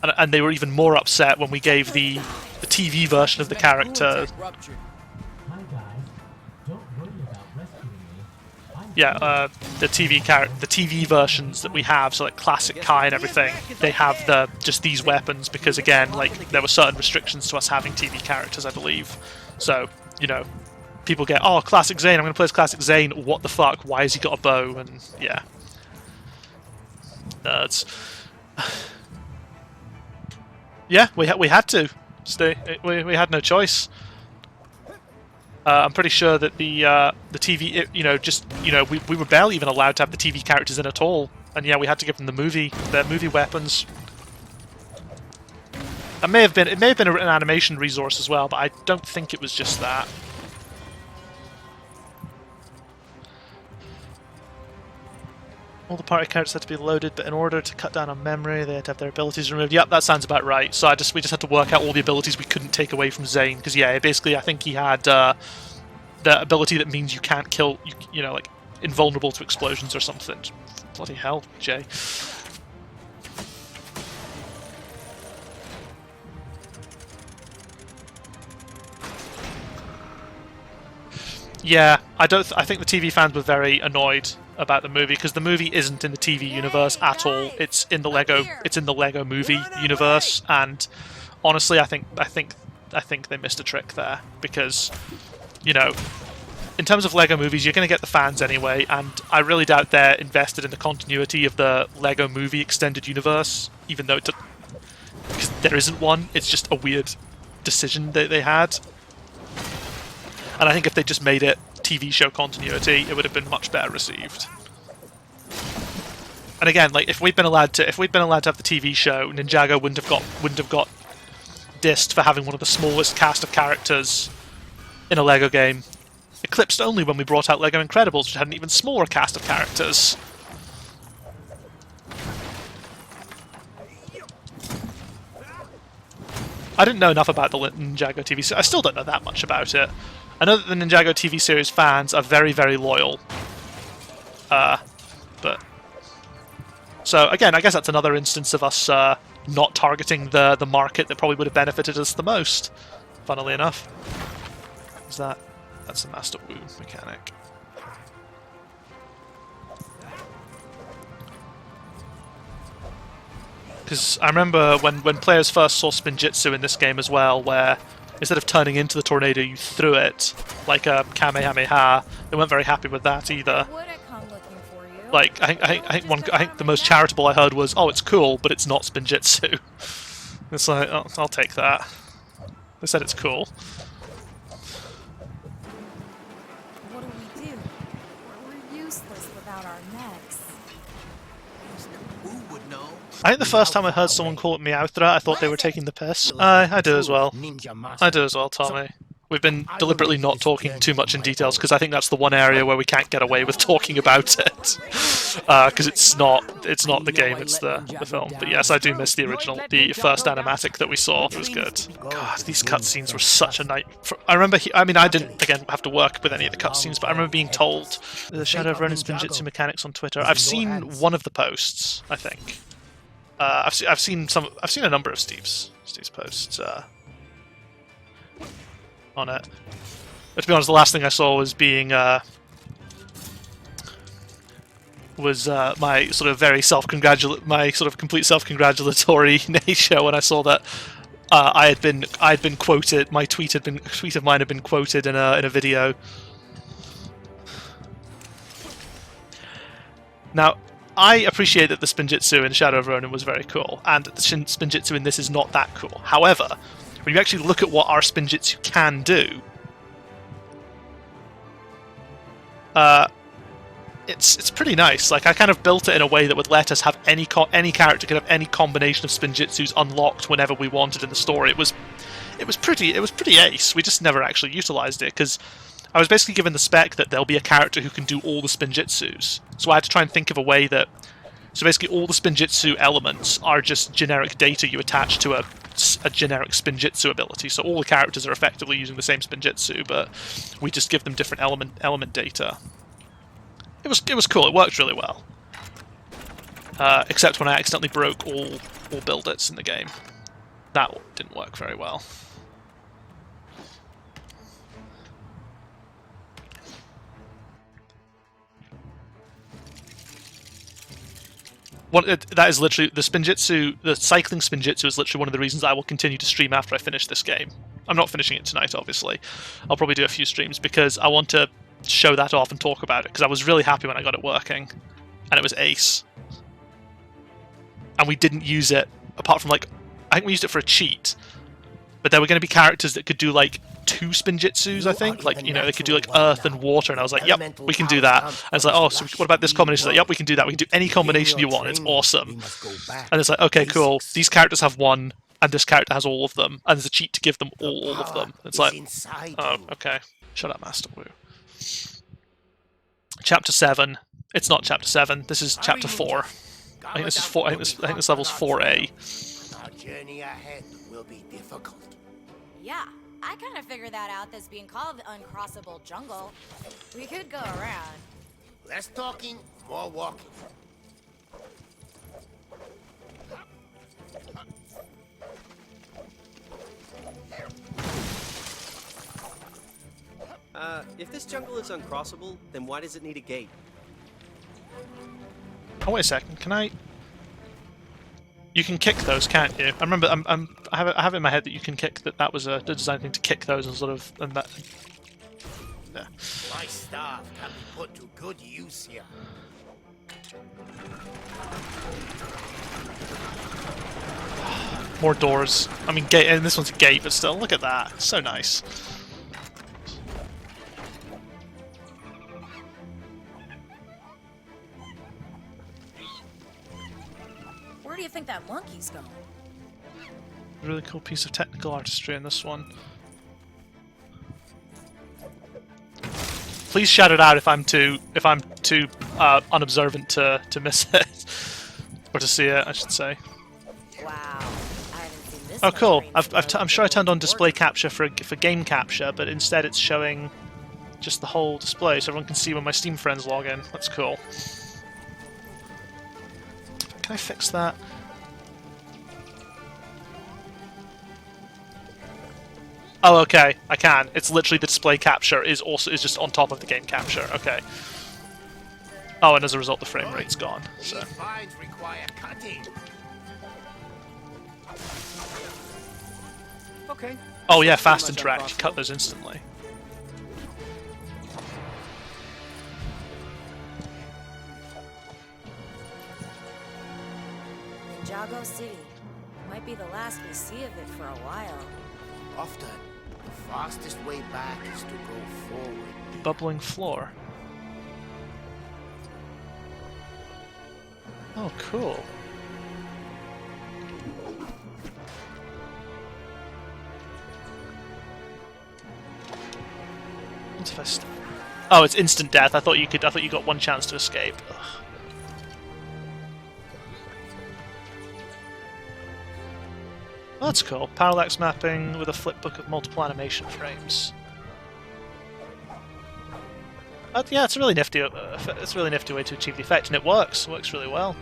And they were even more upset when we gave the TV version of the character. Yeah, the TV versions that we have, so like classic Kai and everything, they have just these weapons because again, like there were certain restrictions to us having TV characters, I believe. So, people get, oh, classic Zane, I'm going to play as classic Zane. What the fuck? Why has he got a bow? And yeah, nerds. Yeah, we had to stay. We had no choice. I'm pretty sure that the TV, we were barely even allowed to have the TV characters in at all, and yeah, we had to give them their movie weapons. It may have been an animation resource as well, but I don't think it was just that. All the party characters had to be loaded, but in order to cut down on memory, they had to have their abilities removed. Yep, that sounds about right. So we just had to work out all the abilities we couldn't take away from Zane, because yeah, basically I think he had the ability that means you can't kill, like invulnerable to explosions or something. Bloody hell, Jay. Yeah, I think the TV fans were very annoyed about the movie because the movie isn't in the TV universe at all. It's in the LEGO Movie universe, and honestly, I think they missed a trick there because, in terms of LEGO movies, you're going to get the fans anyway, and I really doubt they're invested in the continuity of the LEGO Movie extended universe, even though because there isn't one. It's just a weird decision that they had. And I think if they just made it TV show continuity, it would have been much better received. And again, like if we'd been allowed to have the TV show, Ninjago wouldn't have got dissed for having one of the smallest cast of characters in a LEGO game. Eclipsed only when we brought out LEGO Incredibles, which had an even smaller cast of characters. I didn't know enough about the Ninjago TV series. I still don't know that much about it. I know that the Ninjago TV series fans are very, very loyal. But so again, I guess that's another instance of us not targeting the market that probably would have benefited us the most. Funnily enough, is that that's the Master Wu mechanic. Because I remember when players first saw Spinjitzu in this game as well, where instead of turning into the tornado, you threw it like a Kamehameha. They weren't very happy with that either. Would I come looking for you? Like I think the most charitable I heard was, "Oh, it's cool, but it's not Spinjitzu." It's like, oh, I'll take that. They said it's cool. What do we do? We're useless without our mechs. Who would know? I think the first time I heard someone call it Meowthra, I thought they were taking the piss. I do as well. I do as well, Tommy. We've been deliberately not talking too much in details because I think that's the one area where we can't get away with talking about it. Because it's not the game, it's the film. But yes, I do miss the first animatic that we saw. It was good. God, these cutscenes were such a night. I remember, I didn't, again, have to work with any of the cutscenes, but I remember being told the Shadow of Ronin Spinjitzu mechanics on Twitter. I've seen one of the posts, I think. I've seen a number of Steve's posts on it. But to be honest, the last thing I saw was being my sort of very complete self-congratulatory nature when I saw that I had been quoted. My tweet of mine had been quoted in a video. Now, I appreciate that the Spinjitzu in Shadow of Ronin was very cool, and the Spinjitzu in this is not that cool. However, when you actually look at what our Spinjitzu can do, it's pretty nice. Like, I kind of built it in a way that would let us have any character could have any combination of Spinjitzus unlocked whenever we wanted in the story. It was pretty ace. We just never actually utilized it because I was basically given the spec that there'll be a character who can do all the Spinjitzus. So I had to try and think of a way that... So basically all the Spinjitzu elements are just generic data you attach to a generic Spinjitzu ability. So all the characters are effectively using the same Spinjitzu, but we just give them different element data. It was cool, it worked really well. Except when I accidentally broke all build-its in the game. That didn't work very well. That is literally the Spinjitzu. The cycling Spinjitzu is literally one of the reasons I will continue to stream after I finish this game. I'm not finishing it tonight, obviously. I'll probably do a few streams because I want to show that off and talk about it because I was really happy when I got it working, and it was ace. And we didn't use it apart from like I think we used it for a cheat, but there were going to be characters that could do like 2 Spinjitzus, I think. Like, you know, they could do like earth and water, and I was like, yep, we can do that. And it's like, oh, so what about this combination? Like, yep, we can do that. We can do any combination you want. It's awesome. And it's like, okay, cool. These characters have one, and this character has all of them, and there's a cheat to give them all of them. It's like, oh, okay. Shut up, Master Wu. Chapter 7. It's not Chapter 7. This is Chapter 4. I think this is 4. I think this level's 4A. Our journey ahead will be difficult. Yeah, I kind of figured that out, this being called the uncrossable jungle. We could go around. Less talking, more walking. If this jungle is uncrossable, then why does it need a gate? Oh, wait a second. Can I... You can kick those, can't you? I remember, I have it in my head that you can kick, that was a design thing to kick those and sort of... And that, yeah. My staff can be put to good use here. More doors. I mean, gate, and this one's a gate, but still, look at that. It's so nice. Where do you think that monkey's going? Really cool piece of technical artistry in this one. Please shout it out if I'm too unobservant to miss it or to see it, I should say. Wow, I haven't seen this. Oh, much cool! green I'm sure I turned on display capture for game capture, but instead it's showing just the whole display, so everyone can see when my Steam friends log in. That's cool. Can I fix that? Oh, okay, I can. It's literally the display capture is just on top of the game capture. Okay. Oh, and as a result, the frame rate's gone. So. These vines require cutting. Okay. Oh yeah, Pretty fast much interact. You uncrossable. cut those instantly. Ninjago City. Might be the last we see of it for a while. Often, the fastest way back is to go forward. Bubbling floor. Oh, cool. What if I oh, it's instant death. I thought you got one chance to escape. Ugh. Oh, that's cool. Parallax mapping with a flipbook of multiple animation frames. Yeah, it's a really nifty. It's a really nifty way to achieve the effect, and it works. It works really well.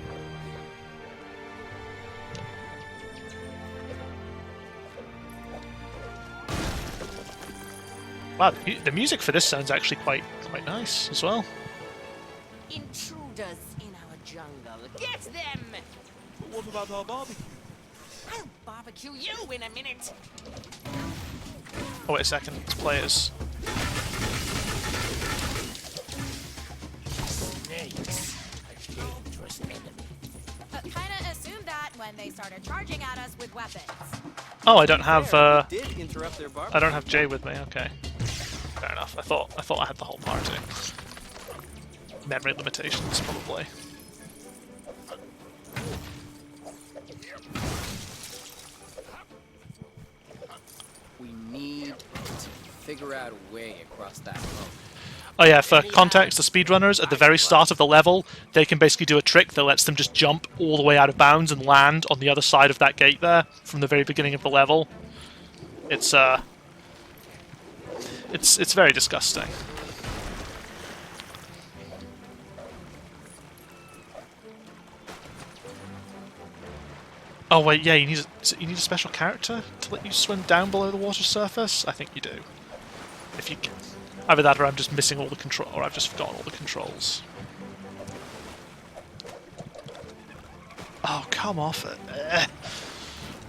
Wow, the music for this sounds actually quite nice as well. Intruders in our jungle. Get them! But what about our barbecue? I'll barbecue you in a minute. Oh wait a second, it's players. Snakes, a dangerous enemy. Kinda assumed that when they started charging at us with weapons. Oh, I don't have We did interrupt their barbecue. I don't have Jay with me. Okay, fair enough. I thought I had the whole party. Memory limitations, probably. We need to figure out a way across that road. Oh yeah, for context, the speedrunners, at the very start of the level, they can basically do a trick that lets them just jump all the way out of bounds and land on the other side of that gate there, from the very beginning of the level. It's very disgusting. Oh wait, yeah, you need a special character to let you swim down below the water surface? I think you do. If you can. Either that or I'm just missing all the control, or I've just forgotten all the controls. Oh, come off it.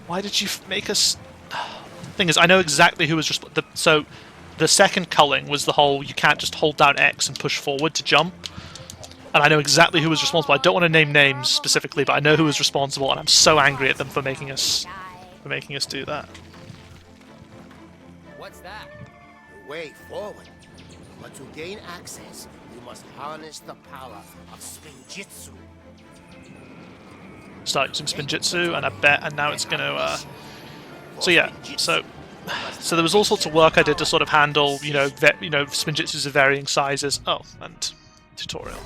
Why did you make us... Thing is, I know exactly who was so the second culling was the whole you can't just hold down X and push forward to jump. And I know exactly who was responsible. I don't want to name names specifically, but I know who was responsible, and I'm so angry at them for making us do that. What's that? The way forward. But to gain access, you must harness the power of Spinjitzu. Start using Spinjitzu, and now it's gonna. So yeah, so there was all sorts of work I did to sort of handle, Spinjitsus of varying sizes. Oh, and tutorial.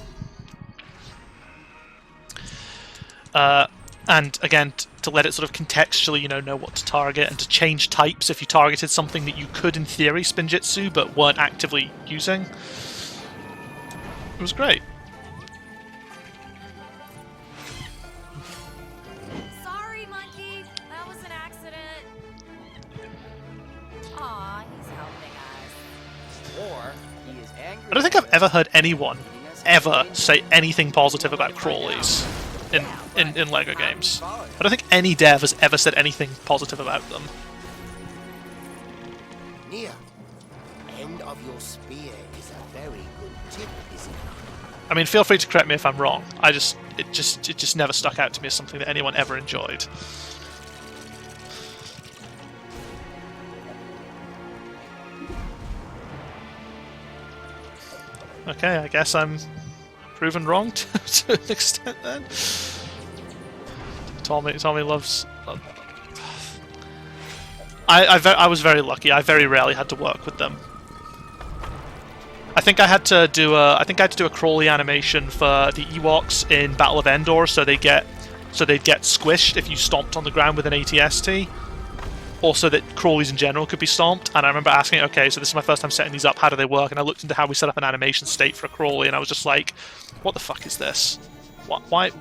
And again, to let it sort of contextually, know what to target and to change types if you targeted something that you could, in theory, Spinjitzu, but weren't actively using. It was great. Sorry, monkey. That was an accident. Aw, he's helping us. Or he is angry. I don't think I've ever heard anyone ever say anything positive about crawlies in LEGO games. I don't think any dev has ever said anything positive about them. Nia, end of your spear is a very good tip, is it not? I mean, feel free to correct me if I'm wrong. It just never stuck out to me as something that anyone ever enjoyed. Okay, I guess I'm proven wrong to an extent then. Tommy loves. I was very lucky. I very rarely had to work with them. I think I had to do a crawly animation for the Ewoks in Battle of Endor, so they'd get squished if you stomped on the ground with an ATST. Also, that crawlies in general could be stomped. And I remember asking, okay, so this is my first time setting these up. How do they work? And I looked into how we set up an animation state for a crawly, and I was just like, what the fuck is this? Why?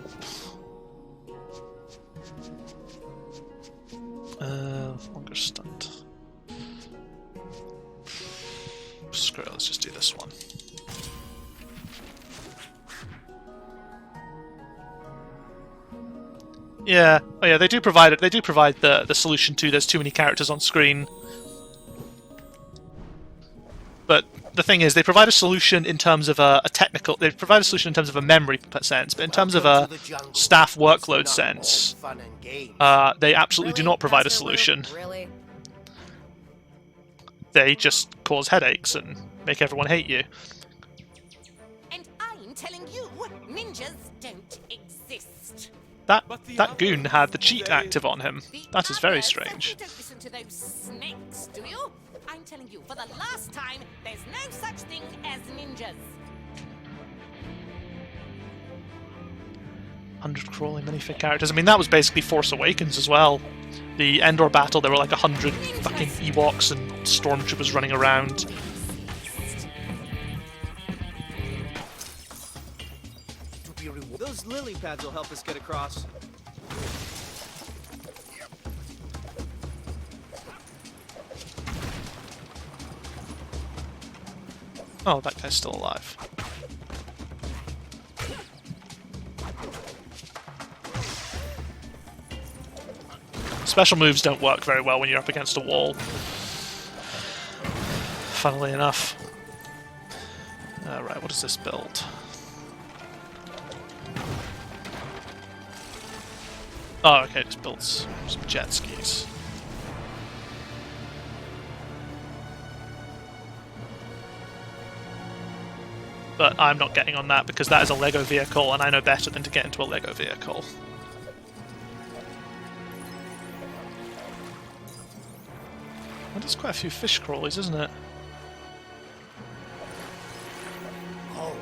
Longer stunt. Screw it, let's just do this one. Yeah, oh yeah, they do provide it. They do provide the solution to there's too many characters on screen. But the thing is, they provide a solution in terms of a technical. They provide a solution in terms of a memory sense, but in terms of a staff workload sense, they absolutely do not provide a solution. Really? They just cause headaches and make everyone hate you. And I'm telling you, ninjas don't exist. That goon had the cheat active on him. That is very Others, strange. You don't listen to those snakes, do you? I'm telling you, for the last time, there's no such thing as ninjas. 100 crawling minifig characters. I mean, that was basically Force Awakens as well. The Endor battle, there were like 100 fucking Ewoks and stormtroopers running around. Those lily pads will help us get across. Oh, that guy's still alive. Special moves don't work very well when you're up against a wall. Funnily enough. Right, what does this build? Oh, okay, this builds some jet skis. But I'm not getting on that because that is a LEGO vehicle and I know better than to get into a LEGO vehicle. Well, there's quite a few fish crawlies, isn't it? Oh,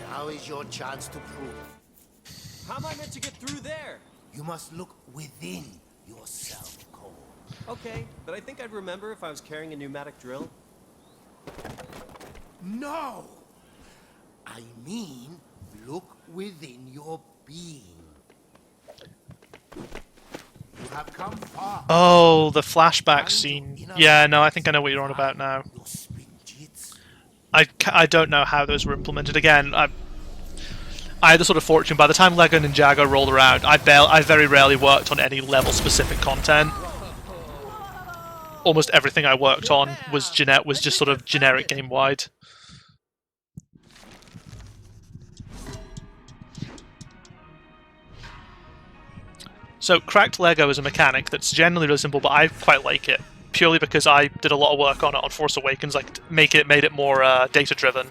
now is your chance to prove. How am I meant to get through there? You must look within yourself, Cole. Okay, but I think I'd remember if I was carrying a pneumatic drill. No! I mean, look within your being. You have come far. Oh, the flashback scene. Yeah, no, I think I know what you're on about now. Your spin jits. I don't know how those were implemented. Again, I had the sort of fortune, by the time LEGO Ninjago rolled around, I very rarely worked on any level-specific content. Almost everything I worked on was just sort of generic game-wide. So, cracked LEGO is a mechanic that's generally really simple, but I quite like it. Purely because I did a lot of work on it on Force Awakens, like made it more data-driven.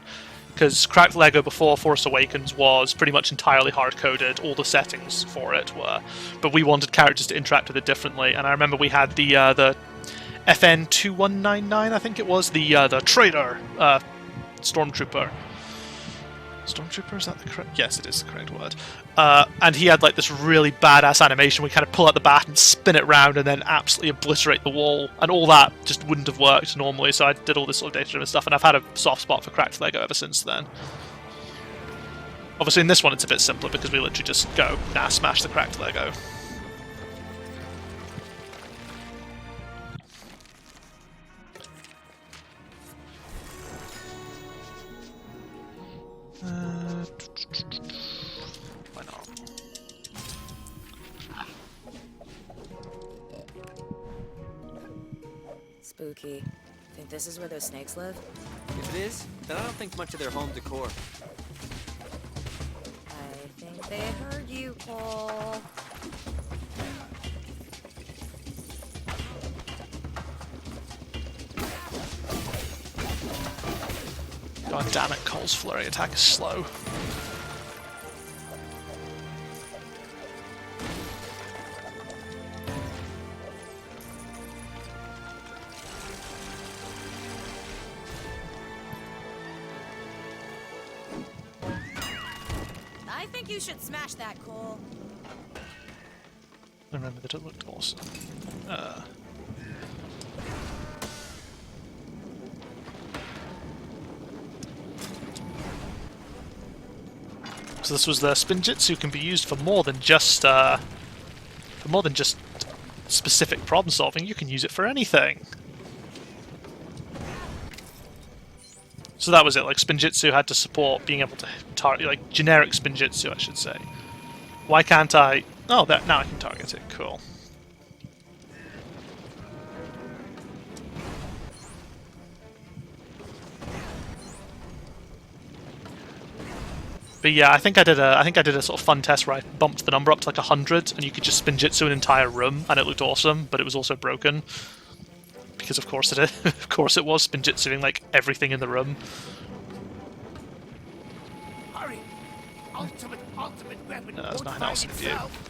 Because cracked LEGO before Force Awakens was pretty much entirely hard-coded, all the settings for it were. But we wanted characters to interact with it differently, and I remember we had the FN2199, I think it was, the traitor stormtrooper. Stormtrooper, is that the correct? Yes, it is the correct word. And he had like this really badass animation. We kind of pull out the bat and spin it round and then absolutely obliterate the wall. And all that just wouldn't have worked normally, so I did all this sort of data-driven stuff, and I've had a soft spot for cracked LEGO ever since then. Obviously in this one it's a bit simpler because we literally just go, nah, smash the cracked LEGO. Why not? Spooky. Think this is where those snakes live? If it is, then I don't think much of their home decor. I think they heard you, Cole. God damn it, Cole's flurry attack is slow. I think you should smash that, Cole. Remember that it looked awesome. So this was the Spinjitzu can be used for more than just specific problem solving. You can use it for anything. So that was it. Like Spinjitzu had to support being able to target, like generic Spinjitzu, I should say. Why can't I? Oh, that now I can target it. Cool. But yeah, I think I did a sort of fun test where I bumped the number up to like 100, and you could just Spinjitzu an entire room, and it looked awesome. But it was also broken because, of course, of course, it was Spinjitsuing like everything in the room. Hurry! Ultimate weapon. No, that's won't not an find awesome view. itself.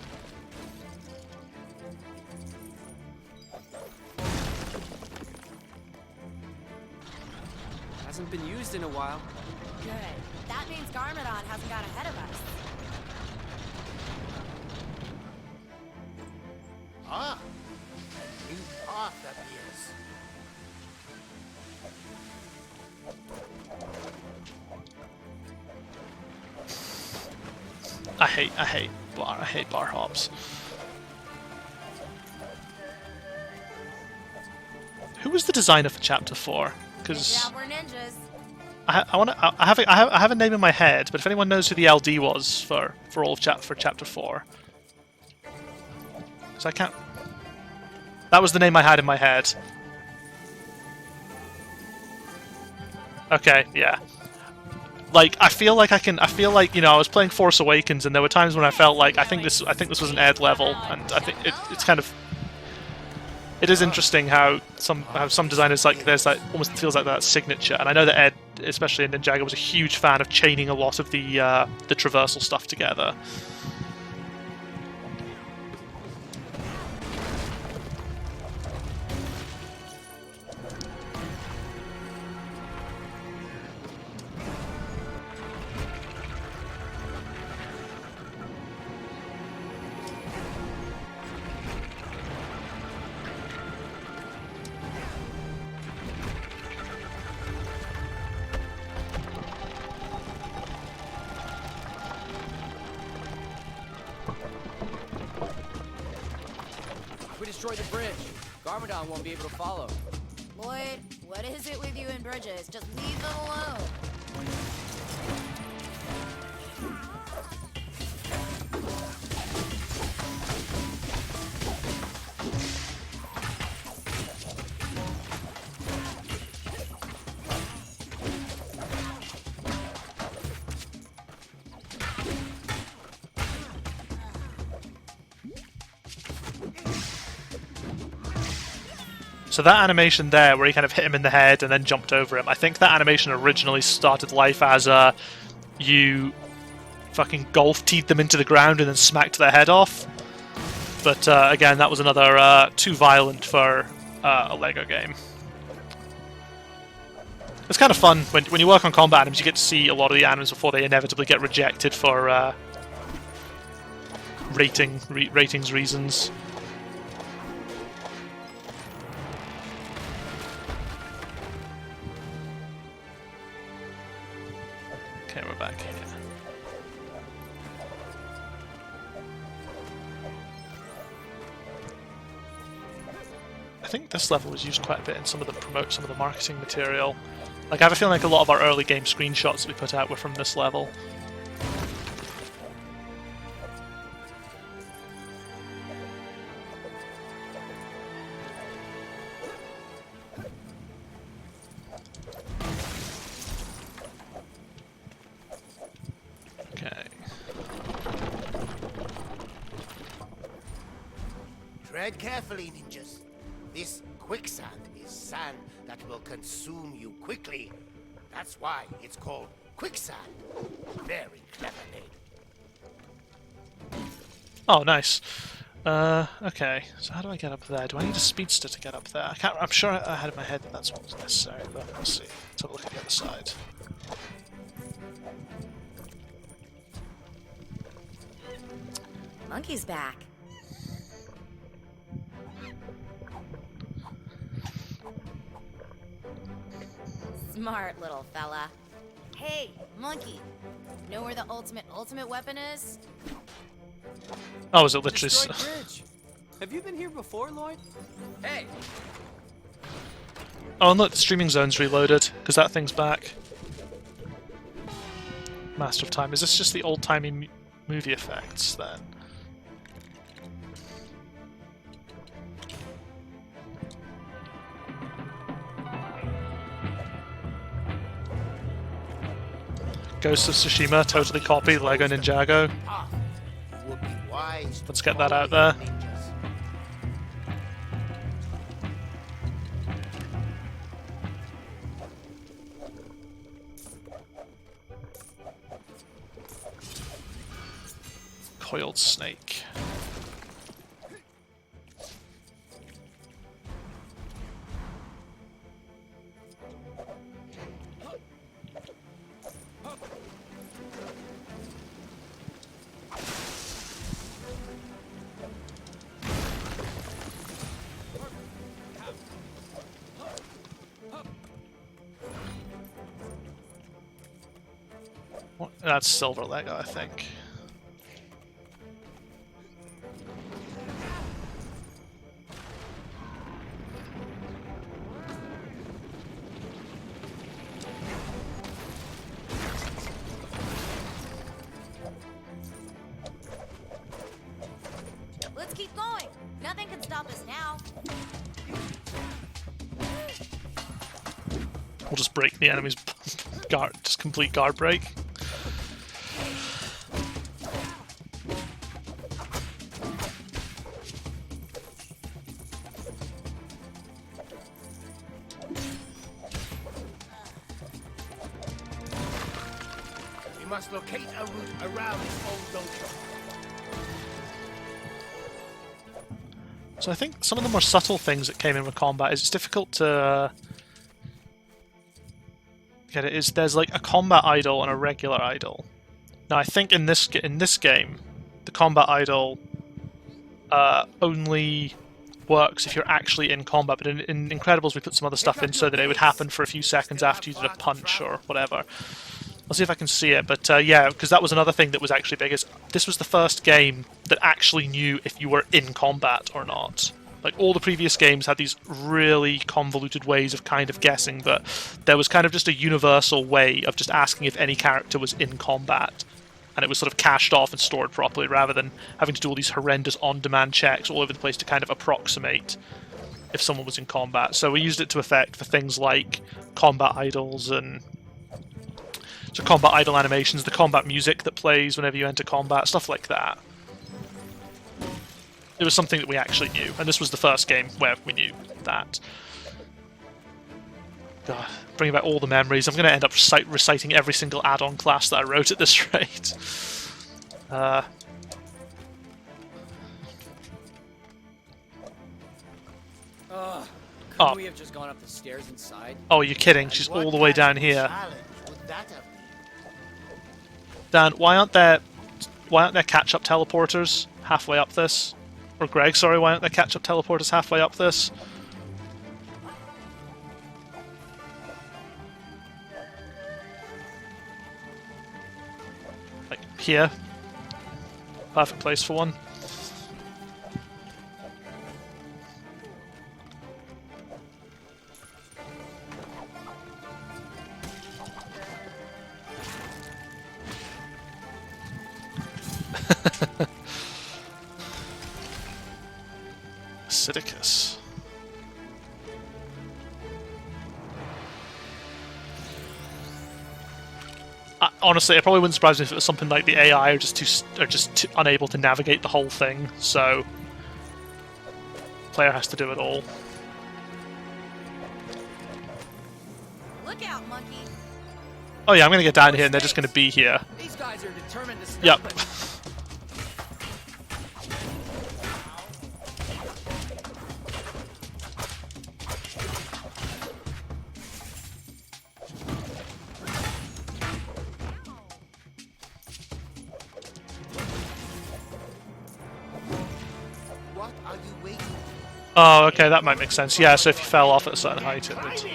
Hasn't been used in a while. Good. That means Garmadon hasn't got ahead of us. Ah, new path appears. I hate bar hops. Who was the designer for Chapter 4? Because We're ninjas. I have a name in my head, but if anyone knows who the LD was for Chapter 4, because I can't. That was the name I had in my head. Okay, yeah. Like I feel like you know I was playing Force Awakens and there were times when I felt like I think this was an Ed level, and I think it's kind of. It is interesting how some designers like there's like almost feels like that signature, and I know that Ed, especially in Ninjago, was a huge fan of chaining a lot of the traversal stuff together. If we destroy the bridge, Garmadon won't be able to follow. Lloyd, what is it with you and bridges? Just leave them alone. So that animation there, where he kind of hit him in the head and then jumped over him, I think that animation originally started life as you fucking golf teed them into the ground and then smacked their head off. But again, that was another too violent for a LEGO game. It's kind of fun when you work on combat animals. You get to see a lot of the animals before they inevitably get rejected for ratings reasons. Okay, we're back here. I think this level was used quite a bit in some of the marketing material. Like I have a feeling like a lot of our early game screenshots that we put out were from this level. Okay. Tread carefully, ninjas. This quicksand is sand that will consume you quickly. That's why it's called quicksand. Very clever name. Oh, nice. Okay. So how do I get up there? Do I need a speedster to get up there? I can't. I'm sure I had in my head that that's what was necessary, but let's see. Let's have a look at the other side. Monkey's back. Smart little fella. Hey, Monkey. Know where the ultimate weapon is? Oh, is it literally? Destroyed bridge. Have you been here before, Lloyd? Hey, Oh, and look, the streaming zone's reloaded because that thing's back. Master of Time. Is this just the old-timey movie effects then? Ghost of Tsushima, totally copied LEGO Ninjago. Would be wise to Let's get that follow out there. the ninjas. Coiled snake. That's silver Lego, I think. Let's keep going. Nothing can stop us now. We'll just break the enemy's guard, just complete guard break. We must locate a route around this old dojo. So I think some of the more subtle things that came in with combat is it's difficult to get it. Is there's like a combat idol and a regular idol. Now I think in this game, the combat idol only works if you're actually in combat. But in Incredibles, we put some other stuff in so that it would happen for a few seconds after you did a punch or whatever. I'll see if I can see it, but yeah, because that was another thing that was actually big. Is this was the first game that actually knew if you were in combat or not. Like, all the previous games had these really convoluted ways of kind of guessing, but there was kind of just a universal way of just asking if any character was in combat, and it was sort of cached off and stored properly, rather than having to do all these horrendous on-demand checks all over the place to kind of approximate if someone was in combat. So we used it to effect for things like combat idols and so combat idol animations, the combat music that plays whenever you enter combat, stuff like that. It was something that we actually knew, and this was the first game where we knew that. God, bringing back all the memories. I'm going to end up reciting every single add-on class that I wrote at this rate. Couldn't we have just gone up the stairs inside? Oh, you're kidding. She's all the way down here. Dan, why aren't there catch-up teleporters halfway up this? Or Greg, sorry, why aren't there catch-up teleporters halfway up this? Like, here. Perfect place for one. Acidicus. Honestly, it probably wouldn't surprise me if it was something like the AI are just too unable to navigate the whole thing, so player has to do it all. Look out, Monkey. Oh yeah, I'm gonna get down here and they're just gonna be here. These guys are determined to stop Yep. us. you waiting for? Oh, okay, that might make sense. Yeah, so if you fell off at a certain height, it would... Over to you,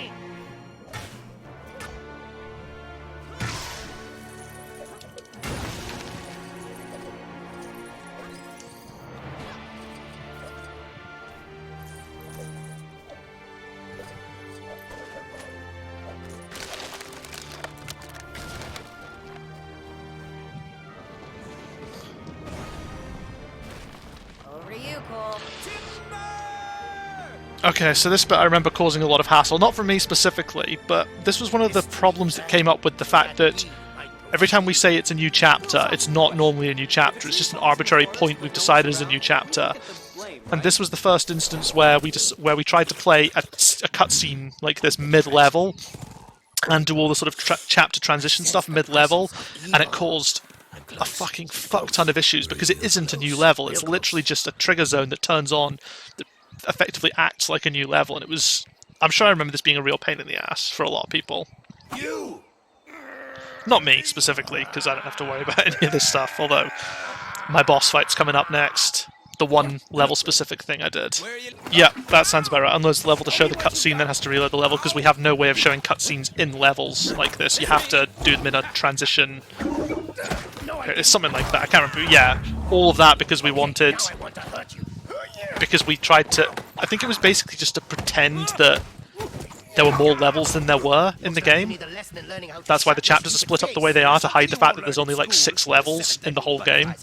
Cole. Okay, so this bit I remember causing a lot of hassle, not for me specifically, but this was one of the problems that came up with the fact that every time we say it's a new chapter, it's not normally a new chapter, it's just an arbitrary point we've decided is a new chapter. And this was the first instance where we tried to play a cutscene like this mid-level, and do all the sort of chapter transition stuff mid-level, and it caused a fucking fuck ton of issues, because it isn't a new level, it's literally just a trigger zone that turns on, that effectively acts like a new level, and it was... I'm sure I remember this being a real pain in the ass for a lot of people. You! Not me, specifically, because I don't have to worry about any of this stuff, although my boss fight's coming up next. The one level-specific thing I did. Yeah, that sounds about right. Unloads the level to show the cutscene, then has to reload the level, because we have no way of showing cutscenes in levels like this. You have to do them in a transition... It's something like that, I can't remember. Yeah, all of that because we wanted... Because we tried to... I think it was basically just to pretend that there were more levels than there were in the game. That's why the chapters are split up the way they are, to hide the fact that there's only like 6 levels in the whole game.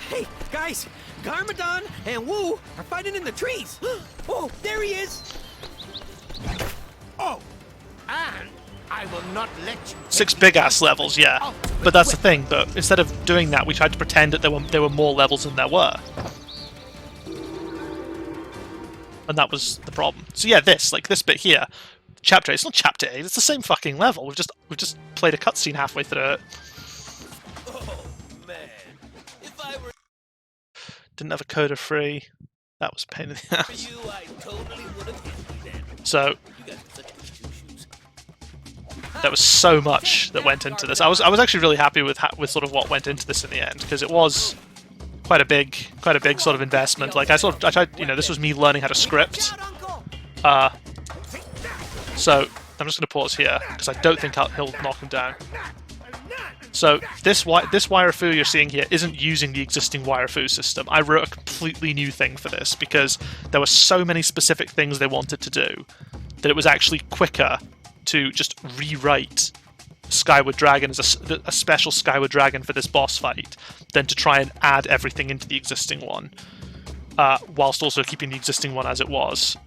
Hey, guys! Garmadon and Wu are fighting in the trees! Oh, there he is! Oh! And I will not let you... 6 big-ass levels, yeah. But that's the thing, though. Instead of doing that, we tried to pretend that there were more levels than there were. And that was the problem. So yeah, this bit here, Chapter 8, it's not Chapter 8, it's the same fucking level. We've just played a cutscene halfway through it. Oh, man. If I were Didn't have a coder free. That was a pain in the ass. you, I totally would have hit you then. So, You guys are such good shoes. there was so much that went into this. I was actually really happy with sort of what went into this in the end, because it was quite a big sort of investment. Like I tried, you know, this was me learning how to script. So I'm just going to pause here because I don't think he'll knock him down. So this wire fu you're seeing here isn't using the existing wire fu system. I wrote a completely new thing for this because there were so many specific things they wanted to do that it was actually quicker to just rewrite Skyward Dragon as a special Skyward Dragon for this boss fight than to try and add everything into the existing one, whilst also keeping the existing one as it was.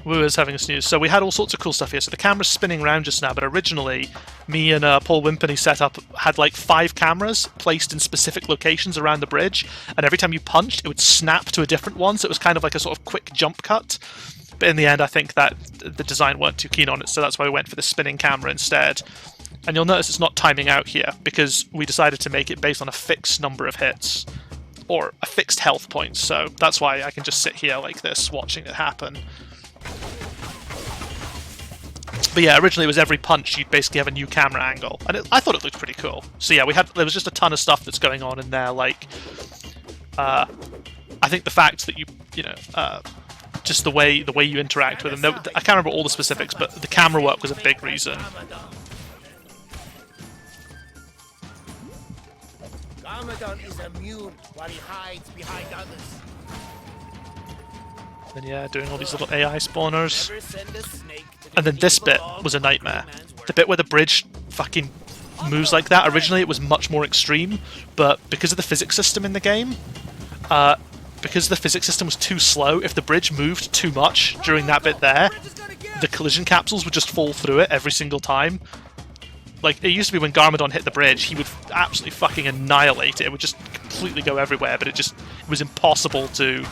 Wu is having a snooze. So we had all sorts of cool stuff here. So the camera's spinning around just now, but originally me and Paul Wimpany setup had like 5 cameras placed in specific locations around the bridge, and every time you punched, it would snap to a different one, so it was kind of like a sort of quick jump cut. But in the end, I think that the design weren't too keen on it, so that's why we went for the spinning camera instead. And you'll notice it's not timing out here, because we decided to make it based on a fixed number of hits, or a fixed health point, so that's why I can just sit here like this, watching it happen. But yeah, originally it was every punch you'd basically have a new camera angle, and I thought it looked pretty cool. So yeah, there was just a ton of stuff that's going on in there, like, I think the fact that you know, just the way you interact with them. I can't remember all the specifics, but the camera work was a big reason. Garmadon is immune while he hides behind others. And yeah, doing all these little AI spawners. And then this bit was a nightmare. The bit where the bridge fucking moves like that, originally it was much more extreme, but because of the physics system in the game, because the physics system was too slow, if the bridge moved too much during that bit there, the collision capsules would just fall through it every single time. Like, it used to be when Garmadon hit the bridge, he would absolutely fucking annihilate it. It would just completely go everywhere, but it was impossible to...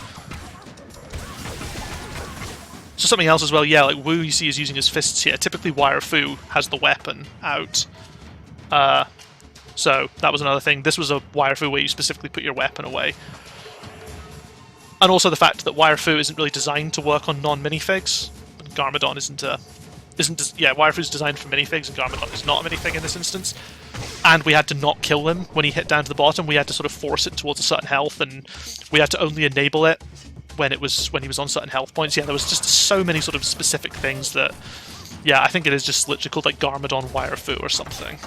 So something else as well, yeah, like Wu you see is using his fists here. Typically Wire Fu has the weapon out. So that was another thing. This was a Wire Fu where you specifically put your weapon away. And also the fact that Wire Fu isn't really designed to work on non-minifigs. Garmadon isn't a Wirefood's designed for minifigs, and Garmadon is not a minifig in this instance. And we had to not kill him when he hit down to the bottom. We had to sort of force it towards a certain health, and we had to only enable it when he was on certain health points. Yeah, there was just so many sort of specific things that, yeah, I think it is just literally called like Garmadon Wirefood or something.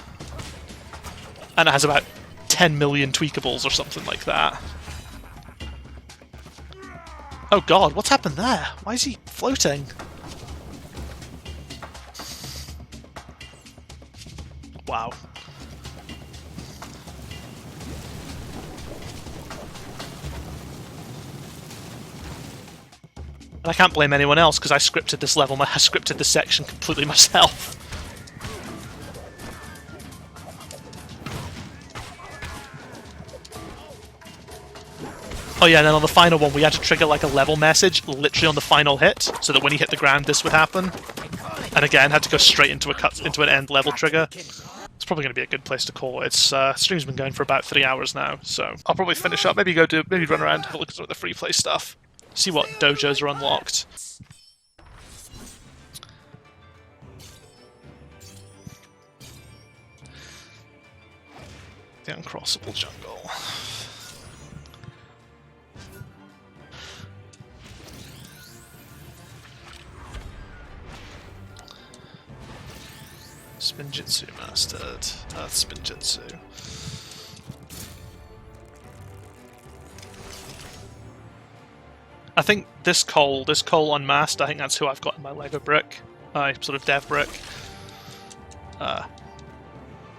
And it has about 10 million tweakables or something like that. Oh god, what's happened there? Why is he floating? Wow. And I can't blame anyone else because I scripted this level, I scripted this section completely myself. Oh yeah, and then on the final one we had to trigger like a level message literally on the final hit, so that when he hit the ground this would happen. And again, had to go straight into an end level trigger. It's probably going to be a good place to call it. Stream's been going for about 3 hours now, so I'll probably finish up, maybe run around, have a look at some of the free play stuff. See what dojos are unlocked. The Uncrossable Jungle. Spinjitzu mastered. That's Spinjitzu. I think this Cole unmasked, I think that's who I've got in my Lego brick. My sort of dev brick. I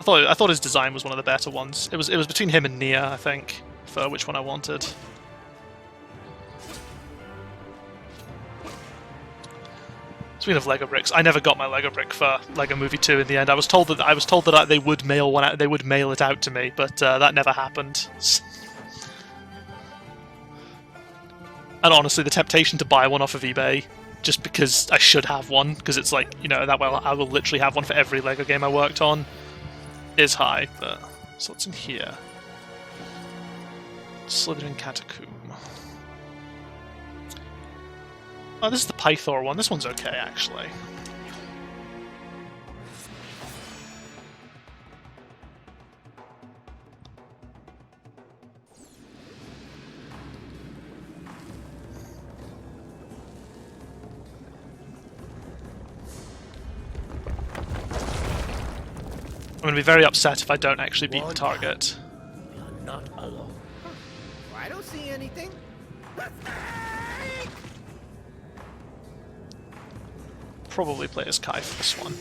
thought his design was one of the better ones. It was between him and Nia, I think, for which one I wanted. Speaking of Lego bricks, I never got my Lego brick for Lego Movie 2 in the end. I was told that they would mail one out, they would mail it out to me, but that never happened. And honestly, the temptation to buy one off of eBay, just because I should have one, because it's like, you know, that way I will literally have one for every Lego game I worked on, is high. But so what's in here? Slithering Catacomb. Oh, this is the Pythor one. This one's okay, actually. I'm going to be very upset if I don't actually beat the target. You're not alone. I don't see anything. Probably play as Kai for this one.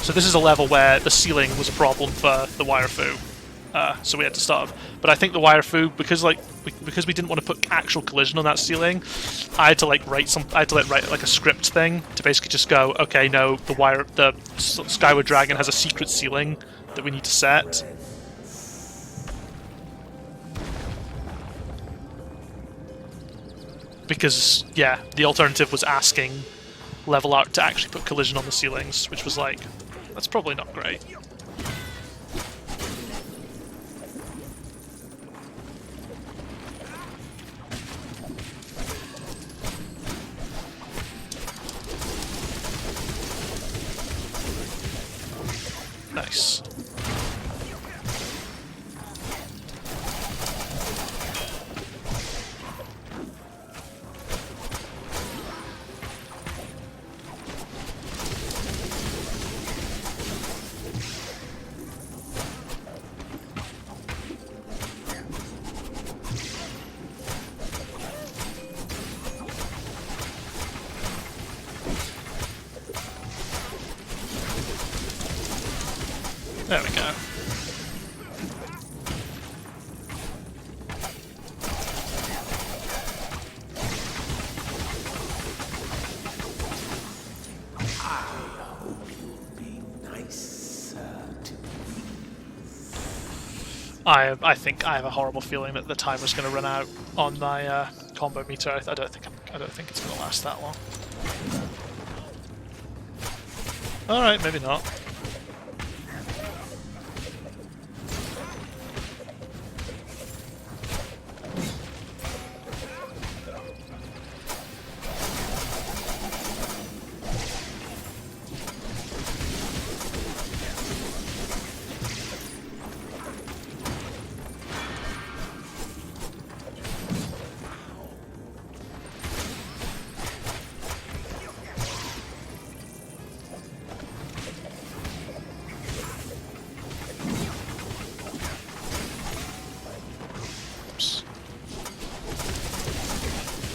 So this is a level where the ceiling was a problem for the Wirefu. So we had to start. But I think the Wirefu, because we didn't want to put actual collision on that ceiling, I had to write like a script thing to basically just go, okay, no, the Skyward Dragon has a secret ceiling that we need to set. Because yeah, the alternative was asking level art to actually put collision on the ceilings, which was like, that's probably not great. Nice. There we go. I think I have a horrible feeling that the timer's going to run out on my combo meter. I don't think it's going to last that long. All right, maybe not.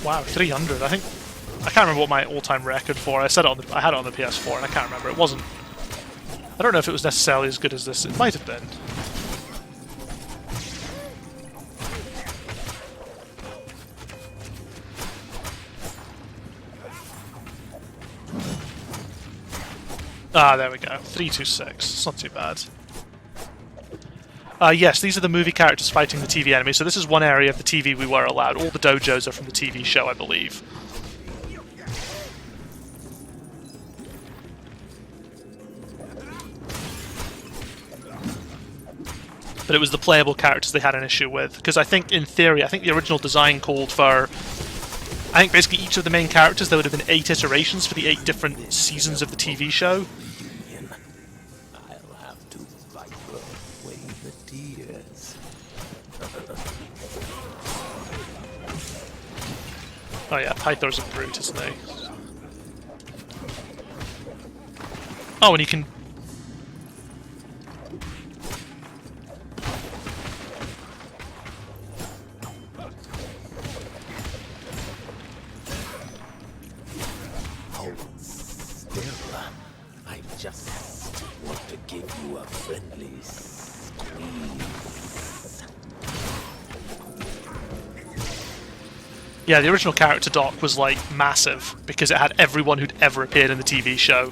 Wow, 300. I can't remember what my all-time record for. I had it on the PS4, and I can't remember. It wasn't. I don't know if it was necessarily as good as this. It might have been. Ah, there we go. 326. It's not too bad. Yes, these are the movie characters fighting the TV enemies. So this is one area of the TV we were allowed. All the dojos are from the TV show, I believe. But it was the playable characters they had an issue with. Because I think, in theory, I think the original design called for... I think basically each of the main characters, there would have been 8 iterations for the 8 different seasons of the TV show. I'll have to wipe away the tears. Oh yeah, Pythor's a brute, isn't he? Oh, and he can... Hold still. I just want to give you a friendly squeeze. Yeah, the original character doc was, like, massive, because it had everyone who'd ever appeared in the TV show.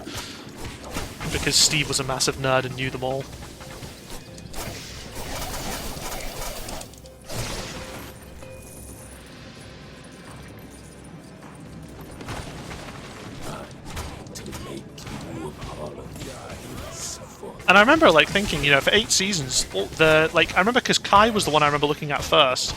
Because Steve was a massive nerd and knew them all. And I remember, like, thinking, you know, for 8 seasons, I remember because Kai was the one I remember looking at first.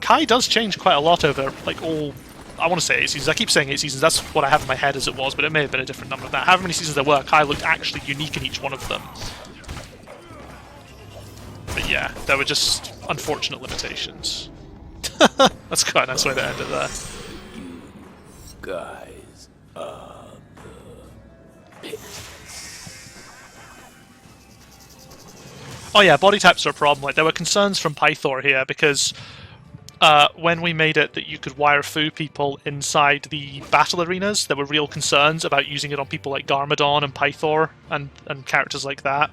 Kai does change quite a lot over, like, I want to say 8 seasons. I keep saying 8 seasons. That's what I have in my head as it was, but it may have been a different number than that. However many seasons there were, Kai looked actually unique in each one of them. But yeah, there were just unfortunate limitations. That's quite a nice way to end it there. You guys are the pit. Oh yeah, body types are a problem. Like, there were concerns from Pythor here because when we made it that you could wire fu people inside the battle arenas, there were real concerns about using it on people like Garmadon and Pythor and characters like that.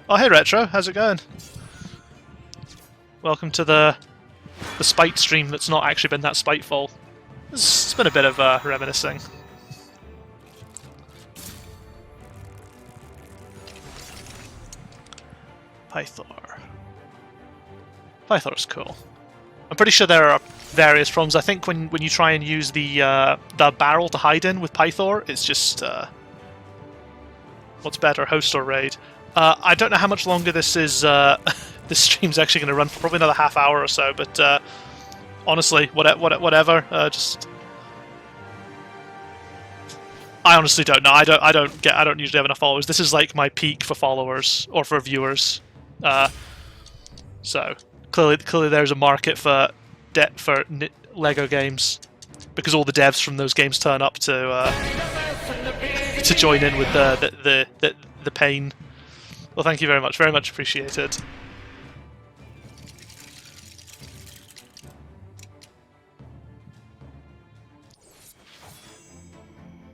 Oh hey Retro, how's it going? Welcome to the spite stream that's not actually been that spiteful. It's been a bit of reminiscing. Pythor. Pythor's cool. I'm pretty sure there are various problems. I think when you try and use the barrel to hide in with Pythor, it's just what's better, host or raid? I don't know how much longer this is. This stream's actually going to run for probably another half hour or so. But honestly, whatever. Just I honestly don't know. I don't usually have enough followers. This is like my peak for followers or for viewers. So clearly there's a market for LEGO games because all the devs from those games turn up to join in with the pain. Well, thank you very much appreciated.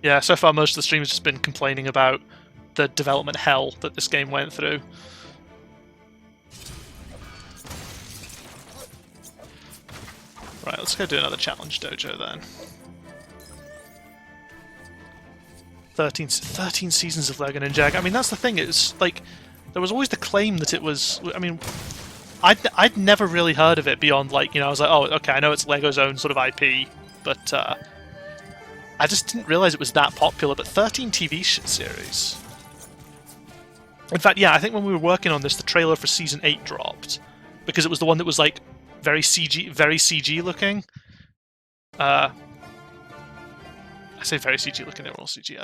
Yeah, so far most of the stream has just been complaining about the development hell that this game went through. Right, let's go do another challenge dojo then. 13 seasons of LEGO Ninjago. I mean, that's the thing, it's like, there was always the claim that it was, I mean, I'd never really heard of it beyond, like, you know, I was like, oh, okay, I know it's Lego's own sort of IP, but I just didn't realize it was that popular. But 13 TV series. In fact, yeah, I think when we were working on this, the trailer for Season 8 dropped, because it was the one that was, like, very CG looking. I say very CG looking, they were all CG.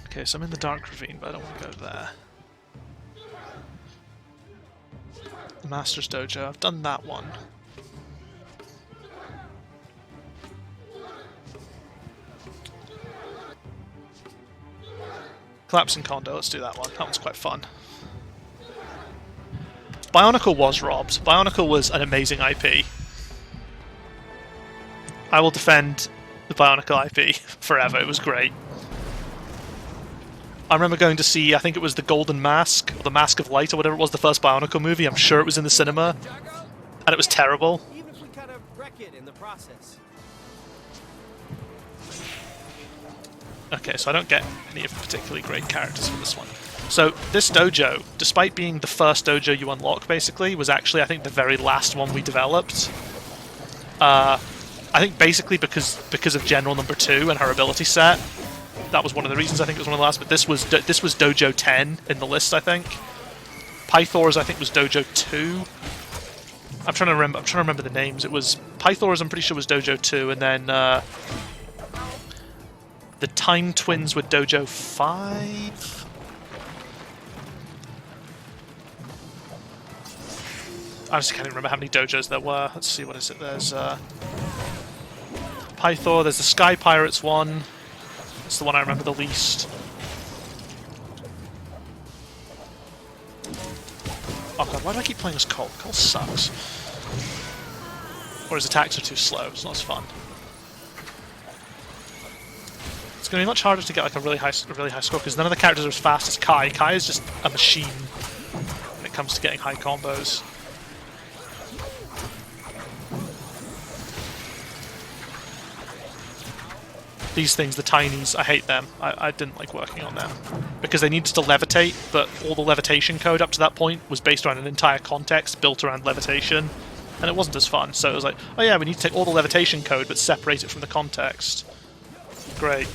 Okay, so I'm in the Dark Ravine, but I don't want to go there. The Master's Dojo, I've done that one. Collapsing Condo, let's do that one. That one's quite fun. Bionicle was robbed. Bionicle was an amazing IP. I will defend the Bionicle IP forever, it was great. I remember going to see, I think it was the Golden Mask, or the Mask of Light, or whatever it was, the first Bionicle movie. I'm sure it was in the cinema, and it was terrible. Even if we kind of wreck it in the process. Okay, so I don't get any of the particularly great characters for this one. So this dojo, despite being the first dojo you unlock, basically, was actually, I think, the very last one we developed. I think basically because of General Number 2 and her ability set. That was one of the reasons I think it was one of the last, but this was Dojo 10 in the list, I think. Pythor's, I think, was Dojo 2. I'm trying to remember the names. It was Pythor's, I'm pretty sure, was Dojo 2, and then the Time Twins were Dojo 5. I just can't even remember how many dojos there were. Let's see, what is it? There's Pythor, there's the Sky Pirates one. It's the one I remember the least. Oh god, why do I keep playing as Cole? Cole sucks. Or his attacks are too slow, it's not as fun. It's going to be much harder to get like a really high score, because none of the characters are as fast as Kai. Kai is just a machine when it comes to getting high combos. These things, the tinies, I hate them. I didn't like working on them. Because they needed to levitate, but all the levitation code up to that point was based around an entire context built around levitation. And it wasn't as fun, so it was like, oh yeah, we need to take all the levitation code but separate it from the context. Great.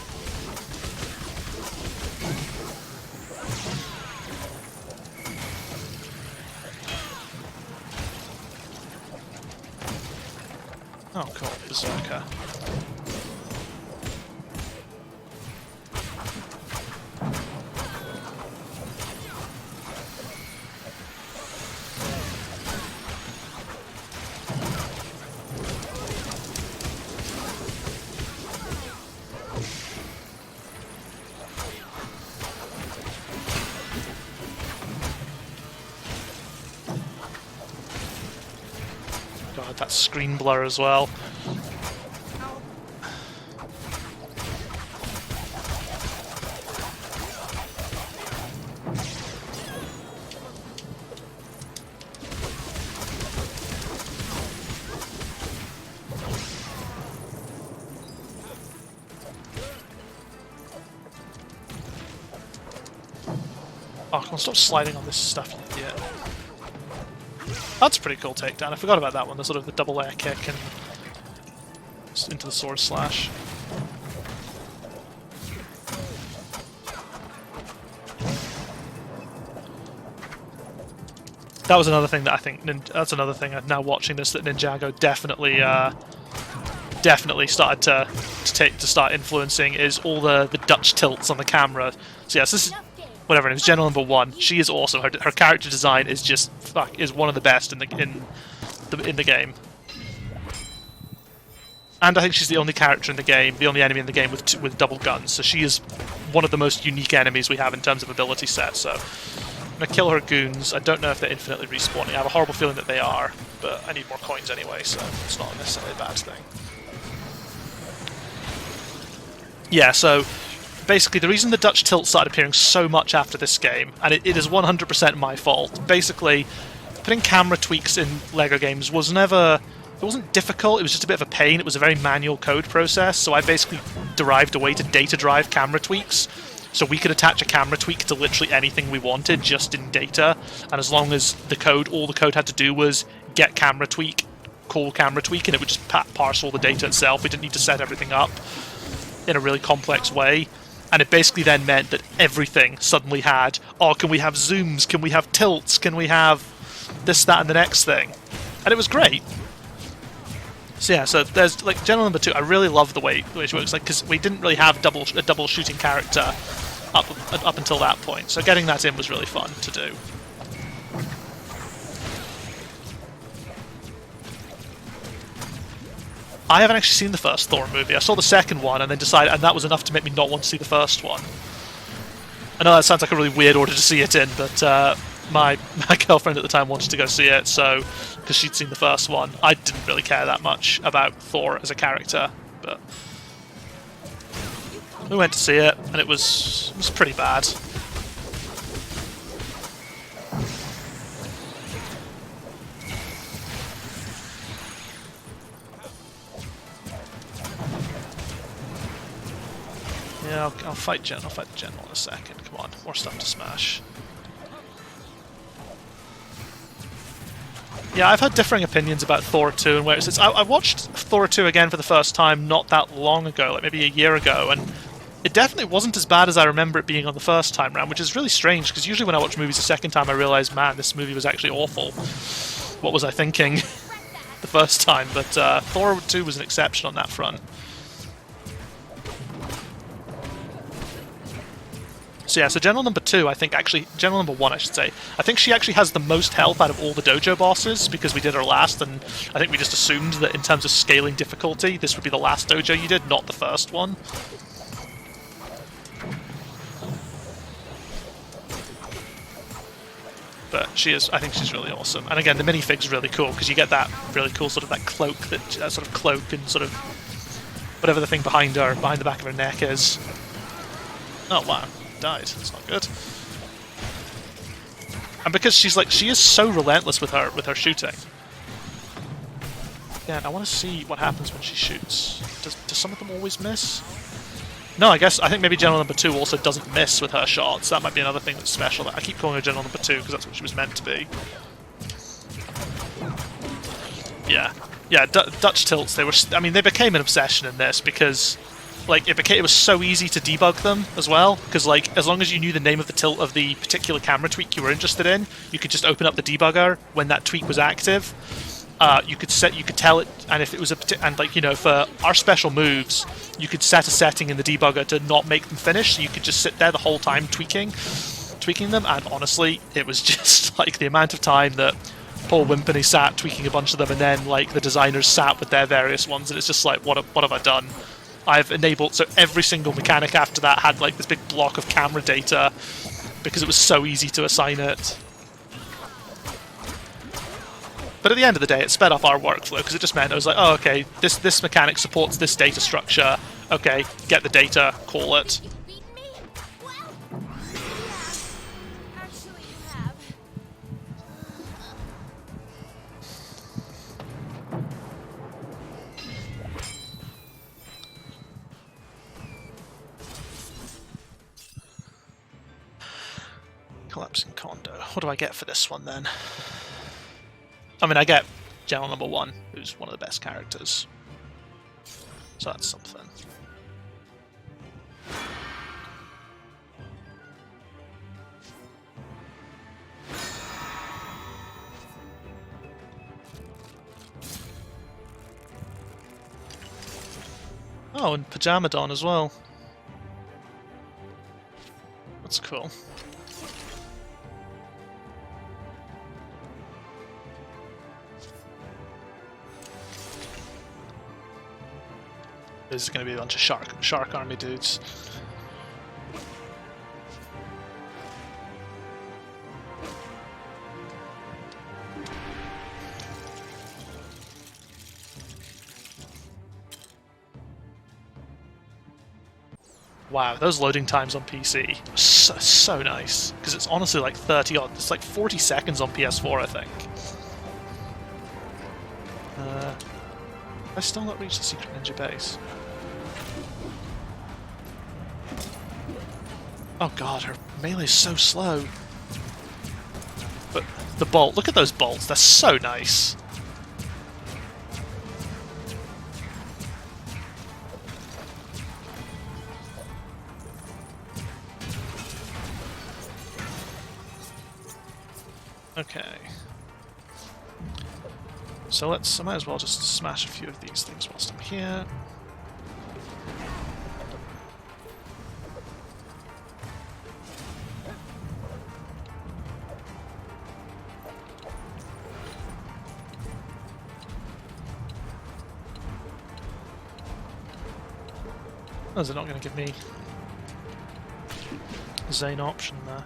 Oh cool, Berserker. God, that screen blur as well. Oh, come on, stop sliding on this stuff, you idiot. That's a pretty cool takedown. I forgot about that one, the sort of the double air kick and into the sword slash. That was another thing that I think, that's another thing now watching this, that Ninjago definitely started to start influencing, is all the Dutch tilts on the camera. So yes, this is whatever it is, General Number 1. She is awesome. Her character design is just is one of the best in the game. And I think she's the only character in the game, the only enemy in the game with double guns. So she is one of the most unique enemies we have in terms of ability set. So I'm gonna kill her goons. I don't know if they're infinitely respawning. I have a horrible feeling that they are, but I need more coins anyway, so it's not necessarily a bad thing. Yeah, so basically the reason the Dutch tilt started appearing so much after this game, and it is 100% my fault, basically putting camera tweaks in LEGO games was never... It wasn't difficult, it was just a bit of a pain. It was a very manual code process, so I basically derived a way to data drive camera tweaks, So we could attach a camera tweak to literally anything we wanted just in data, and as long as all the code had to do was get camera tweak, call camera tweak, and it would just parse all the data itself. We didn't need to set everything up in a really complex way. And it basically then meant that everything suddenly had, oh, can we have zooms? Can we have tilts? Can we have this, that, and the next thing? And it was great. So yeah, so there's like General Number 2. I really love the way she works, like, because we didn't really have a double shooting character up until that point. So getting that in was really fun to do. I haven't actually seen the first Thor movie. I saw the second one and then decided, and that was enough to make me not want to see the first one. I know that sounds like a really weird order to see it in, but my girlfriend at the time wanted to go see it, so because she'd seen the first one. I didn't really care that much about Thor as a character, but we went to see it, and it was pretty bad. Yeah, I'll fight Jen. I'll fight the General in a second. Come on, more stuff to smash. Yeah, I've had differing opinions about Thor 2 and where it sits. I watched Thor 2 again for the first time not that long ago, like maybe a year ago, and it definitely wasn't as bad as I remember it being on the first time round, which is really strange, because usually when I watch movies the second time I realise, man, this movie was actually awful. What was I thinking the first time? But Thor 2 was an exception on that front. So yeah, so General Number 2, I think actually, General Number 1 I should say, I think she actually has the most health out of all the dojo bosses, because we did her last, and I think we just assumed that in terms of scaling difficulty, this would be the last dojo you did, not the first one. But she is, I think she's really awesome. And again, the minifig's really cool, because you get that really cool sort of that cloak, that sort of cloak and sort of whatever the thing behind her, behind the back of her neck is. Oh wow. Died. That's not good. And because she is so relentless with her shooting. Again, I want to see what happens when she shoots. Does some of them always miss? No, I think maybe General Number 2 also doesn't miss with her shots. That might be another thing that's special. I keep calling her General Number 2 because that's what she was meant to be. Yeah. Yeah, Dutch tilts, they became an obsession in this because like it was so easy to debug them as well, because like as long as you knew the name of the tilt of the particular camera tweak you were interested in, you could just open up the debugger when that tweak was active. You could tell it, and if it was for our special moves, you could set a setting in the debugger to not make them finish, so you could just sit there the whole time tweaking them. And honestly, it was just like the amount of time that Paul Wimpany sat tweaking a bunch of them, and then like the designers sat with their various ones, and it's just like, what have I done? I've enabled, so every single mechanic after that had like this big block of camera data because it was so easy to assign it. But at the end of the day, it sped up our workflow because it just meant I was like, oh, okay, this mechanic supports this data structure. Okay, get the data, call it. Collapsing condo. What do I get for this one then? I mean, I get General Number 1, who's one of the best characters. So that's something. Oh, and Pajamadon as well. That's cool. There's going to be a bunch of shark army dudes. Wow, those loading times on PC are so nice, because it's honestly like 30 odd. It's like 40 seconds on PS4, I think. I still not reached the Secret Ninja base. Oh god, her melee's so slow. But the bolt, look at those bolts, they're so nice. Okay. So I might as well just smash a few of these things whilst I'm here. Oh, is it not going to give me a Zane option there?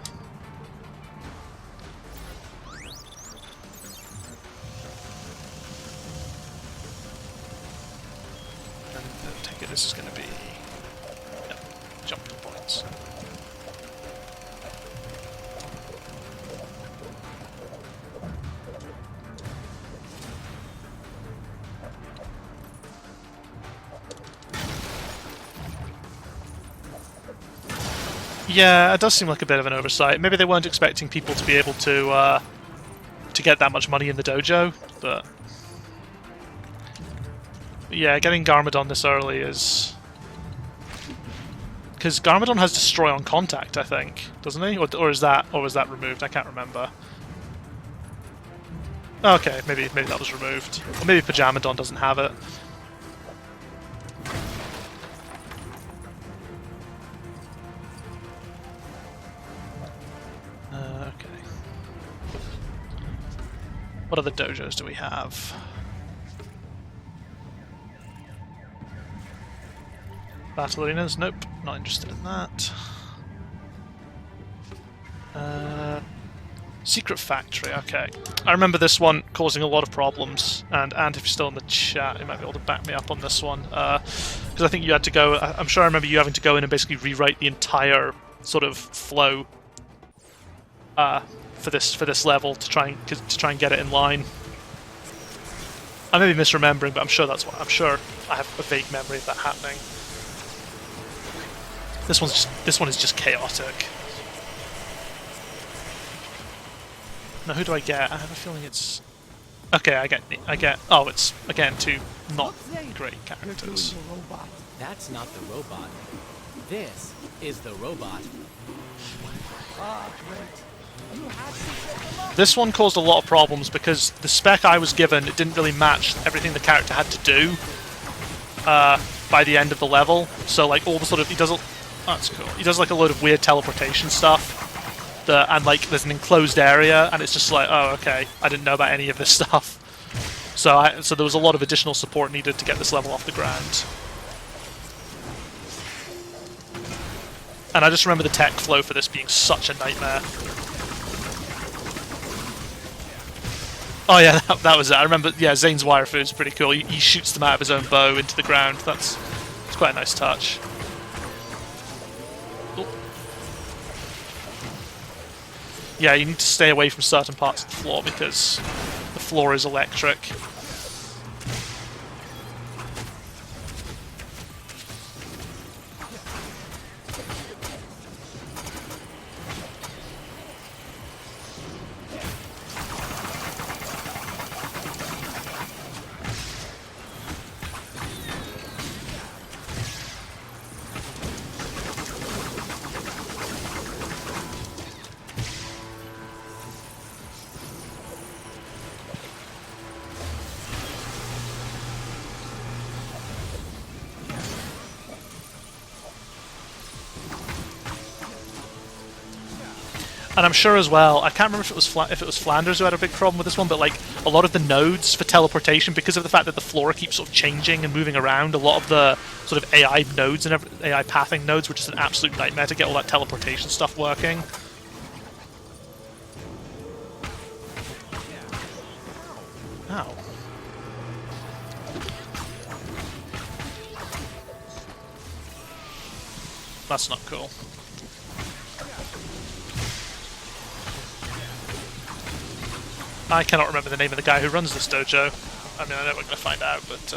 Take it, this is going to be jumping points. Yeah, it does seem like a bit of an oversight. Maybe they weren't expecting people to be able to get that much money in the dojo, but yeah, getting Garmadon this early is because Garmadon has Destroy on Contact, I think, doesn't he? Or is that removed? I can't remember. Okay, maybe that was removed, or maybe Pajamadon doesn't have it. Okay. What other dojos do we have? Battle arenas? Nope, not interested in that. Secret Factory, okay. I remember this one causing a lot of problems, and if you're still in the chat, you might be able to back me up on this one. Because I think you had to go, I'm sure I remember you having to go in and basically rewrite the entire sort of flow for this level to try and get it in line. I may be misremembering, but I'm sure I have a vague memory of that happening. This one is just chaotic. Now who do I get? I have a feeling it's okay. I get. Oh, it's again two not great characters. That's not the robot. This is the robot. This one caused a lot of problems because the spec I was given, it didn't really match everything the character had to do by the end of the level. So like all the sort of that's cool. He does like a load of weird teleportation stuff. And like there's an enclosed area, and it's just like, oh, okay, I didn't know about any of this stuff. So there was a lot of additional support needed to get this level off the ground. And I just remember the tech flow for this being such a nightmare. Oh yeah, that was it. I remember, yeah, Zane's wire food is pretty cool. He shoots them out of his own bow into the ground. It's quite a nice touch. Yeah, you need to stay away from certain parts of the floor because the floor is electric. And I'm sure as well, I can't remember if it was Flanders who had a big problem with this one, but like a lot of the nodes for teleportation, because of the fact that the floor keeps sort of changing and moving around, a lot of the sort of AI nodes and AI pathing nodes were just an absolute nightmare to get all that teleportation stuff working. Ow. That's not cool. I cannot remember the name of the guy who runs this dojo. I mean, I know we're going to find out, but...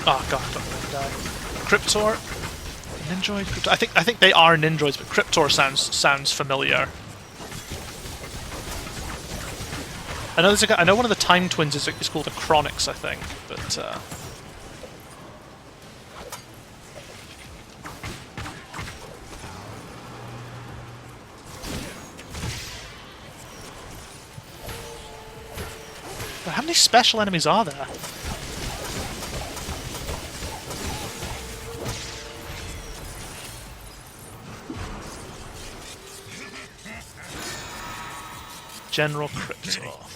Oh god, I don't know that guy. Cryptor? Ninjoid? Cryptor? I think they are Ninjoids, but Cryptor sounds familiar. I know there's a guy, I know one of the Time Twins is called a Chronix, I think, but how many special enemies are there? General Cryptor.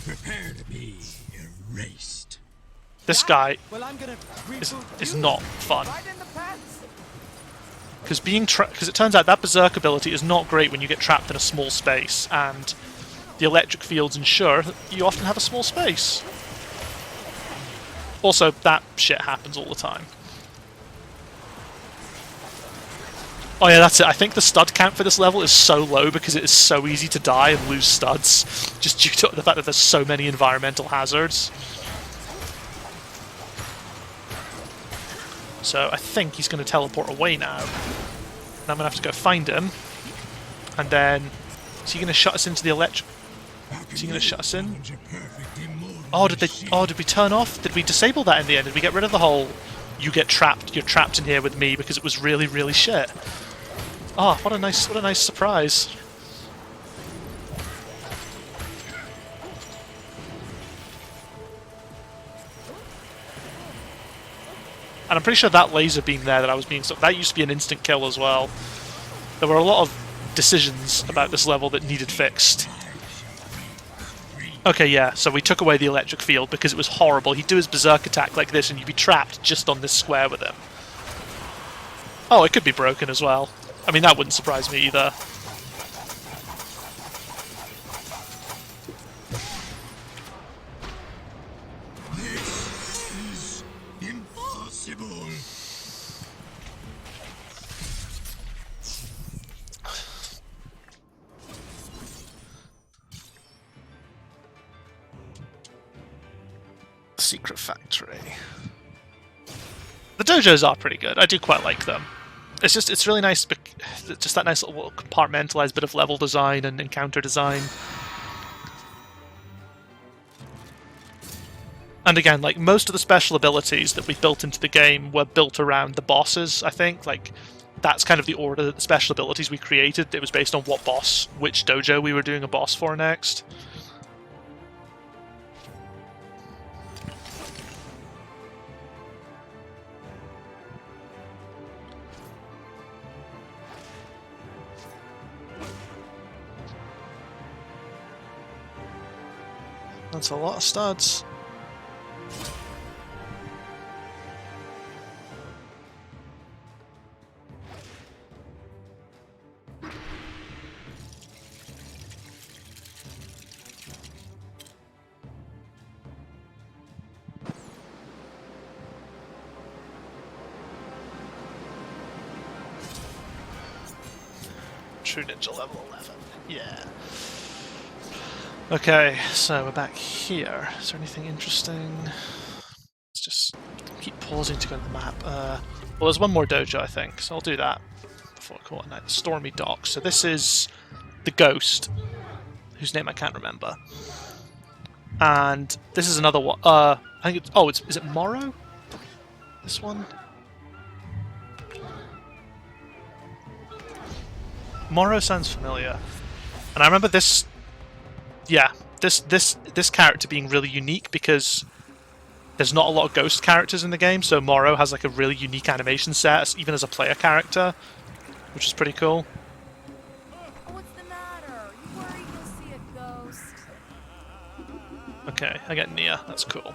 Prepare to be erased. This guy Well, I'm gonna is not fun. right in the pants. Because it turns out that berserk ability is not great when you get trapped in a small space, and the electric fields ensure that you often have a small space. Also, that shit happens all the time. Oh yeah, that's it. I think the stud count for this level is so low because it is so easy to die and lose studs, just due to the fact that there's so many environmental hazards. So I think he's going to teleport away now. And I'm going to have to go find him. And then... Is he going to shut us into the electric... Is he going to shut us in? Oh, did we turn off? Did we disable that in the end? Did we get rid of the whole... You're trapped in here with me because it was really, really shit? Oh, what a nice surprise. And I'm pretty sure that laser beam there that I was being... That used to be an instant kill as well. There were a lot of decisions about this level that needed fixed. Okay, yeah, so we took away the electric field because it was horrible. He'd do his berserk attack like this and you'd be trapped just on this square with him. Oh, it could be broken as well. I mean, that wouldn't surprise me either. Impossible. Secret Factory. The dojos are pretty good. I do quite like them. It's really nice, just that nice little compartmentalized bit of level design and encounter design. And again, like, most of the special abilities that we built into the game were built around the bosses, I think. Like, that's kind of the order that the special abilities we created. It was based on what boss, which dojo we were doing a boss for next. That's a lot of studs. True Ninja level 11. Yeah. Okay, so we're back here. Is there anything interesting? Let's just keep pausing to go to the map. Well, there's one more dojo, I think, so I'll do that before I call it night. Stormy Docks. So this is the ghost, whose name I can't remember. And this is another one. I think it's... Oh, is it Morrow? This one? Morrow sounds familiar. And I remember this... Yeah, this character being really unique because there's not a lot of ghost characters in the game, so Morrow has like a really unique animation set, even as a player character, which is pretty cool. What's the matter? You worried you'll see a ghost? Okay, I get Nia, that's cool.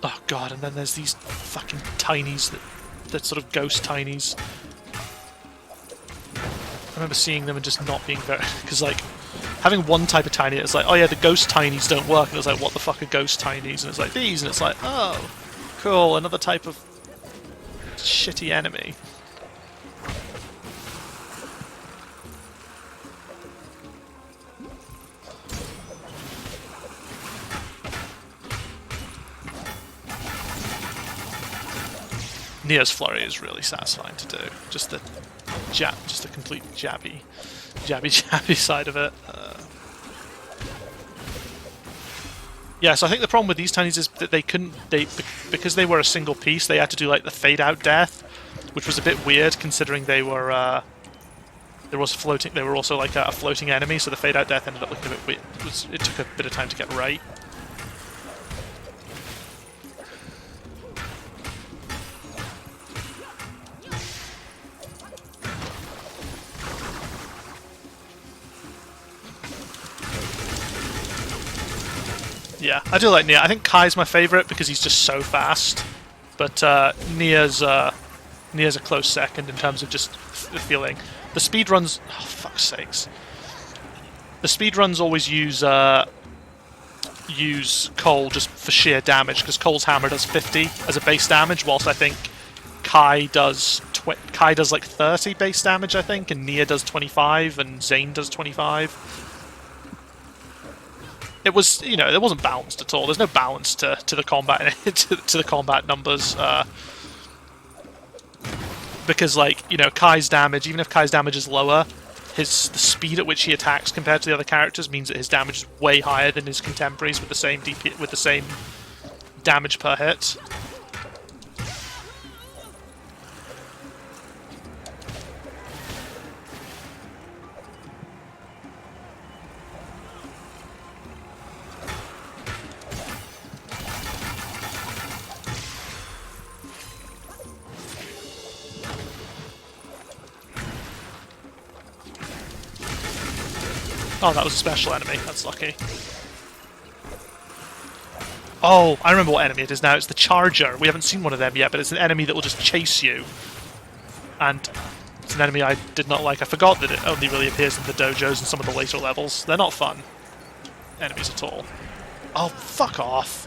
Oh god, and then there's these fucking tinies that sort of ghost tinies. I remember seeing them and just not being very... Because, like, having one type of tiny, it's like, oh yeah, the ghost tinies don't work. And it's like, what the fuck are ghost tinies? And it's like, these. And it's like, oh, cool, another type of shitty enemy. Nia's flurry is really satisfying to do. Just the just the complete jabby side of it. Yeah, so I think the problem with these tinies is that they couldn't, because they were a single piece, they had to do like the fade out death, which was a bit weird considering they were they were also like a floating enemy, so the fade out death ended up looking a bit weird. It took a bit of time to get right. Yeah, I do like Nia. I think Kai's my favourite because he's just so fast. But Nia's a close second in terms of just the feeling. The speedruns... Oh, fuck's sakes. The speedruns always use Cole just for sheer damage, because Cole's hammer does 50 as a base damage, whilst I think Kai does like 30 base damage, I think, and Nia does 25, and Zane does 25. It was, you know, it wasn't balanced at all. There's no balance to the combat to the combat numbers, because, like, you know, Kai's damage, even if Kai's damage is lower, the speed at which he attacks compared to the other characters means that his damage is way higher than his contemporaries with the same damage per hit. Oh, that was a special enemy. That's lucky. Oh, I remember what enemy it is now. It's the Charger. We haven't seen one of them yet, but it's an enemy that will just chase you. And it's an enemy I did not like. I forgot that it only really appears in the dojos and some of the later levels. They're not fun enemies at all. Oh, fuck off.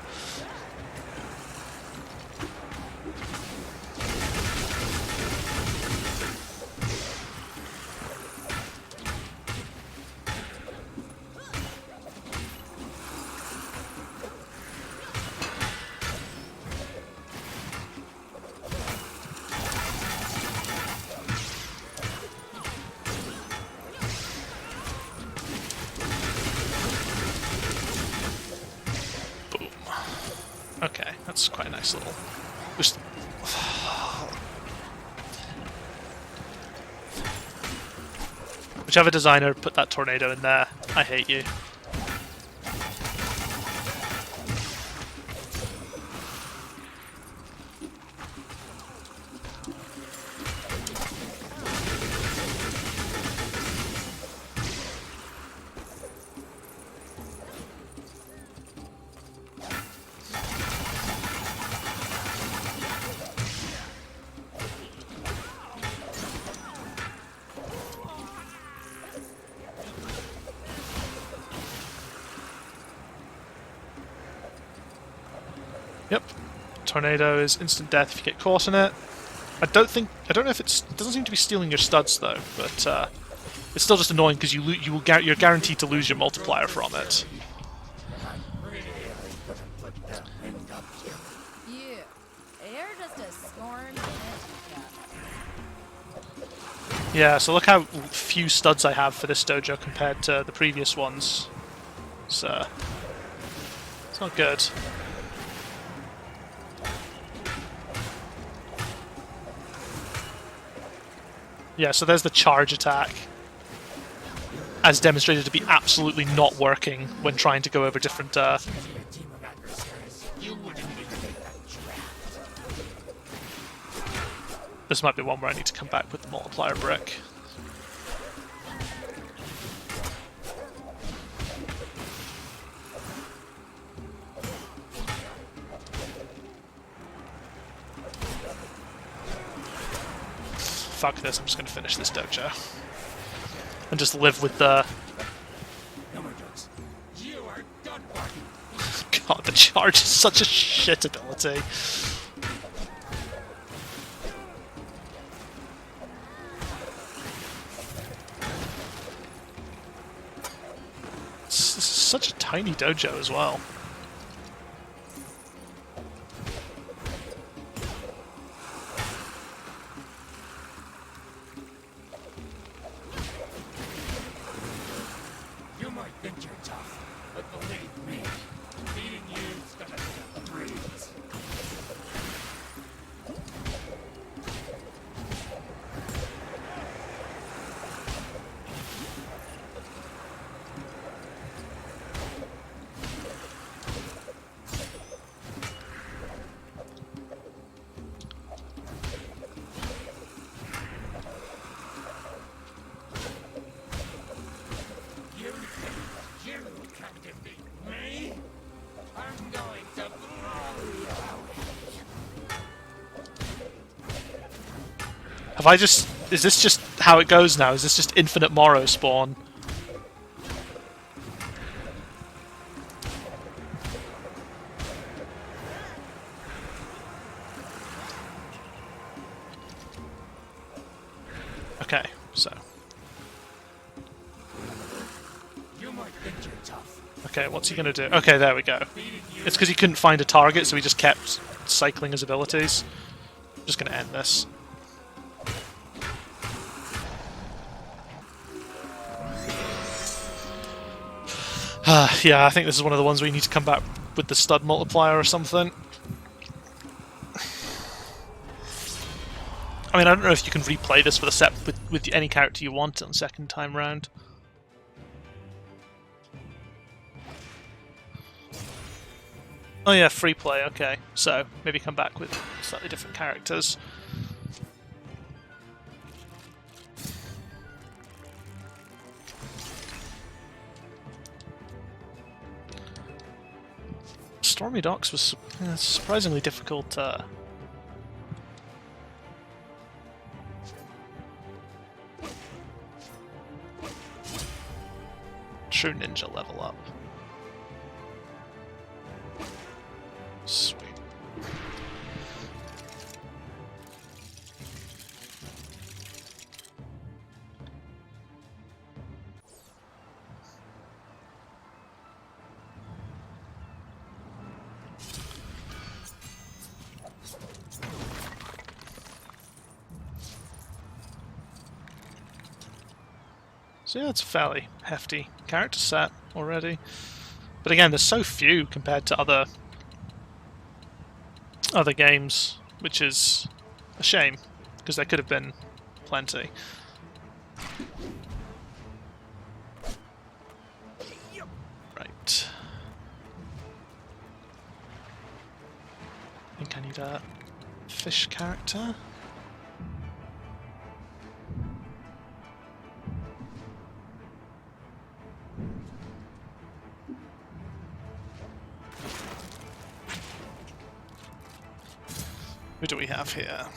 Okay, that's quite a nice little... Just... Whichever designer put that tornado in there, I hate you. Yep. Tornado is instant death if you get caught in it. I don't know if it doesn't seem to be stealing your studs though, but it's still just annoying because you're guaranteed to lose your multiplier from it. Yeah, so look how few studs I have for this dojo compared to the previous ones. So it's not good. Yeah, so there's the charge attack, as demonstrated to be absolutely not working when trying to go over different... This might be one where I need to come back with the multiplier brick. Fuck this, I'm just going to finish this dojo. And just live with the... God, the charge is such a shit ability. This is such a tiny dojo as well. Have I just... Is this just how it goes now? Is this just infinite Morrow spawn? Okay, so... Okay, what's he gonna do? Okay, there we go. It's because he couldn't find a target, so he just kept cycling his abilities. I'm just gonna end this. Yeah, I think this is one of the ones where you need to come back with the stud multiplier or something. I mean, I don't know if you can replay this with a set with any character you want on second time round. Oh yeah, free play, okay. So, maybe come back with slightly different characters. Stormy Docks was surprisingly difficult. True ninja level up. Sweet. So yeah, it's a fairly hefty character set already. But again, there's so few compared to other games, which is a shame, because there could have been plenty. Right. I think I need a fish character. Who do we have here?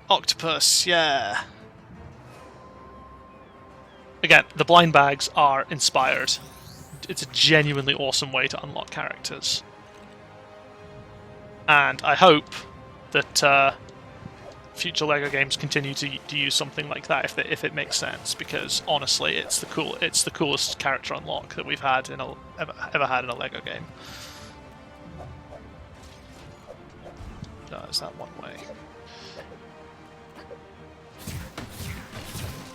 Octopus, yeah! Again, the blind bags are inspired. It's a genuinely awesome way to unlock characters. And I hope that future LEGO games continue to use something like that if it makes sense, because honestly, it's the coolest character unlock that we've had in ever had in a LEGO game. No, is that one way?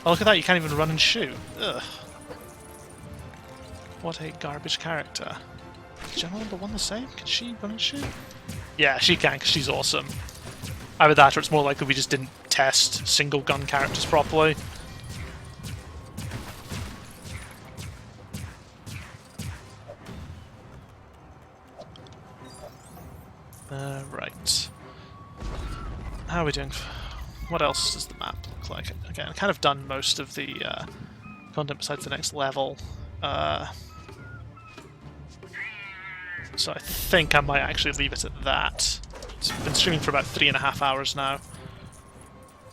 Oh, look at that, you can't even run and shoot. Ugh. What a garbage character. Is General number 1 the same? Can she run and shoot? Yeah, she can, because she's awesome. Either that, or it's more likely we just didn't test single gun characters properly. Right. How are we doing? What else does the map look like? Again, I've kind of done most of the content besides the next level. So I think I might actually leave it at that. It's been streaming for about 3.5 hours now.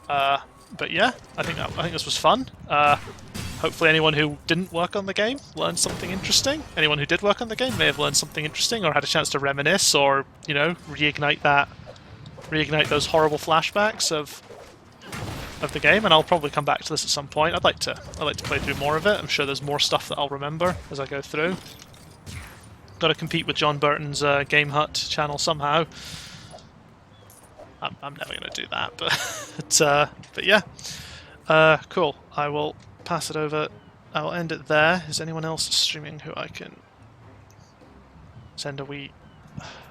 But yeah, I think this was fun. Hopefully anyone who didn't work on the game learned something interesting. Anyone who did work on the game may have learned something interesting or had a chance to reminisce or, you know, reignite those horrible flashbacks of the game. And I'll probably come back to this at some point. I'd like to play through more of it. I'm sure there's more stuff that I'll remember as I go through. Got to compete with John Burton's Game Hut channel somehow. I'm never going to do that, but yeah. Cool. I will pass it over. I will end it there. Is anyone else streaming who I can send a wee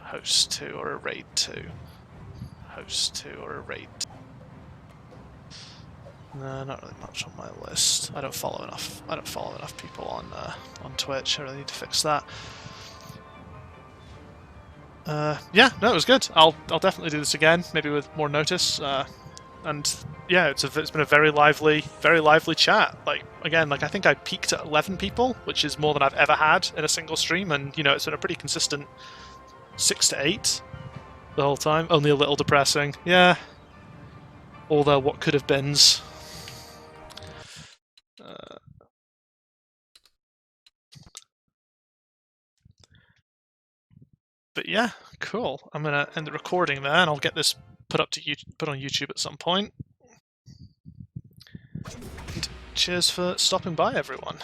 host to or a raid to? Host to or a raid to? No, not really much on my list. I don't follow enough people on Twitch. I really need to fix that. Yeah, no, it was good. I'll definitely do this again, maybe with more notice. And yeah, it's been a very lively chat. Like again, I think I peaked at 11 people, which is more than I've ever had in a single stream, and you know, it's been a pretty consistent 6 to 8 the whole time. Only a little depressing. Yeah, all their what could have beens. But yeah, cool. I'm gonna end the recording there, and I'll get this put on YouTube at some point. And cheers for stopping by, everyone.